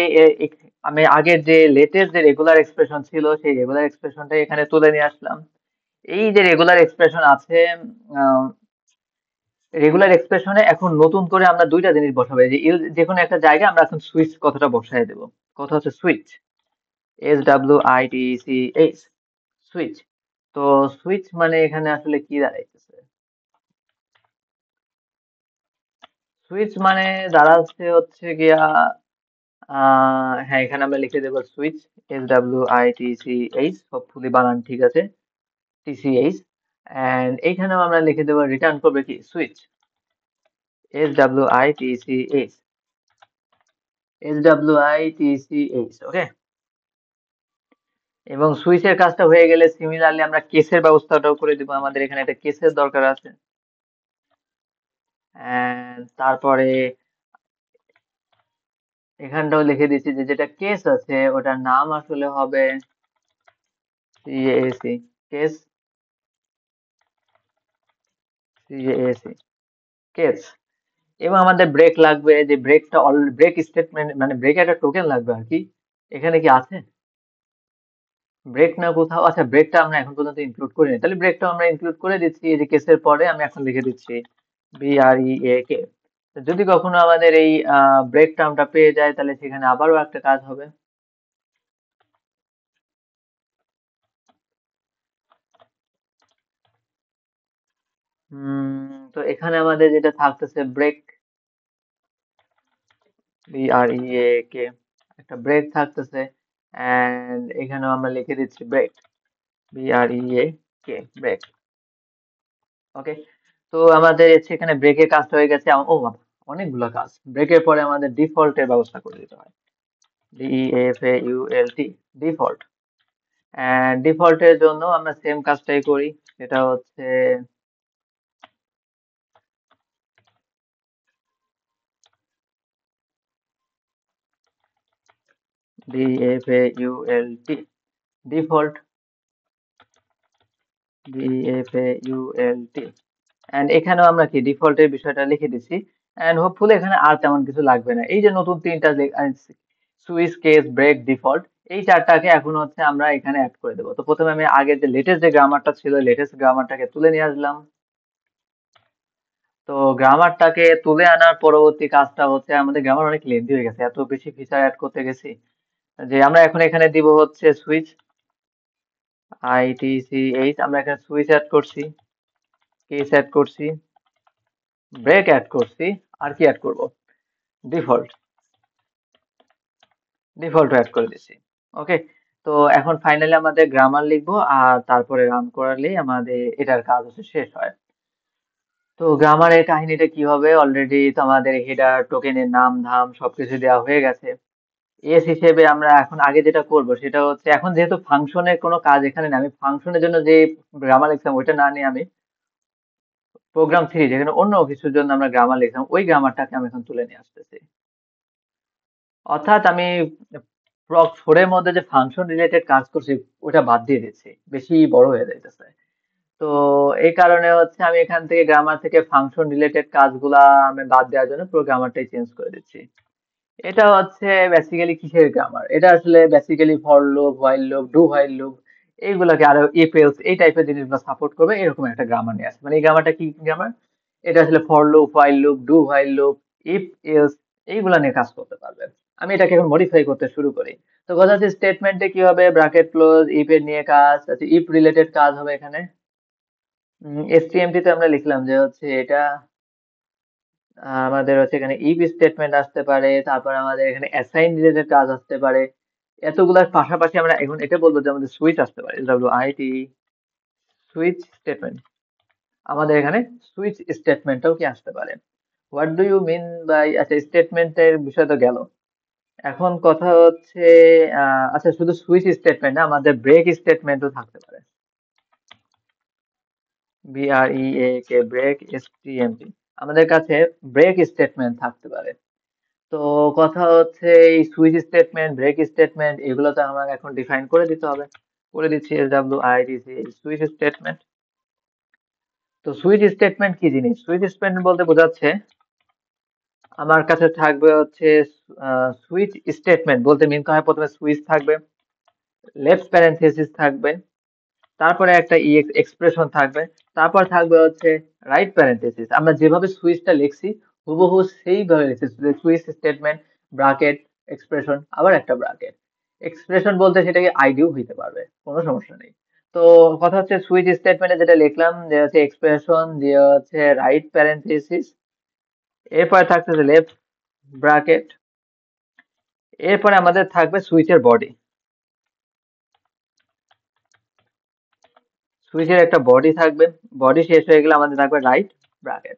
আমি আগের যে লেটেস্ট যে রেগুলার এক্সপ্রেশন ছিল, সেই রেগুলার এক্সপ্রেশনটা এখানে তুলে নিয়ে আসলাম। এই যে রেগুলার এক্সপ্রেশন আছে, রেগুলার এক্সপ্রেশনে এখন নতুন করে আমরা দুইটা জিনিস বসাবো, এই যে যে কোনো একটা জায়গায় আমরা এখন সুইচ কথাটা বসায় দেব। কথা হচ্ছে সুইচ, SWITCH, সুইচ। তো সুইচ মানে এখানে আসলে কি দাঁড়াইতেছে? সুইচ মানে দাঁড়াচ্ছে হচ্ছে গিয়া হ্যাঁ, এখানে আমরা লিখে দেবো সুইচ, SWITCH, হোপফুলি বানান ঠিক আছে, TCH। এন্ড এইখানেও আমরা লিখে দেবো রিটার্ন করবে কি সুইচ, SWITCH, SWITCH, ওকে। এবং সুইচের কাজটা হয়ে গেলে সিমিলারলি আমরা কেসের ব্যবস্থাটাও করে দিব, আমাদের এখানে একটা কেসের দরকার আছে। তারপরে এখানটাও লিখে দিচ্ছি যে যেটা কেস আছে ওটার নাম আসলে হবে CAC, কেস, CAC, কেস। এবং আমাদের ব্রেক লাগবে, যে ব্রেকটা ব্রেক স্টেটমেন্ট মানে ব্রেক একটা টোকেন লাগবে আর কি। এখানে কি আছে ব্রেক না কোথাও? আচ্ছা, ব্রেকটা আমরা এখন পর্যন্ত ইনক্লুড করিনি, তাহলে ব্রেকটা আমরা ইনক্লুড করে দিচ্ছি। এই যে কেসের পরে আমি এখন লিখে দিচ্ছি BREAK। যদি কখনো আমাদের এই ব্রেক টার্মটা পেয়ে যায় তাহলে সেখানে আবারও একটা কাজ হবে। তো এখানে আমাদের যেটা থাকতেছে ব্রেক, BREAK, একটা ব্রেক থাকতেছে। এখানেও আমরা লিখে দিচ্ছি ব্রেক, BREAK, ব্রেক, ওকে। তো আমাদের এখানে ব্রেকের কাজটা হয়ে গেছে। ও বাবা, অনেকগুলো কাজ। ব্রেকের পরে আমাদের ডিফল্টের ব্যবস্থা করে দিতে হয়, DEFAULT, ডিফল্ট। ডিফল্টের জন্য আমরা সেম কাজটাই করি, সেটা হচ্ছে DEFAULT, ডিফল্ট, DEFAULT। এখানেও আমরা কি ডিফল্টের বিষয়টা লিখে দিচ্ছি। হোপফুলি এখানে আর তেমন কিছু লাগবে না। এই যে নতুন তিনটা সুইচ, কেস, ব্রেক, ডিফল্ট, এই চারটাকে এখন হচ্ছে আমরা এখানে অ্যাড করে দেবো। তো প্রথমে আমি আগের যে লেটেস্ট যে গ্রামারটা ছিল, লেটেস্ট গ্রামারটাকে তুলে নিয়ে আসলাম। তো গ্রামারটাকে তুলে আনার পরবর্তী কাজটা হচ্ছে, আমাদের গ্রামার অনেক লেন্দি হয়ে গেছে, এত বেশি ফিচার অ্যাড করতে গেছি যে আমরা এখন এখানে দিব হচ্ছে সুইচ, ITCH, আমরা এখানে সুইচ অ্যাড করছি, কেস অ্যাড করছি, ব্রেক অ্যাড করছি, আর কি অ্যাড করব, ডিফল্ট, ডিফল্ট অ্যাড করে দিচ্ছি, ওকে। তো এখন ফাইনালি আমাদের গ্রামার লিখবো আর তারপরে রান করালেই আমাদের এটার কাজ হচ্ছে শেষ হয়। তো গ্রামারের কাহিনীটা কি হবে, অলরেডি তো আমাদের হেডার, টোকেনের নাম ধাম সবকিছু দেওয়া হয়ে গেছে। এস হিসেবে আমরা এখন আগে যেটা করব সেটা হচ্ছে, এখন যেহেতু ফাংশনের কোনো কাজ এখানে না, আমি ফাংশনের জন্য যে গ্রামার লিখলাম ওইটা না নিয়ে আমি প্রোগ্রাম থ্রি, যেখানে অন্য কিছুর জন্য আমরা গ্রামার লিখলাম, ওই গ্রামারটাকে আমি এখন তুলে নিয়ে আসতেছি। অর্থাৎ আমি প্রক ফোর এর মধ্যে যে ফাংশন রিলেটেড কাজ করছি ওটা বাদ দিয়ে দিচ্ছি, বেশি বড় হয়ে যাইতেছে। তো এই কারণে হচ্ছে আমি এখান থেকে গ্রামার থেকে ফাংশন রিলেটেড কাজগুলা আমি বাদ দেওয়ার জন্য পুরো গ্রামারটাই চেঞ্জ করে দিচ্ছি। এটা হচ্ছে বেসিক্যালি কিসের গ্রামার, এটা আসলে basically for loop, while loop, do while loop, এইগুলাকে আরো ইফ এলস এই টাইপের জিনিসগুলো সাপোর্ট করবে, এরকম একটা গ্রামার নিয়ে আসে। মানে এই গ্রামারটা কি গ্রামার, এটা আসলে for loop, while loop, do while loop, if else এইগুলা নিয়ে কাজ করতে পারবে। আমি এটাকে এখন মডিফাই করতে শুরু করি। তো কথা হচ্ছে স্টেটমেন্টে কি হবে, ব্র্যাকেট ক্লোজ, ইফ এর নিয়ে কাজ আছে, ইফ রিলেটেড কাজ হবে এখানে। এসটিএমটি তে আমরা লিখলাম যে হচ্ছে এটা আমাদের হচ্ছে এখানে ইফ স্টেটমেন্ট আসতে পারে, তারপর আমাদের এখানে অ্যাসাইন রিলেটেড কাজ আসতে পারে। এতগুলার পাশাপাশি আমরা এখন এটা বলবো যে আমাদের সুইচ আসতে পারে, SWIT, সুইচ স্টেটমেন্ট। আমাদের এখানে সুইচ স্টেটমেন্টটাও কি আসতে পারে। What do you mean by, আচ্ছা স্টেটমেন্টের বিষয় তো গেল। এখন কথা হচ্ছে আচ্ছা, শুধু সুইচ স্টেটমেন্ট না, আমাদের ব্রেক স্টেটমেন্টও থাকতে পারে, BREAK, ব্রেক, STMP। আমাদের কাছে ব্রেক স্টেটমেন্ট থাকতে পারে। তো কথা হচ্ছে এই সুইচ স্টেটমেন্ট, ব্রেক স্টেটমেন্ট, এগুলো তো আমার এখন ডিফাইন করে দিতে হবে। করে দিচ্ছি SWITC, সুইচ স্টেটমেন্ট। তো সুইচ স্টেটমেন্ট কি জিনিস, সুইচ স্টেটমেন্ট বলতে বোঝাচ্ছে আমার কাছে থাকবে হচ্ছে সুইচ স্টেটমেন্ট বলতে মিন হয় প্রথমে সুইচ থাকবে, লেফট প্যারেনথেসিস থাকবে, তারপরে একটা এক্সপ্রেশন থাকবে, তারপর থাকবে হচ্ছে রাইট প্যারেনথেসিস। আমরা যেভাবে সুইচটা লিখছি হুবহু সেইভাবে লিখছি, সুইচ স্টেটমেন্ট, ব্রাকেট, এক্সপ্রেশন, আবার একটা ব্রাকেট। এক্সপ্রেশন বলতে সেটাকে আইডিও হইতে পারবে, কোনো সমস্যা নেই। তো কথা হচ্ছে সুইচ স্টেটমেন্টে যেটা লিখলাম যে হচ্ছে এক্সপ্রেশন দিয়ে হচ্ছে রাইট প্যারেনথেসিস, এরপরে থাকতেছে লেফট ব্র্যাকেট, এরপরে আমাদের থাকবে সুইচের বডি, সুইচের একটা বডি থাকবে, বডি শেষ হয়ে গেলে আমাদের থাকবে রাইট ব্র্যাকেট।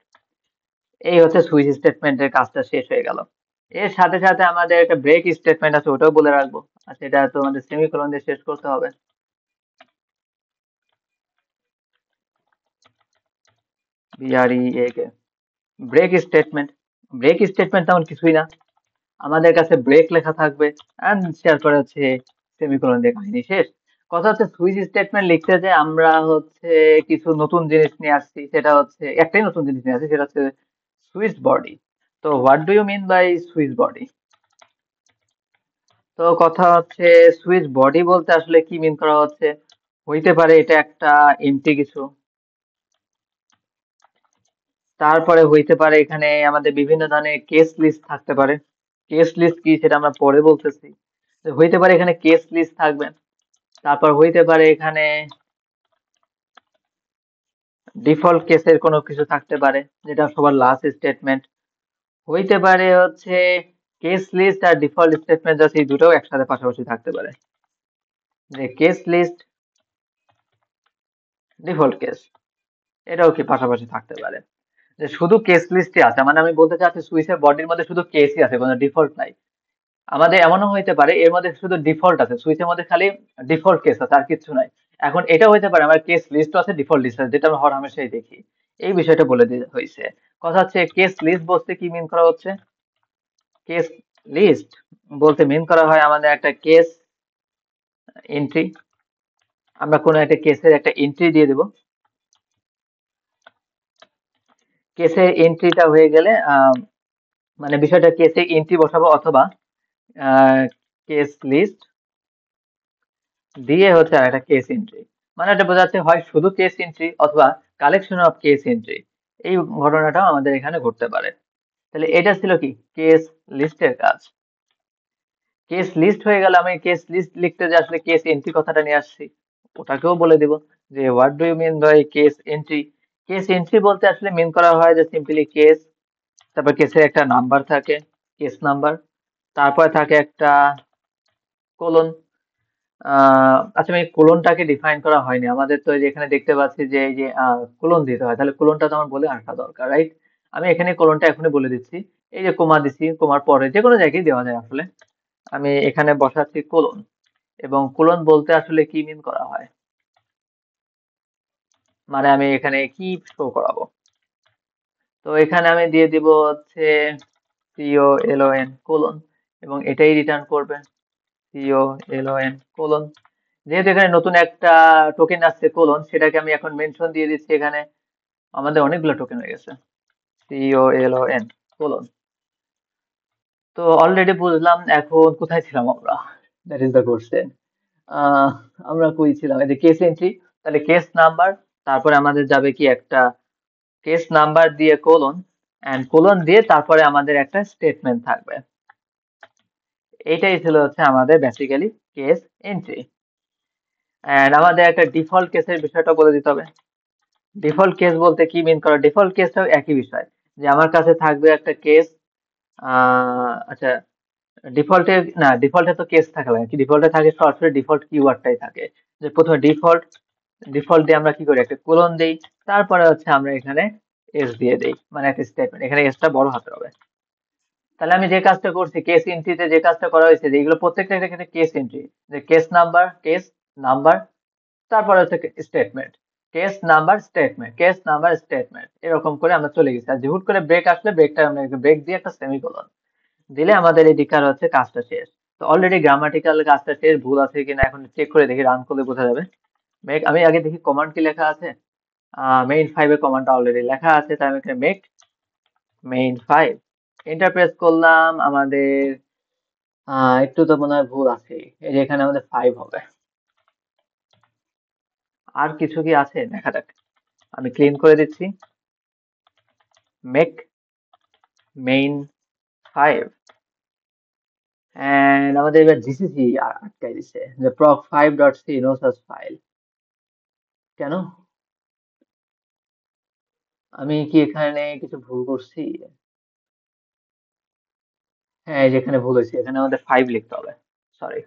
এই হচ্ছে সুইচ স্টেটমেন্টের কাজটা শেষ হয়ে গেল। এর সাথে সাথে আমাদের একটা ব্রেক স্টেটমেন্ট আছে, ওটাও বলে রাখবো, আর সেটা তো আমাদের সেমিকোলন দিয়ে শেষ করতে হবে। BREAK, break statement. Break statement তেমন কিছুই না, আমাদের কাছে ব্রেক লেখা থাকবে এন্ড শেয়ার করে হচ্ছে সেমিকোলন দিয়ে কাহিনী শেষ। কথা হচ্ছে সুইচ স্টেটমেন্ট লিখতে যে আমরা হচ্ছে কিছু নতুন জিনিস নিয়ে আসছি, সেটা হচ্ছে একটাই নতুন জিনিস নিয়ে আসছি, সেটা হচ্ছে সুইচ বডি। তো what do you mean by switch body? তো কথা হচ্ছে সুইচ বডি বলতে আসলে কি মিন করা হচ্ছে, হইতে পারে এটা একটা এমটি কিছু, তারপরে হইতে পারে এখানে আমাদের বিভিন্ন ধরনের কেস লিস্ট থাকতে পারে। কেস লিস্ট কি সেটা আমরা পরে বলতেছি। তো হইতে পারে এখানে কেস লিস্ট থাকবে, তারপর হইতে পারে এখানে ডিফল্ট কেসের কোনো কিছু থাকতে পারে, যেটা সবার লাস্ট স্টেটমেন্ট। হইতে পারে হচ্ছে কেস লিস্ট আর ডিফল্ট স্টেটমেন্ট আছে, এই দুটোও একসাথে পাশাপাশি থাকতে পারে, যে কেস লিস্ট ডিফল্ট কেস, এটাও কি পাশাপাশি থাকতে পারে। যে শুধু কেস লিস্টই আছে, মানে আমি বলতে চাচ্ছি সুইচের বডির মধ্যে শুধু কেসই আছে, কোনো ডিফল্ট নাই। আমাদের এমনও হইতে পারে এর মধ্যে শুধু ডিফল্ট আছে, সুইচের মধ্যে খালি ডিফল্ট কেস আছে, আর কিছু নাই। এখন এটা হইতে পারে আমার কেস লিস্ট আছে, ডিফল্ট লিস্ট আছে, যেটা আমরা হর হামেশাই দেখি। এই বিষয়টা বলে দিয়ে হয়েছে। কথা হচ্ছে কেস লিস্ট বলতে কি মিন করা হচ্ছে, কেস লিস্ট বলতে মিন করা হয় আমাদের একটা কেস এন্ট্রি, আমরা কোনো একটা কেসের একটা এন্ট্রি দিয়ে দেব। কেসের এন্ট্রিটা হয়ে গেলে মানে বিষয়টা কেসে এন্ট্রি বসাবো, অথবা কেস লিস্ট দিয়ে হচ্ছে আর একটা কেস এন্ট্রি, মানে এটা বোঝাচ্ছে হয় শুধু কেস এন্ট্রি অথবা কালেকশন অফ কেস এন্ট্রি। এই ঘটনাটাও আমাদের এখানে ঘটতে পারে। তাহলে এটা ছিল কি কেস লিস্টের কাজ। কেস লিস্ট হয়ে গেল, আমি কেস লিস্ট লিখতে যে আসলে কেস এন্ট্রি কথাটা নিয়ে আসছি, ওটাকেও বলে দিব যে what do you mean by case entry. Case entry বলতে আসলে মিন করা হয় যে সিম্পলি কেস, তারপর কেসের একটা নাম্বার থাকে, কেস নাম্বার, তারপর থাকে একটা কোলন। আচ্ছা, আমি কোলনটাকে ডিফাইন করা হয়নি আমাদের, তো এই যে এখানে দেখতে পাচ্ছি যে এই যে কোলন দিতে হয়, তাহলে কোলনটা তো আমার বলে আসা দরকার, রাইট? আমি এখানে কোলনটা এখনই বলে দিচ্ছি। এই যে কোমা দিচ্ছি, কোমার পরে যে কোনো জায়গায় দেওয়া যায় আসলে। আমি এখানে বসাচ্ছি কোলন, এবং কোলন বলতে আসলে কি মিন করা হয়, মানে আমি এখানে কি শো করাবো। তো এখানে আমি দিয়ে দিব হচ্ছে COLON কোলন, এবং এটাই রিটার্ন করবে COLON কোলন। যেহেতু এখানে নতুন একটা টোকেন আসছে কোলন, সেটাকে আমি এখন মেনশন দিয়ে দিচ্ছি এখানে, আমাদের অনেকগুলো টোকেন হয়ে গেছে COLON কোলন। তো অলরেডি বুঝলাম এখন কোথায় ছিলাম আমরা, দ্যাট ইজ দ্য কোশ্চেন। আহ আমরা কই ছিলাম, এই যে কেস এন্ট্রি, তাহলে কেস নাম্বার, তারপরে আমাদের যাবে কি একটা কেস নাম্বার দিয়ে কোলন, এন্ড কোলন দিয়ে তারপরে আমাদের একটা স্টেটমেন্ট থাকবে। এইটাই ছিল হচ্ছে আমাদের বেসিক্যালি কেস এন্ট্রি। এন্ড আমাদের একটা ডিফল্ট কেসের বিষয়টা বলে দিতে হবে। ডিফল্ট কেস বলতে কি মিন করা, ডিফল্ট কেসটাও একই বিষয়, যে আমার কাছে থাকবে একটা কেস। আচ্ছা, ডিফল্টে না, ডিফল্টে তো কেস থাকে না, কি ডিফল্টে থাকে সরাসরি ডিফল্ট কিওয়ার্ডটাই থাকে, যে প্রথমে ডিফল্ট, ডিফল্ট দিয়ে আমরা কি করি একটা কোলন দেই, তারপরে হচ্ছে আমরা এখানে এস দিয়ে দেই, মানে একটা স্টেটমেন্ট, এখানে এসটা বড় হাতের হবে। তাহলে আমি যে কাজটা করছি কেস এন্ট্রিতে, যে কাজটা করা হয়েছে, যে এগুলো প্রত্যেকটা ক্ষেত্রে কেস এন্ট্রি, যে কেস নাম্বার, তারপরে হচ্ছে statement, case number statement, case number statement, এরকম করে আমরা চলে গেছি। আর যে হুট করে ব্রেক আসলে ব্রেকটা আমরা ব্রেক দিয়ে একটা সেমিকোলন দিলে আমাদের এই দিককার হচ্ছে কাজটা শেষ। তো অলরেডি গ্রামাটিক্যাল কাজটা শেষ, ভুল আছে কিনা এখন চেক করে দেখি, রান করলে বোঝা যাবে। মেক, আমি আগে দেখি কমান্ড কি লেখা আছে। মেইন ফাইভে কমান্ডটা অলরেডি লেখা আছে, তাই আমি এখানে make main five enter press করলাম। আমাদের একটু তো মনে হয় ভুল আছে, এই যে এখানে আমাদের ফাইভ হবে। আর কিছু কি আছে দেখা যাক, আমি ক্লিন করে দিচ্ছি, মেক মেইন ফাইভ। এন্ড আমাদের এবার জিসিসি আটকাই দিছে, যে proc 5.c no such file। কেন, আমি কি এখানে কিছু ভুল করছি? হ্যাঁ, এই যে এখানে ভুল হয়েছে, এখানে আমাদের 5 লিখতে হবে। সরি।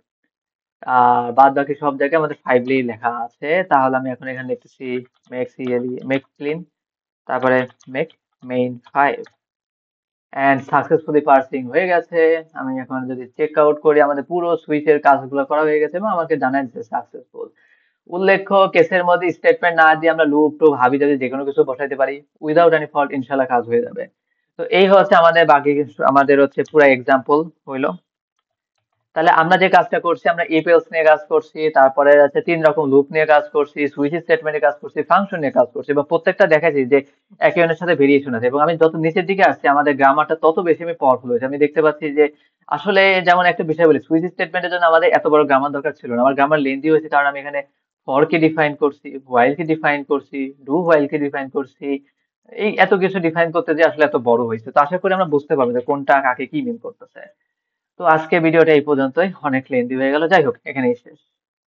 আর বাদ বাকি সব জায়গায় আমাদের 5 লেখা আছে। তাহলে আমি এখন এখানে লিখতেছি মেক সিএলই মেক ক্লিন, তারপরে make main 5 and successfully parsing হয়ে গেছে। আমি এখন যদি চেক আউট করি, আমাদের পুরো সুইচের কাজগুলো করা হয়ে গেছে এবং আমাকে জানায় যে সাকসেসফুল। উল্লেখ্য কেসের মধ্যে স্টেটমেন্ট না দিয়ে আমরা লুপ টুপ হাবি জাবি যে কোনো কিছু বসাইতে পারি, উইদাউট এনি ফল্ট ইনশাল্লাহ কাজ হয়ে যাবে। তো এই হচ্ছে আমাদের বাকি আমাদের হচ্ছে পুরো এক্সাম্পল হইলো। তাহলে আমরা যে কাজটা করছি, আমরা if else নিয়ে কাজ করছি, তারপরে আছে 3 রকম লুপ নিয়ে কাজ করছি, সুইচ স্টেটমেন্টে কাজ করছি, ফাংশন নিয়ে কাজ করছি, এবং প্রত্যেকটা দেখাচ্ছি যে একে অন্যের সাথে ভেরিয়েশন আছে। এবং আমি যত নিচের দিকে আসছি আমাদের গ্রামারটা তত বেশি আমি পাওয়ারফুল হয়েছে। আমি দেখতে পাচ্ছি যে আসলে যেমন একটা বিষয় বলি, সুইচ স্টেটমেন্টের জন্য আমাদের এত বড় গ্রামার দরকার ছিল না। আমার গ্রামার লেন্দি হয়েছে কারণ আমি এখানে ফর কে ডিফাইন করছি, হোয়াইল কে ডিফাইন করছি, ডু হোয়াইল কে ডিফাইন করছি। এই এত কিছু ডিফাইন করতে যে আসলে এত বড় হয়েছে। তো আশা করি আমরা বুঝতে পারবো যে কোনটা কাকে কি মিন করতেছে। তো আজকে ভিডিওটা এই পর্যন্তই, অনেক লেন্দি হয়ে গেল। যাই হোক, এখানেই শেষ।